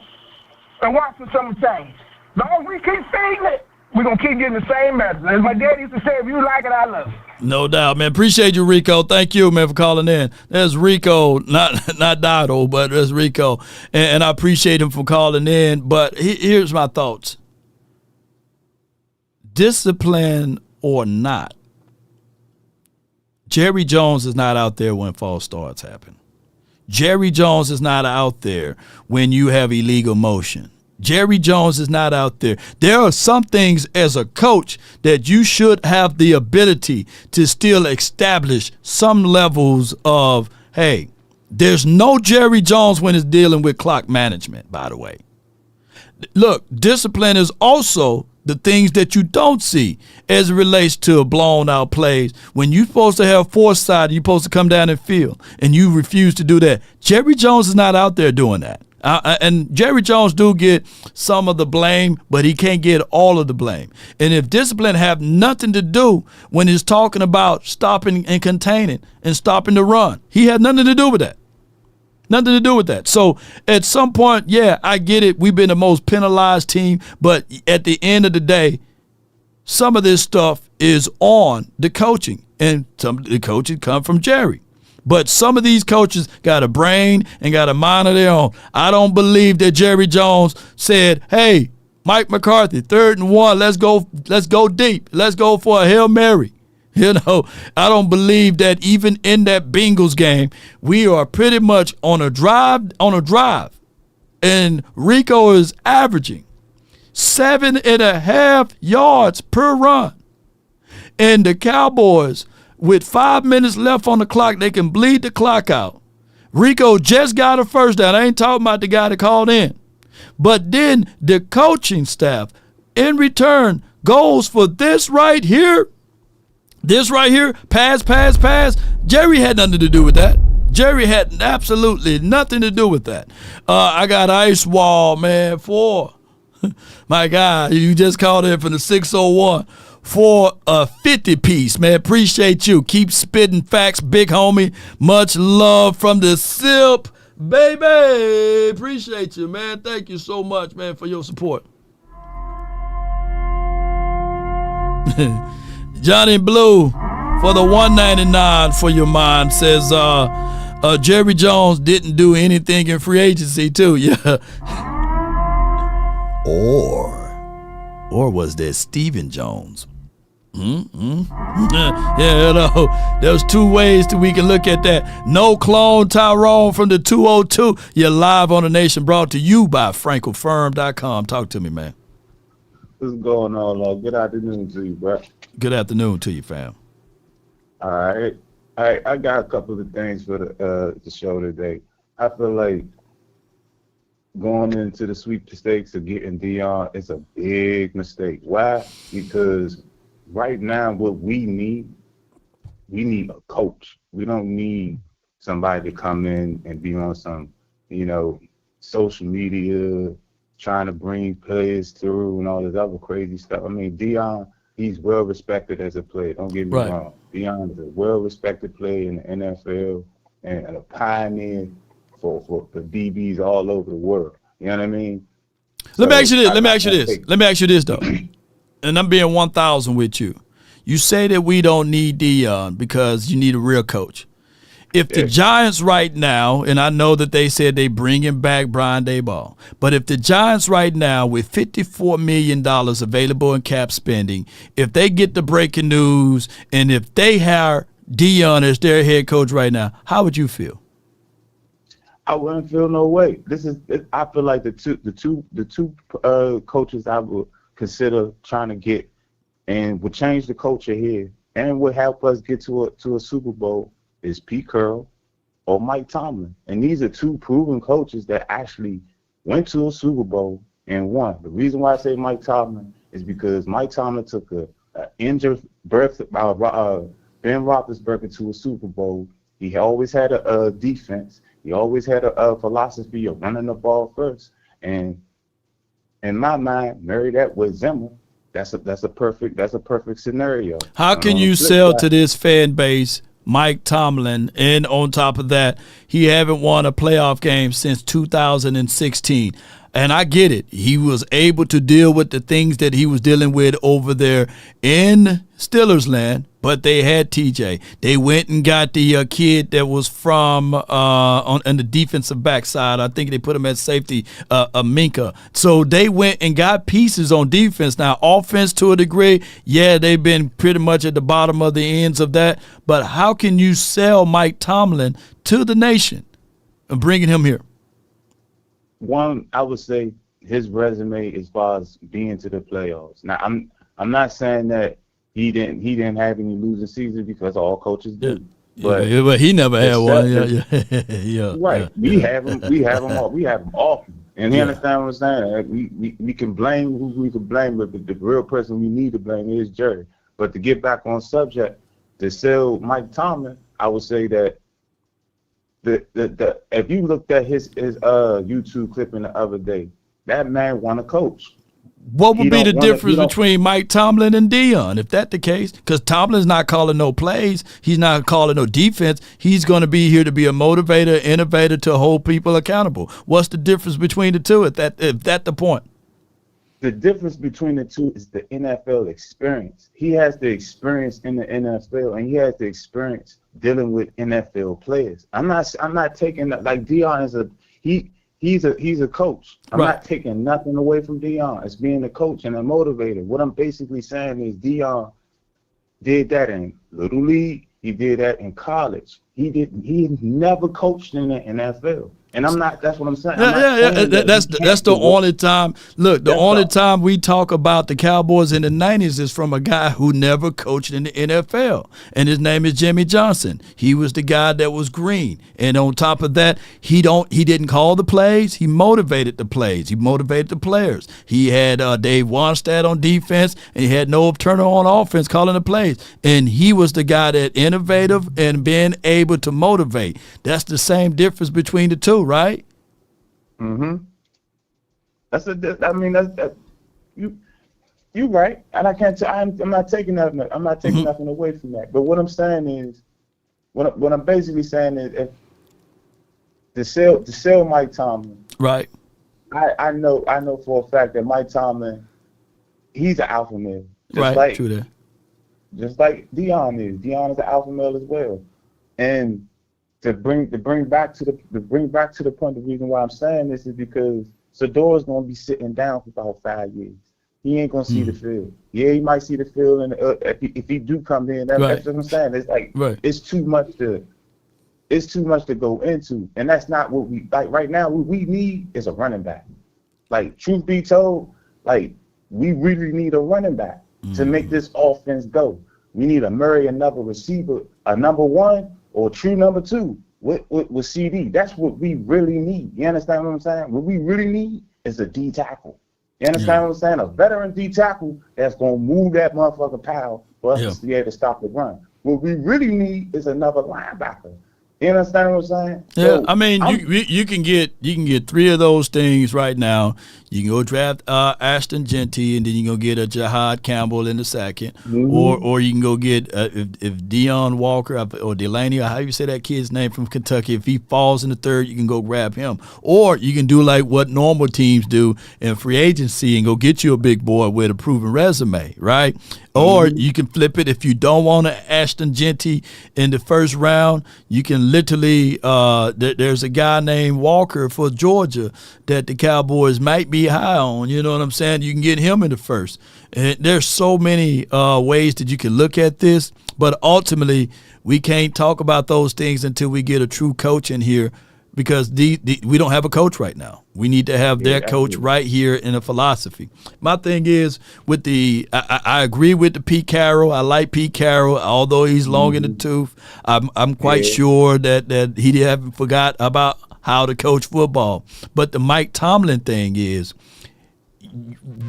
and watch for something change. As long as we keep feeding it, we're going to keep getting the same message. As my dad used to say, if you like it, I love it. No doubt, man. Appreciate you, Rico. Thank you, man, for calling in. There's Rico, not Dotto, but there's Rico. And I appreciate him for calling in. But here's my thoughts. Discipline or not, Jerry Jones is not out there when false starts happen. Jerry Jones is not out there when you have illegal motion. Jerry Jones is not out there. There are some things as a coach that you should have the ability to still establish some levels of, hey, there's no Jerry Jones when it's dealing with clock management, by the way. Look, discipline is also the things that you don't see as it relates to blown out plays. When you're supposed to have foresight, you're supposed to come down and field, and you refuse to do that. Jerry Jones is not out there doing that. And Jerry Jones do get some of the blame, but he can't get all of the blame. And if discipline have nothing to do when he's talking about stopping and containing and stopping the run, he had nothing to do with that. Nothing to do with that. So at some point, yeah, I get it. We've been the most penalized team. But at the end of the day, some of this stuff is on the coaching. And some of the coaching come from Jerry. But some of these coaches got a brain and got a mind of their own. I don't believe that Jerry Jones said, hey, Mike McCarthy, 3rd and 1. Let's go deep. Let's go for a Hail Mary. You know, I don't believe that even in that Bengals game, we are pretty much on a drive. And Rico is averaging 7.5 yards per run. And the Cowboys, with 5 minutes left on the clock, they can bleed the clock out. Rico just got a first down. I ain't talking about the guy that called in. But then the coaching staff, in return, goes for this right here. This right here, pass. Jerry had nothing to do with that. Jerry had absolutely nothing to do with that. I got Ice Wall, man, for my guy. You just called in from the 601 for a 50-piece, man. Appreciate you. Keep spitting facts, big homie. Much love from the SIP, baby. Appreciate you, man. Thank you so much, man, for your support. Johnny Blue for the $199 for your mind says Jerry Jones didn't do anything in free agency too. Yeah. Or was there Stephen Jones? Yeah, you know, there's two ways that we can look at that. No clone Tyrone from the 202. You're live on the Nation, brought to you by FrankelFirm.com. Talk to me, man. What's going on, Lord? Good afternoon to you, bro. Good afternoon to you, fam. All right. I got a couple of things for the show today. I feel like going into the sweepstakes of getting Deion is a big mistake. Why? Because right now what we need a coach. We don't need somebody to come in and be on some, social media, trying to bring players through and all this other crazy stuff. I mean, Deion, he's well respected as a player. Don't get me wrong. Deion is a well respected player in the NFL and a pioneer for DBs all over the world. You know what I mean? Let me ask you this though. And I'm being 1,000 with you. You say that we don't need Deion because you need a real coach. If the Giants right now, and I know that they said they bringing back Brian Daboll, but if the Giants right now with $54 million available in cap spending, if they get the breaking news and if they hire Deion as their head coach right now, how would you feel? I wouldn't feel no way. I feel like the two coaches I would consider trying to get and would change the culture here and would help us get to a Super Bowl is Pete Carroll or Mike Tomlin. And these are two proven coaches that actually went to a Super Bowl and won. The reason why I say Mike Tomlin is because Mike Tomlin took an injured Ben Roethlisberger to a Super Bowl. He always had a defense. He always had a philosophy of running the ball first. And in my mind, marry that with Zimmer. That's a perfect scenario. How can you sell to this fan base Mike Tomlin, and on top of that, he haven't won a playoff game since 2016. And I get it. He was able to deal with the things that he was dealing with over there in Steelers land, but they had TJ. They went and got the kid that was from on the defensive backside. I think they put him at safety, Minka. So they went and got pieces on defense. Now, offense to a degree, yeah, they've been pretty much at the bottom of the ends of that. But how can you sell Mike Tomlin to the nation and bringing him here? One, I would say his resume as far as being to the playoffs. Now, I'm not saying that he didn't have any losing seasons because all coaches do. But he never had one. Yeah. Right. We have them often. And you understand what I'm saying? We can blame who we can blame, but the real person we need to blame is Jerry. But to get back on subject, to sell Mike Tomlin, I would say that the if you looked at his YouTube clipping the other day, that man want to coach. What would be the difference between Mike Tomlin and Deion, if that's the case? Because Tomlin's not calling no plays. He's not calling no defense. He's going to be here to be a motivator, innovator, to hold people accountable. What's the difference between the two if that's the point? The difference between the two is the NFL experience. He has the experience in the NFL, and he has the experience dealing with NFL players. I'm not taking that. Like Deion is he he's a coach. I'm Right. not taking nothing away from Deion. It's being a coach and a motivator. What I'm basically saying is Deion did that in Little League. He did that in college. He never coached in the NFL. And I'm not. That's what I'm saying. I'm not saying that That's he the can't do it. only time. Look, the That's only all. time we talk about the Cowboys in the '90s is from a guy who never coached in the NFL, and his name is Jimmy Johnson. He was the guy that was green, and on top of that, he didn't call the plays. He motivated the plays. He motivated the players. He had Dave Wanstead on defense, and he had Noah Turner on offense calling the plays. And he was the guy that innovative and being able to motivate. That's the same difference between the two, right? Mm-hmm. That's you right, and I can't. I'm not taking that. I'm not taking nothing away from that. But what I'm saying is, what I'm basically saying is, if to sell Mike Tomlin, right? I know for a fact that Mike Tomlin, he's an alpha male, Right, true that. just like Deion is. Deion is an alpha male as well, and to bring back to the point, the reason why I'm saying this is because Sador's gonna be sitting down for about 5 years. He ain't gonna see the field. Yeah, he might see the field, and if he do come in, that's what I'm saying. It's like it's too much to go into, and that's not what we like right now. What we need is a running back. Like, truth be told, like, we really need a running back to make this offense go. We need a Murray, another receiver, a number one or true number two with CD. That's what we really need. You understand what I'm saying? What we really need is a D tackle. You understand what I'm saying? A veteran D tackle that's gonna move that motherfucker power for us to be able to stop the run. What we really need is another linebacker. You understand what I'm saying? Yeah, So, I mean, you can get three of those things right now. You can go draft Ashton Genty, and then you can go get a Jahad Campbell in the second, or you can go get if Deion Walker or Delaney, or how you say that kid's name from Kentucky, if he falls in the third, you can go grab him, or you can do like what normal teams do in free agency and go get you a big boy with a proven resume, right? Or you can flip it if you don't want to Ashton Genty in the first round. You can literally there's a guy named Walker for Georgia that the Cowboys might be high on. You know what I'm saying? You can get him in the first. And there's so many ways that you can look at this, but ultimately we can't talk about those things until we get a true coach in here, because we don't have a coach right now. We need to have their coach right here in a philosophy. My thing is with I agree with the Pete Carroll. I like Pete Carroll, although he's long in the tooth. I'm quite sure that he haven't forgot about how to coach football. But the Mike Tomlin thing is,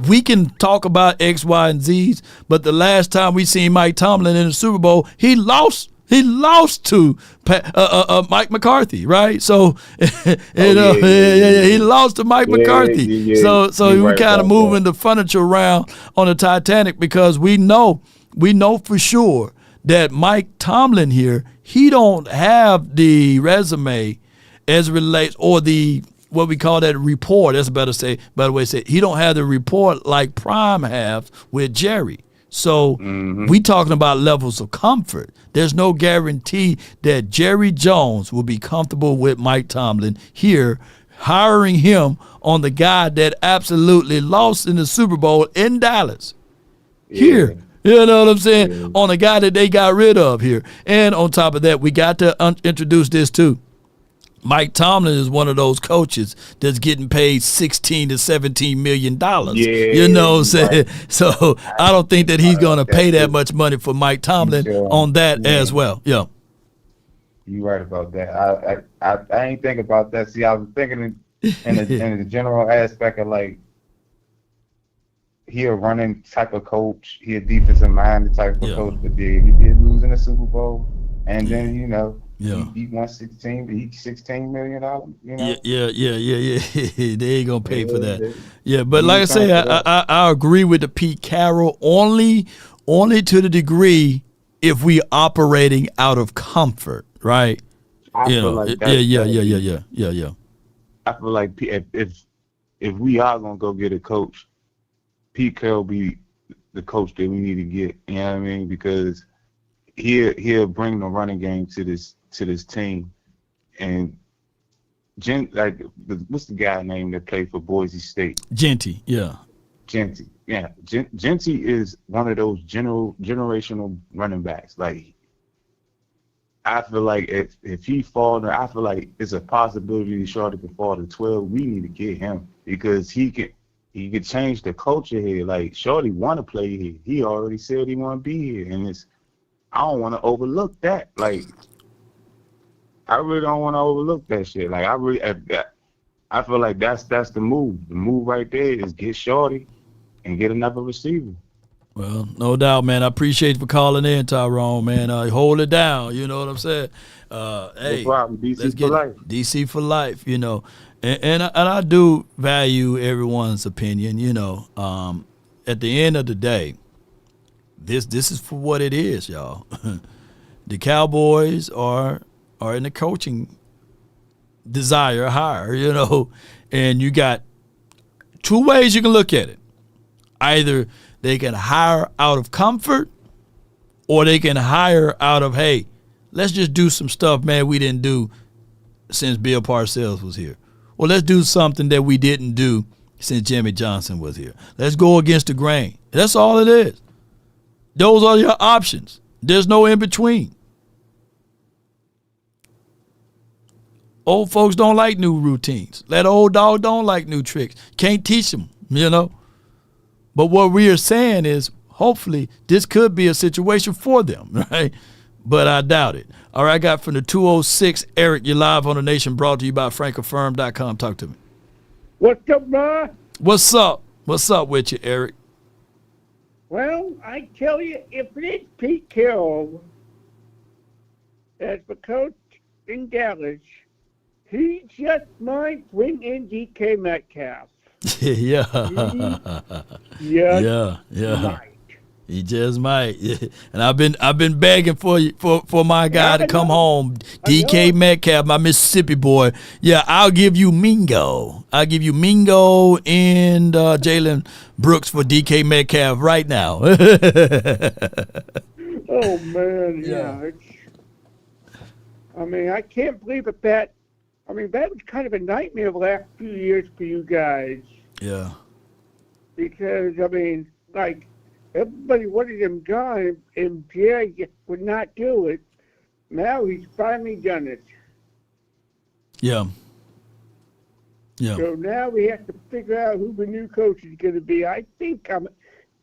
we can talk about X, Y, and Z's, but the last time we seen Mike Tomlin in the Super Bowl, he lost. He lost to Mike McCarthy, right? So, he lost to Mike McCarthy. So we kind of moving the furniture around on the Titanic, because we know for sure that Mike Tomlin here, he don't have the resume as it relates, or the what we call that report. That's a better way to say it. He don't have the report like Prime have with Jerry. So we talking about levels of comfort. There's no guarantee that Jerry Jones will be comfortable with Mike Tomlin here, hiring him on the guy that absolutely lost in the Super Bowl in Dallas. Here. You know what I'm saying? On a guy that they got rid of here. And on top of that, we got to introduce this too. Mike Tomlin is one of those coaches that's getting paid $16 to $17 million. You know what I'm saying? Right. So I don't think that he's going to pay that much money for Mike Tomlin on that as well. Yeah. You're right about that. I ain't think about that. See, I was thinking in the general aspect of, like, he a running type of coach. He a defensive minded type of coach. But he did lose in the Super Bowl. And then, you know, he won 16 million. You know? Yeah. They ain't gonna pay for that. Yeah, but like I say, I agree with the Pete Carroll only to the degree if we operating out of comfort, right? I feel like yeah. I feel like if we are gonna go get a coach, Pete Carroll be the coach that we need to get. You know what I mean? Because he'll bring the running game to this team, and what's the guy name that played for Boise State? Genty, yeah. Genty, yeah. Genty is one of those generational running backs. Like, I feel like if he falls, I feel like it's a possibility Shorty can fall to 12. We need to get him because he could change the culture here. Like, Shorty want to play here. He already said he want to be here, and I don't want to overlook that. Like, I really don't want to overlook that shit. Like, I feel like that's the move. The move right there is get Shorty and get another receiver. Well, no doubt, man. I appreciate you for calling in, Tyrone, man. Hold it down. You know what I'm saying? Hey, no problem. DC for life. DC for life, you know. And I do value everyone's opinion, you know. At the end of the day, this is for what it is, y'all. The Cowboys are in the coaching desire hire, you know. And you got two ways you can look at it. Either they can hire out of comfort, or they can hire out of, hey, let's just do some stuff, man, we didn't do since Bill Parcells was here. Or let's do something that we didn't do since Jimmy Johnson was here. Let's go against the grain. That's all it is. Those are your options. There's no in between. Old folks don't like new routines. That old dog don't like new tricks. Can't teach them, you know. But what we are saying is, hopefully, this could be a situation for them, right? But I doubt it. All right, I got from the 206, Eric, you're live on the Nation, brought to you by FrankAffirm.com. Talk to me. What's up, man? What's up? What's up with you, Eric? Well, I tell you, if it's Pete Carroll as the coach in Dallas, he just might bring in DK Metcalf. Yeah. Yeah. Might. He just might. And I've been begging for you for my guy to come home. DK Metcalf, my Mississippi boy. Yeah, I'll give you Mingo. I'll give you Mingo and Jalen Brooks for DK Metcalf right now. Oh man, yeah. I mean, I can't believe that. I mean, that was kind of a nightmare the last few years for you guys. Yeah. Because, I mean, like, everybody wanted him gone, and Jerry would not do it. Now he's finally done it. Yeah. Yeah. So now we have to figure out who the new coach is going to be. I think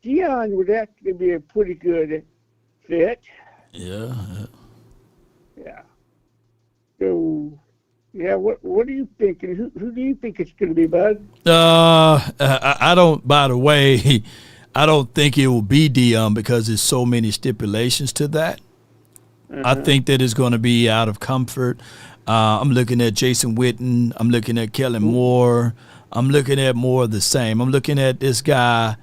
Deion would actually be a pretty good fit. Yeah. Yeah. So... yeah, what are you thinking? Who do you think it's going to be, bud? I don't, by the way, I don't think it will be Deion because there's so many stipulations to that. I think that it's going to be out of comfort. I'm looking at Jason Witten. I'm looking at Kellen Moore. I'm looking at more of the same. I'm looking at this guy.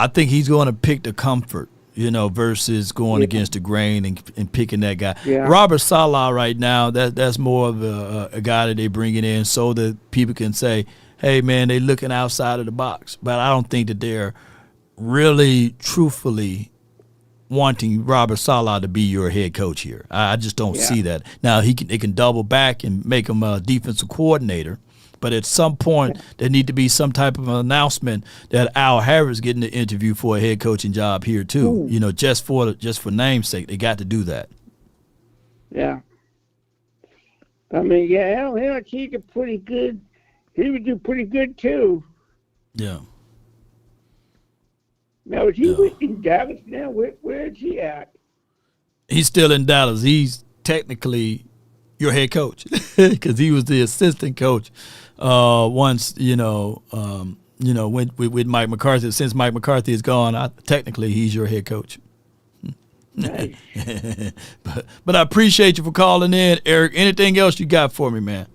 I think he's going to pick the comfort, you know, versus going against the grain and picking that guy. Yeah. Robert Salah right now, that's more of a guy that they bringing in so that people can say, hey, man, they looking outside of the box. But I don't think that they're really truthfully wanting Robert Salah to be your head coach here. I just don't see that. Now, they can double back and make him a defensive coordinator. But at some point, there need to be some type of announcement that Al Harris getting the interview for a head coaching job here too. Ooh. You know, just for namesake, they got to do that. Yeah. I mean, yeah, Al Harris, he did pretty good. He would do pretty good too. Yeah. Now is he in Dallas now? Where is he at? He's still in Dallas. He's technically your head coach because he was the assistant coach once, with Mike McCarthy. Since Mike McCarthy is gone, technically he's your head coach. Nice. but I appreciate you for calling in, Eric. Anything else you got for me, man?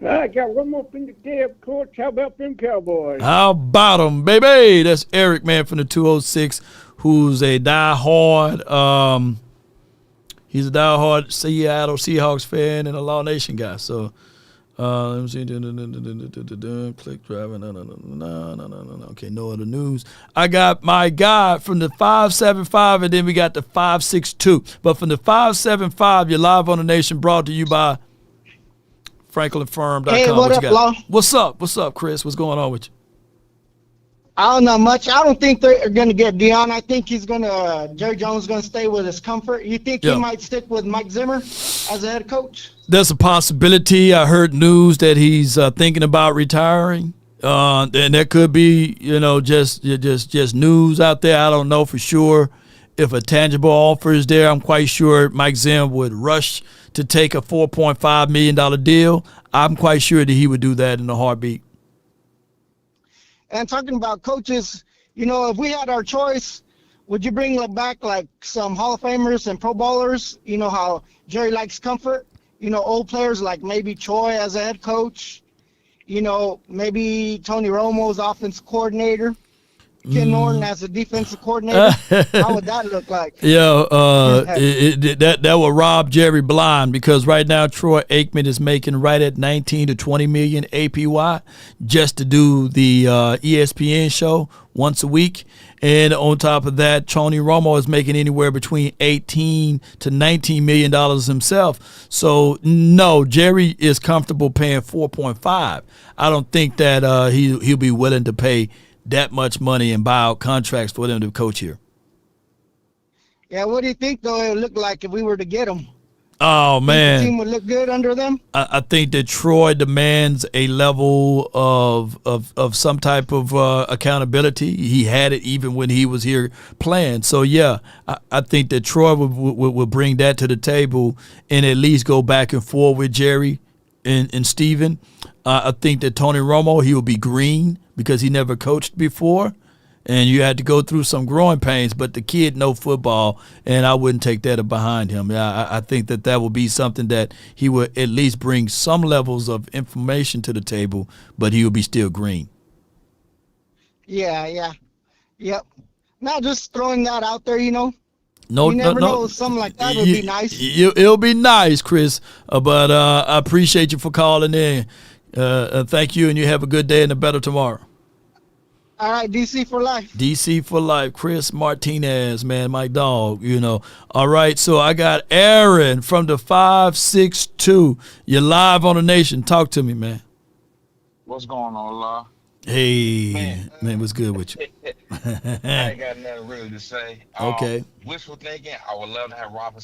I got one more thing to say, of course. How about them Cowboys? How about them, baby? That's Eric, man, from the 206, who's a diehard he's a diehard Seattle Seahawks fan and a Law Nation guy. So let me see. Click driving. No. Okay, no other news. I got my guy from the 575, and then we got the 562. But from the 575, you're live on the Nation, brought to you by FranklinFirm.com. Hey, what you up, got? Law? What's up? What's up, Chris? What's going on with you? I don't know much. I don't think they're going to get Deion. I think Jerry Jones is going to stay with his comfort. You think he might stick with Mike Zimmer as a head coach? There's a possibility. I heard news that he's thinking about retiring. And that could be, just news out there. I don't know for sure. If a tangible offer is there, I'm quite sure Mike Zim would rush to take a $4.5 million deal. I'm quite sure that he would do that in a heartbeat. And talking about coaches, if we had our choice, would you bring back like some Hall of Famers and Pro Bowlers? You know how Jerry likes comfort? Old players like maybe Troy as a head coach. Maybe Tony Romo as offense coordinator. Ken Norton as a defensive coordinator. How would that look like? Yeah, that will rob Jerry blind because right now Troy Aikman is making right at 19 to 20 million APY just to do the ESPN show once a week. And on top of that, Tony Romo is making anywhere between 18 to 19 million dollars himself. So no, Jerry is comfortable paying 4.5. I don't think that he'll be willing to pay that much money and buy out contracts for them to coach here. Yeah, what do you think, though, it would look like if we were to get them? Oh, man. The team would look good under them? I think that Troy demands a level of some type of accountability. He had it even when he was here playing. So, yeah, I think that Troy will bring that to the table and at least go back and forth with Jerry and Steven. I think that Tony Romo, he will be green because he never coached before, and you had to go through some growing pains, but the kid know football, and I wouldn't take that behind him. I think that will be something that he will at least bring some levels of information to the table, but he will be still green. Yeah. Yep. Not just throwing that out there, No, you never know. Something like that would be nice. It'll be nice, Chris, but I appreciate you for calling in. Thank you, and you have a good day and a better tomorrow. All right, DC for life. DC for life. Chris Martinez, man, my dog, All right, so I got Aaron from the 562. You're live on the Nation. Talk to me, man. What's going on, Law? Hey, man, what's good with you? I ain't got nothing really to say. Okay. Wishful thinking, I would love to have Robert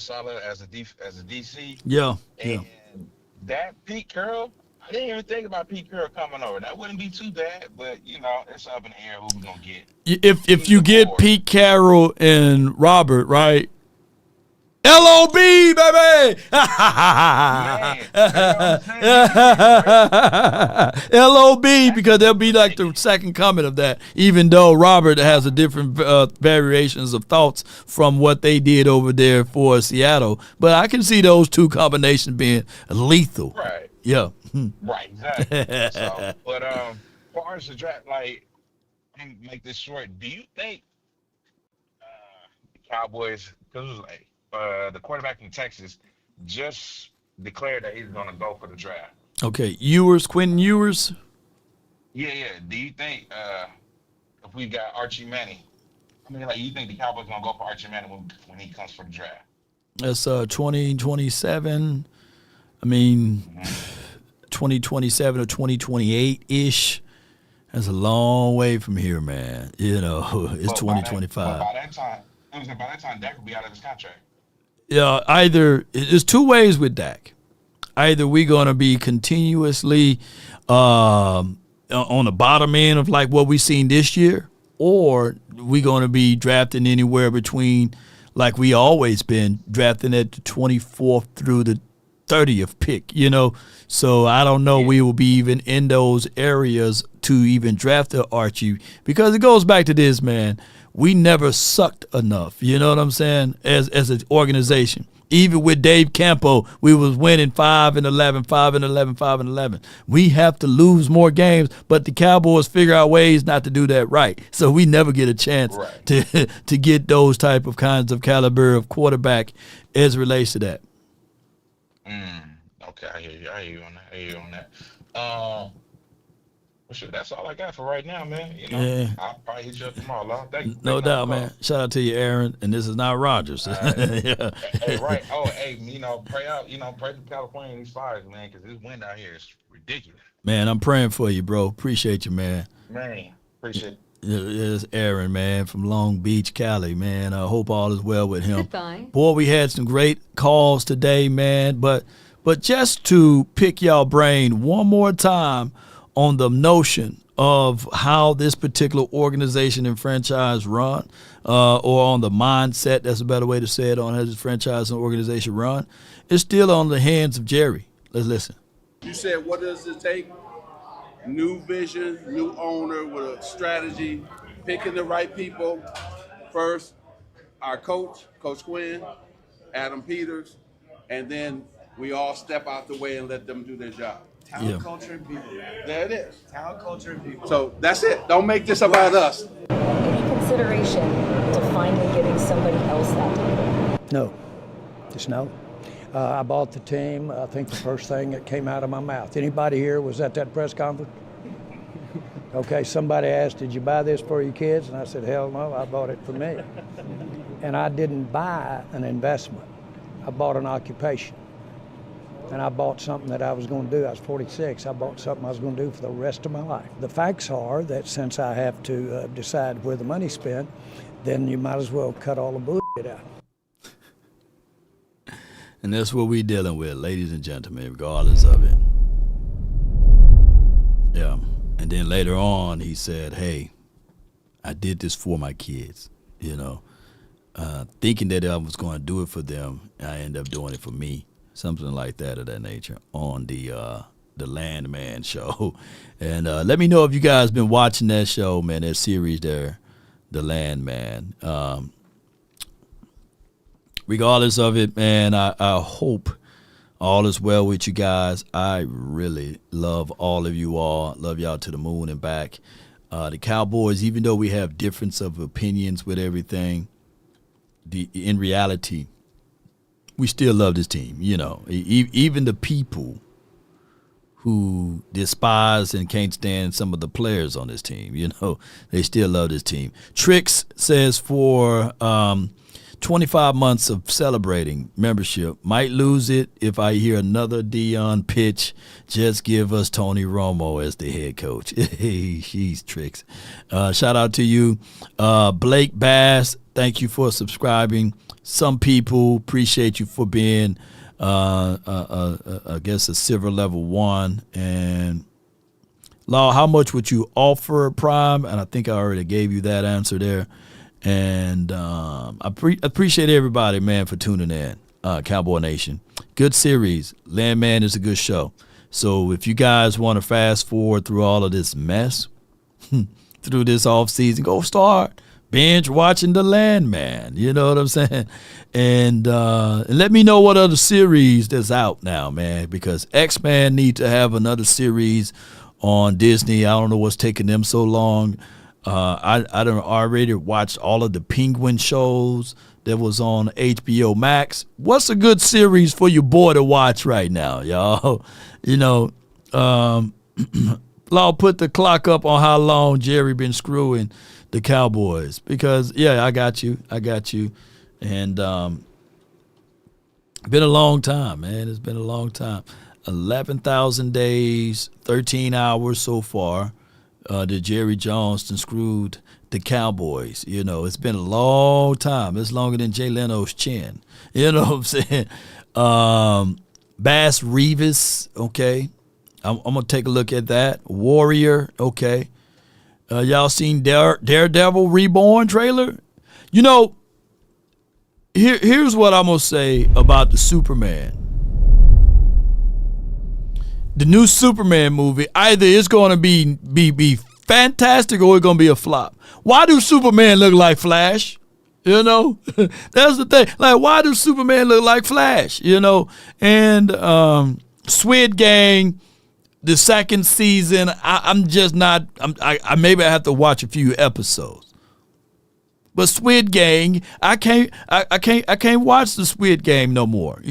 Saleh as a DC. Yeah. And that Pete Carroll, I didn't even think about Pete Carroll coming over. That wouldn't be too bad, but it's up in the air who we gonna get. If you get Pete Carroll and Robert, right? LOB, baby! LOB, because they'll be like the second coming of that, even though Robert has a different variations of thoughts from what they did over there for Seattle. But I can see those two combinations being lethal. Right. Yeah. Right, exactly. But as far as the draft, and make this short, do you think Cowboys, because it was like the quarterback from Texas just declared that he's going to go for the draft? Okay, Quentin Ewers? Yeah. Do you think if we got Archie Manning, you think the Cowboys going to go for Archie Manning when he comes for the draft? That's 2027. 2027 or 2028-ish. That's a long way from here, man. It's 2025. By that time, Dak will be out of his contract. Yeah, there's two ways with Dak. Either we're going to be continuously on the bottom end of like what we've seen this year, or we're going to be drafting anywhere between, like we always been, drafting at the 24th through the 30th pick, So I don't know we will be even in those areas to even draft the Archie, because it goes back to this, man. We never sucked enough, you know what I'm saying, as an organization. Even with Dave Campo, we was winning 5-11, 5-11, 5-11. We have to lose more games, but the Cowboys figure out ways not to do that right. So we never get a chance to get those kinds of caliber of quarterback as it relates to that. Okay, I hear you on that. Sure, that's all I got for right now, man. You know, Yeah. I'll probably hit you up tomorrow, Lon. Thank you. No doubt, man. Shout out to you, Aaron. And this is not Rogers. Yeah. Hey, right. Oh, hey, pray out. Pray for California and these fires, man, because this wind out here is ridiculous. Man, I'm praying for you, bro. Appreciate you, man. Man, appreciate it. It's Aaron, man, from Long Beach, Cali, man. I hope all is well with him. Goodbye. Boy, we had some great calls today, man. But just to pick y'all brain one more time on the notion of how this particular organization and franchise run, or on the mindset, that's a better way to say it, on how this franchise and organization run, it's still on the hands of Jerry. Let's listen. You said, what does it take? New vision, new owner with a strategy, picking the right people. First, our coach, Coach Quinn, Adam Peters, and then we all step out the way and let them do their job. Talent, culture, and people. There it is. Talent, culture, and people. So that's it. Don't make this about us. Any consideration to finally getting somebody else that title? No, just no. I bought the team. I think the first thing that came out of my mouth. Anybody here was at that press conference? Okay, somebody asked, did you buy this for your kids? And I said, hell no, I bought it for me. And I didn't buy an investment. I bought an occupation. And I bought something that I was going to do. I was 46. I bought something I was going to do for the rest of my life. The facts are that since I have to decide where the money's spent, then you might as well cut all the bullshit out. And that's what we're dealing with, ladies and gentlemen, regardless of it. Yeah. And then later on, he said, hey, I did this for my kids, thinking that I was going to do it for them. I ended up doing it for me, something like that of that nature on the Landman show. And let me know if you guys been watching that show, man, that series there, The Landman. Regardless of it, man, I hope all is well with you guys. I really love all of you all. Love y'all to the moon and back. The Cowboys, even though we have difference of opinions with everything, in reality, we still love this team. Even the people who despise and can't stand some of the players on this team, they still love this team. Trix says for 25 months of celebrating membership. Might lose it if I hear another Deion pitch. Just give us Tony Romo as the head coach. She's Tricks. Shout out to you. Blake Bass, thank you for subscribing. Some people appreciate you for being, I guess, a silver level 1. And Law, how much would you offer Prime? And I think I already gave you that answer there. And I appreciate everybody, man, for tuning in. Cowboy Nation. Good series. Landman is a good show. So if you guys want to fast forward through all of this mess, through this off season, go start binge watching The Landman. You know what I'm saying? And let me know what other series that's out now, man, because X-Men need to have another series on Disney. I don't know what's taking them so long. I done already watched all of the Penguin shows that was on HBO Max. What's a good series for your boy to watch right now, y'all? Law, put the clock up on how long Jerry been screwing the Cowboys, because I got you. And been a long time, man. It's been a long time. 11,000 days, 13 hours so far. That Jerry Jones done screwed the Cowboys. It's been a long time. It's longer than Jay Leno's chin. You know what I'm saying? Bass Reeves, okay. I'm going to take a look at that. Warrior, okay. Y'all seen Daredevil Reborn trailer? Here's what I'm going to say about the Superman. The new Superman movie, either it's going to be fantastic or it's going to be a flop. Why do Superman look like Flash? That's the thing. Like, why do Superman look like Flash? And Squid Game, the second season, I'm just not. I maybe I have to watch a few episodes. But Squid Game, I can't watch the Squid Game no more.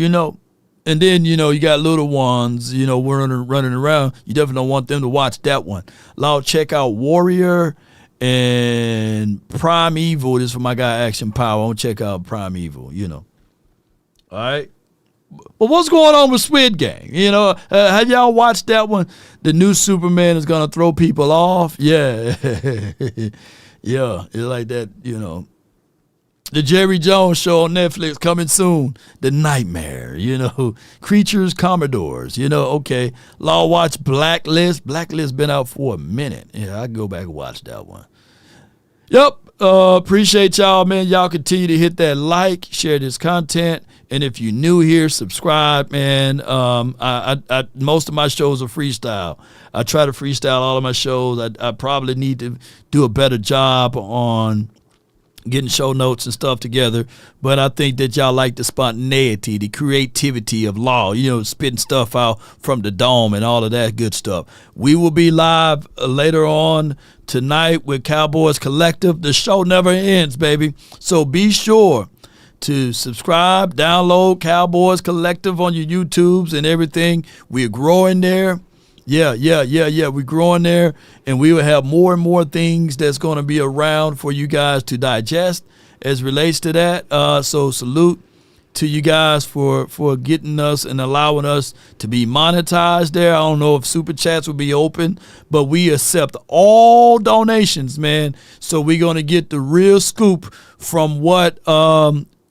And then, you got little ones, running around. You definitely don't want them to watch that one. Law, check out Warrior and Primeval. This is for my guy Action Power. I want to check out Primeval, All right. But what's going on with Squid Game? Have y'all watched that one? The new Superman is going to throw people off. Yeah. Yeah. It's like that, The Jerry Jones Show on Netflix coming soon. The Nightmare, Creatures, Commodores, okay. Law, watch Blacklist. Blacklist been out for a minute. Yeah, I can go back and watch that one. Yep. Appreciate y'all, man. Y'all continue to hit that like, share this content. And if you're new here, subscribe, man. I most of my shows are freestyle. I try to freestyle all of my shows. I probably need to do a better job on getting show notes and stuff together. But I think that y'all like the spontaneity, the creativity of Law, spitting stuff out from the dome and all of that good stuff. We will be live later on tonight with Cowboys Collective. The show never ends, baby. So be sure to subscribe, download Cowboys Collective on your YouTubes and everything. We're growing there. Yeah. We're growing there, and we will have more and more things that's going to be around for you guys to digest as relates to that. So salute to you guys for getting us and allowing us to be monetized there. I don't know if Super Chats will be open, but we accept all donations, man. So we're going to get the real scoop from what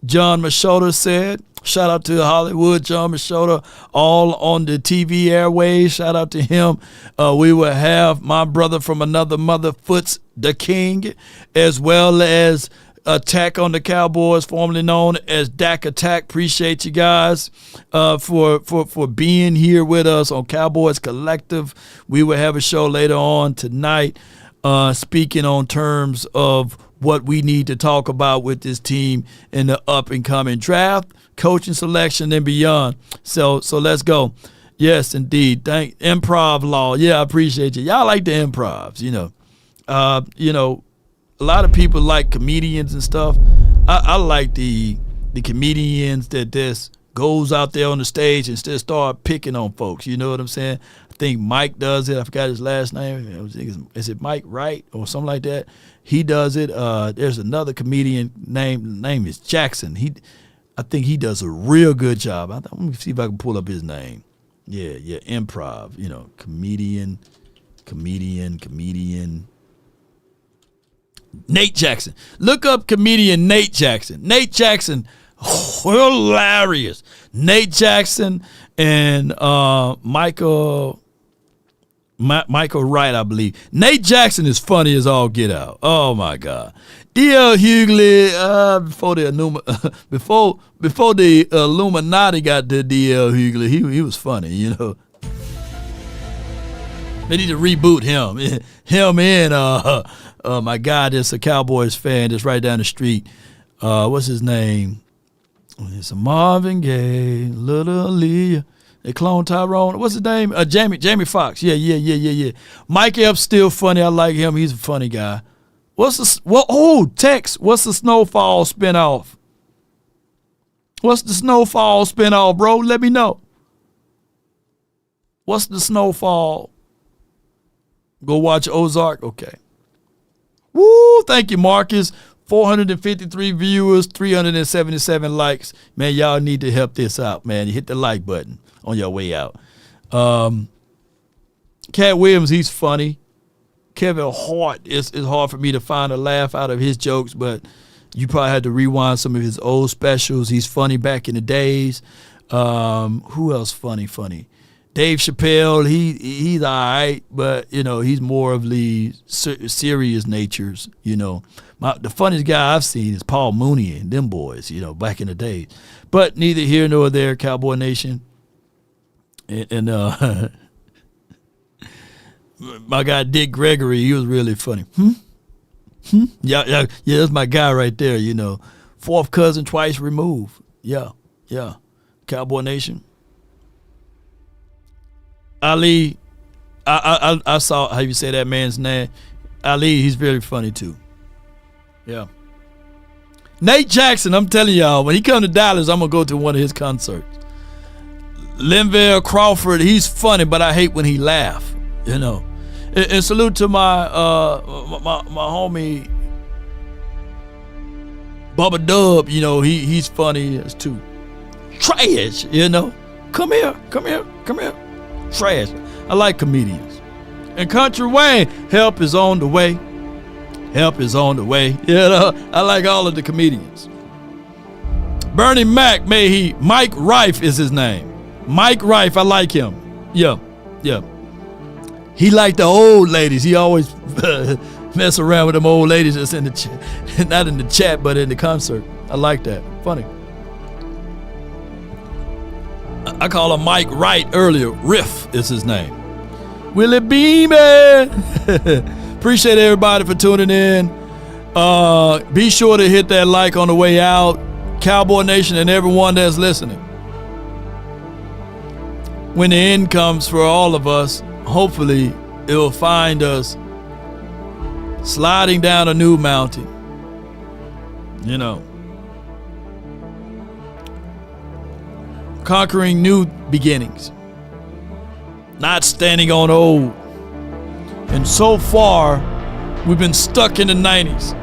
John Machota said. Shout out to Hollywood, John Machota, all on the TV airways. Shout out to him. We will have my brother from another mother, Foots the King, as well as Attack on the Cowboys, formerly known as Dak Attack. Appreciate you guys for being here with us on Cowboys Collective. We will have a show later on tonight speaking on terms of what we need to talk about with this team in the up-and-coming draft, coaching selection, and beyond. So let's go. Yes, indeed. Thank Improv Law. Yeah, I appreciate you. Y'all like the improvs, a lot of people like comedians and stuff. I like the comedians that just goes out there on the stage and just start picking on folks. You know what I'm saying? I think Mike does it. I forgot his last name. Is it Mike Wright or something like that? He does it. There's another comedian name is Jackson. I think he does a real good job. Let me see if I can pull up his name. Yeah, improv. Comedian. Nate Jackson. Look up comedian Nate Jackson. Nate Jackson, hilarious. Nate Jackson and Michael Wright, I believe. Nate Jackson is funny as all get out. Oh my God. D.L. Hughley, before the Illuminati got to D.L. Hughley, he was funny, They need to reboot him. Him and my guy that's a Cowboys fan that's right down the street. What's his name? It's a Marvin Gaye, Little Aaliyah. They clone Tyrone. What's his name? Jamie Foxx. Yeah. Mike Epps still funny. I like him. He's a funny guy. Tex. What's the Snowfall spinoff? What's the Snowfall spinoff, bro? Let me know. What's the Snowfall? Go watch Ozark. Okay. Woo! Thank you, Marcus. 453 viewers, 377 likes. Man, y'all need to help this out, man. You hit the like button on your way out. Cat Williams, he's funny. Kevin Hart, it's hard for me to find a laugh out of his jokes, but you probably had to rewind some of his old specials. He's funny back in the days. Who else funny? Dave Chappelle, he's all right, but, he's more of the serious natures, The funniest guy I've seen is Paul Mooney and them boys, back in the days. But neither here nor there, Cowboy Nation. And my guy Dick Gregory, he was really funny. Yeah, that's my guy right there, Fourth cousin twice removed. Yeah. Cowboy Nation. Ali, I saw how you say that man's name. Ali, he's very funny too. Yeah. Nate Jackson, I'm telling y'all, when he come to Dallas, I'm going to go to one of his concerts. Linville Crawford, he's funny, but I hate when he laugh, you know. And salute to my homie Bubba Dub, you know, he's funny as too. Trash, you know. Come here. Trash. I like comedians. And Country Wayne, help is on the way. You know, I like all of the comedians. Bernie Mac, Mike Rife is his name. Mike Rife, I like him. Yeah. He like the old ladies. He always mess around with them old ladies that's in the chat. Not in the chat, but in the concert. I like that. Funny. I call him Mike Wright earlier. Riff is his name. Willie Beeman. Appreciate everybody for tuning in. Be sure to hit that like on the way out. Cowboy Nation and everyone that's listening. When the end comes for all of us, hopefully it will find us sliding down a new mountain. You know. Conquering new beginnings. Not standing on old. And so far, we've been stuck in the 90s.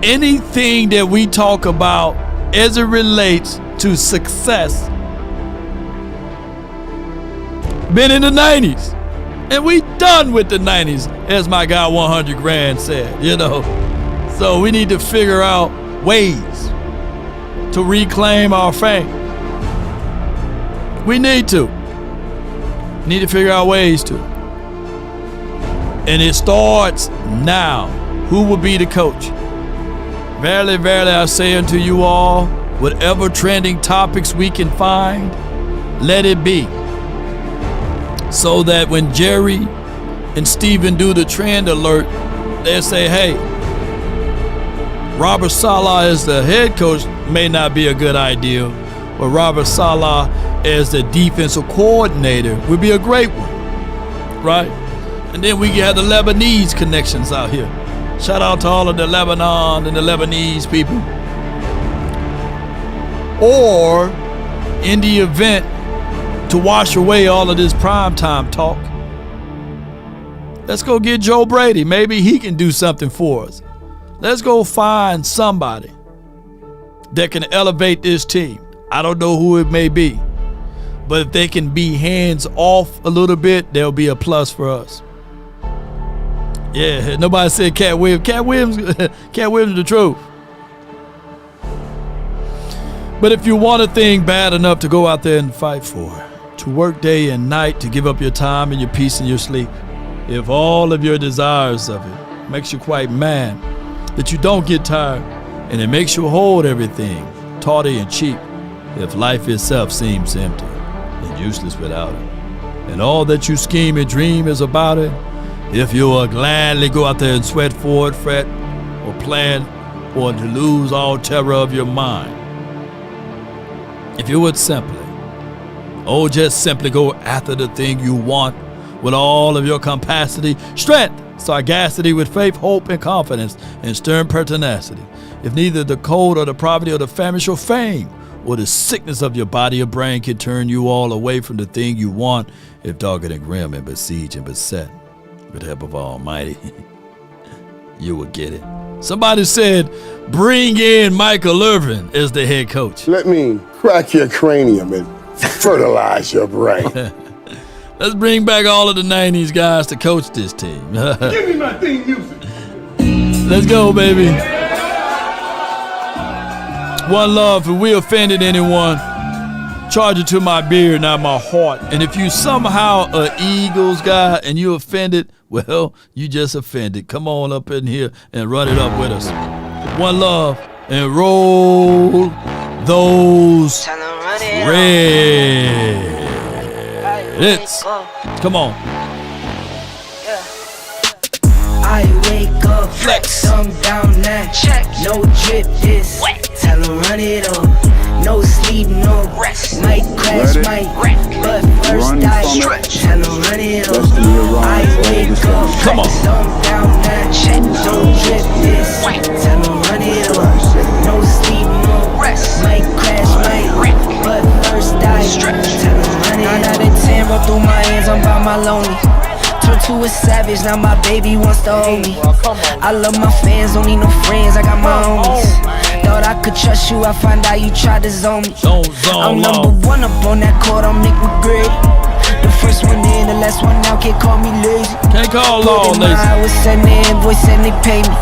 Anything that we talk about as it relates to success been in the 90s. And we done with the 90s, as my guy 100 Grand said, you know. So we need to figure out ways to reclaim our fame. We need to figure out ways to. And it starts now. Who will be the coach? Verily, verily, I say unto you all, whatever trending topics we can find, let it be. So that when Jerry and Steven do the trend alert, they'll say, hey, Robert Salah as the head coach may not be a good idea, but Robert Salah as the defensive coordinator would be a great one, right? And then we have the Lebanese connections out here. Shout out to all of the Lebanon and the Lebanese people. Or in the event to wash away all of this primetime talk, let's go get Joe Brady. Maybe he can do something for us. Let's go find somebody that can elevate this team. I don't know who it may be, but if they can be hands off a little bit, there'll be a plus for us. Yeah, nobody said Cat Williams. Cat Williams the truth. But if you want a thing bad enough to go out there and fight for it, to work day and night, to give up your time and your peace and your sleep, if all of your desires of it makes you quite mad, that you don't get tired, and it makes you hold everything, tawdry and cheap, if life itself seems empty and useless without it, and all that you scheme and dream is about it, if you will gladly go out there and sweat for it, fret, or plan, or to lose all terror of your mind, if you would just simply go after the thing you want with all of your capacity, strength, sagacity, with faith, hope, and confidence, and stern pertinacity, if neither the cold or the poverty or the famish or fame or the sickness of your body or brain can turn you all away from the thing you want, if dogged and grim and besieged and beset, with the help of Almighty, you will get it. Somebody said, bring in Michael Irvin as the head coach. Let me crack your cranium and fertilize your brain. Let's bring back all of the 90s guys to coach this team. Give me my theme music. Let's go, baby. One love. If we offended anyone, charge it to my beard, not my heart. And if you somehow an Eagles guy and you offended, well, you just offended. Come on up in here and run it up with us. One love, and roll those Reds. Come on. I wake up, flex, thumb down that check, no drip this, wet. Tell him run it up, no sleep, no rest, might crash, might wreck, but first I stretch, tell him run it up, I wake up, flex, thumb down that check, no drip this, wet. Tell him run it up, no sleep, no rest, might crash, might wreck, but first I stretch, tell him savage, now my baby wants to hold me. I love my fans, don't need no friends, I got my homies. Thought I could trust you, I find out you tried to zone me. I'm number one up on that court, I'm Nick McGrady. The first one in, the last one out, can't call me lazy. Can't call Law Nation. I was sending the invoice and they pay me.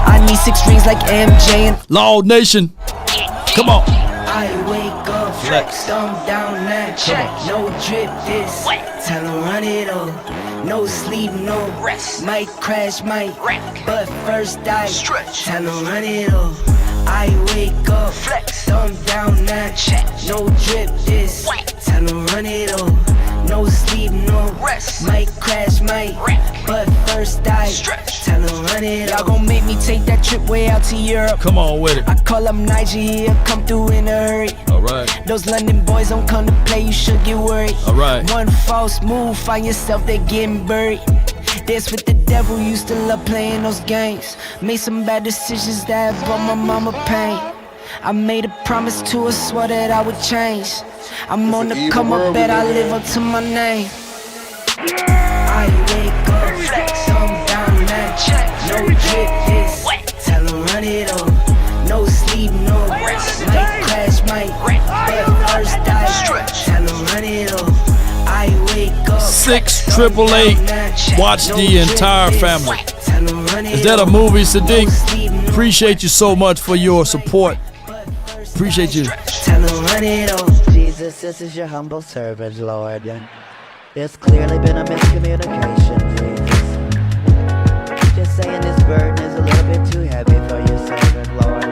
I need 6 rings like MJ and Law Nation. Come on. I wake up, flex, thumb down that check. No drip this, tell him run it up. No sleep, no rest. Might crash, might wreck. But first I stretch, tell him run it up. I wake up, flex, thumb down that check. No drip this, tell him run it up. No sleep, no rest. Might crash, might wreck. But first I stretch, tell him run it up. Y'all gon' make me take that trip way out to Europe. Come on with it. I call up Nigeria, come through in a hurry. Alright. Those London boys don't come to play, you should get worried. Alright. One false move, find yourself, they getting buried. Dance with the devil, used to love playing those games. Made some bad decisions that brought my mama pain. I made a promise to her, swore that I would change. I'm on the come up, bet I live up to my name. I wake up, flex, thumb down that check. No drip this, tell him run it up. No sleep, no rest. Might crash, might wreck. But first I stretch, tell him run it up. I wake up, 68888. Watch the entire family. Is that a movie, Sadiq? Appreciate you so much for your support. Appreciate you. Tell him run it up. Jesus, this is your humble servant, Lord. There's clearly been a miscommunication, Jesus. Just saying this burden is a little bit too heavy for your servant, Lord.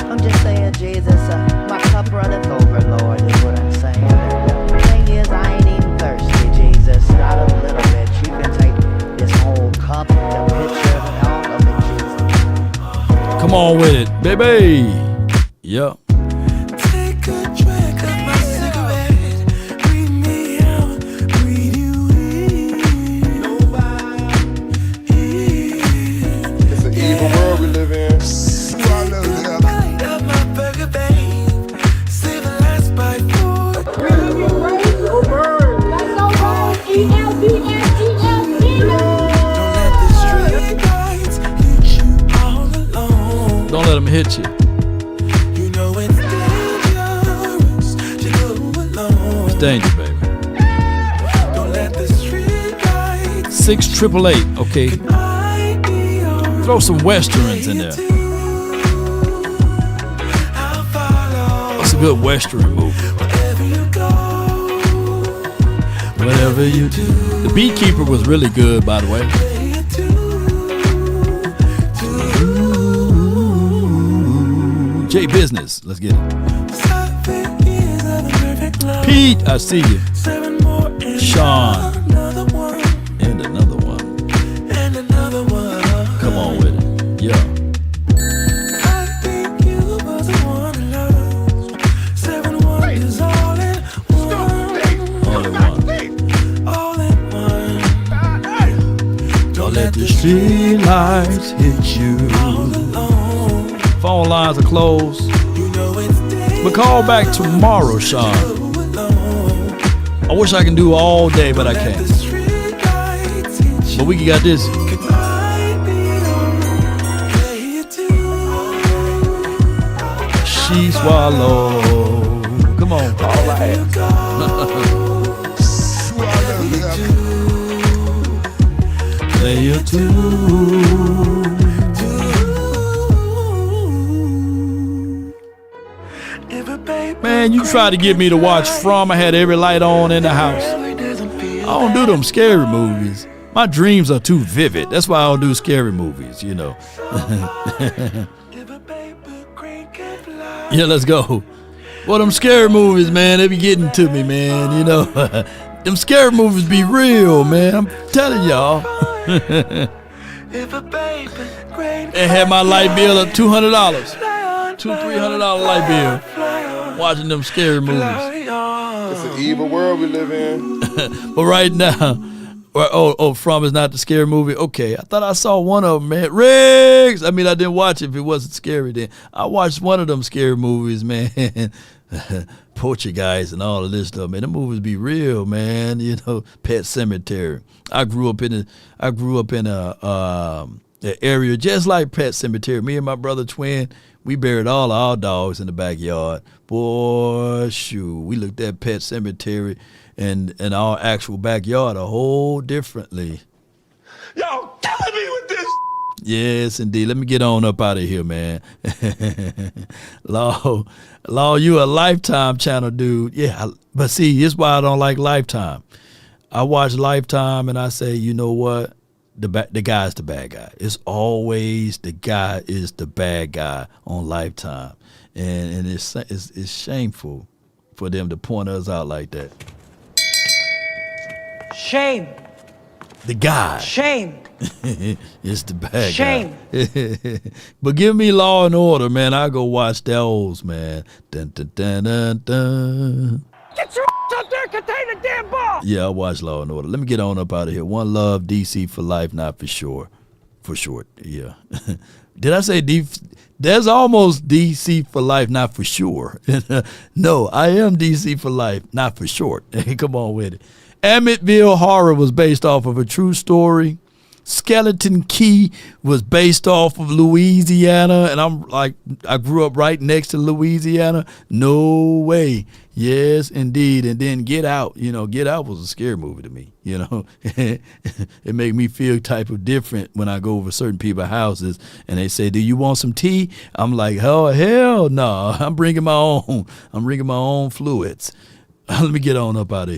I'm just saying, Jesus, my cup runneth over, Lord, is what I'm saying. The thing is, I ain't even thirsty, Jesus. Not a little bit. You can take this whole cup, the picture of it, all of it, Jesus. Come on with it, baby. Yeah. Don't let them hit you. It's danger, baby. 68888. Okay. Throw some westerns in there. What's a good western movie? Whatever you do. The Beekeeper was really good, by the way. J Business, let's get it. Pete, I see you. Sean, and another one. Come on with it, yeah. Don't let the street lights hit you. Phone lines are closed. But call back tomorrow, Sean. I wish I can do all day, but I can't. But we got this. She swallowed. Come on. All right. Layer 2. Man, you tried to get me to watch From. I had every light on in the house. I don't do them scary movies. My dreams are too vivid. That's why I don't do scary movies, you know. Yeah, let's go. Well, them scary movies, man, they be getting to me, man, you know. Them scary movies be real, man. I'm telling y'all. They had my light bill up $200. $300 light bill. Watching them scary movies. It's an evil world we live in. But right now, From is not the scary movie. Okay, I thought I saw one of them, man. Riggs! I mean, I didn't watch it if it wasn't scary then. I watched one of them scary movies, man. Portuguese and all of this stuff, man. The movies be real, man. You know, Pet Cemetery. I grew up in an area just like Pet Cemetery. Me and my brother twin, we buried all our dogs in the backyard. Boy, shoot, we looked at Pet Cemetery and our actual backyard a whole differently. Y'all killing me with this. Yes, indeed. Let me get on up out of here, man. Law, you a Lifetime channel dude. Yeah, but see, this is why I don't like Lifetime. I watch Lifetime and I say, you know what? The guy's the bad guy. It's always the guy is the bad guy on Lifetime. And it's shameful for them to point us out like that. Shame. The guy. Shame. It's the bad Shame. guy. But give me Law and Order, man. I go watch those, man. Dun, dun, dun, dun, dun. Get your up there, contain the damn ball. Yeah, I watch Law and Order. Let me get on up out of here. One Love, DC for life, not for sure. For short, yeah. Did I say there's almost DC for life, not for sure. No, I am DC for life, not for short. Come on with it. Amityville Horror was based off of a true story. Skeleton Key was based off of Louisiana, and I'm like, I grew up right next to Louisiana. No way. Yes, indeed. And then Get Out. You know, Get Out was a scary movie to me. You know, it made me feel type of different when I go over certain people's houses and they say, "Do you want some tea?" I'm like, "Oh hell no! I'm bringing my own. I'm bringing my own fluids." Let me get on up out of here.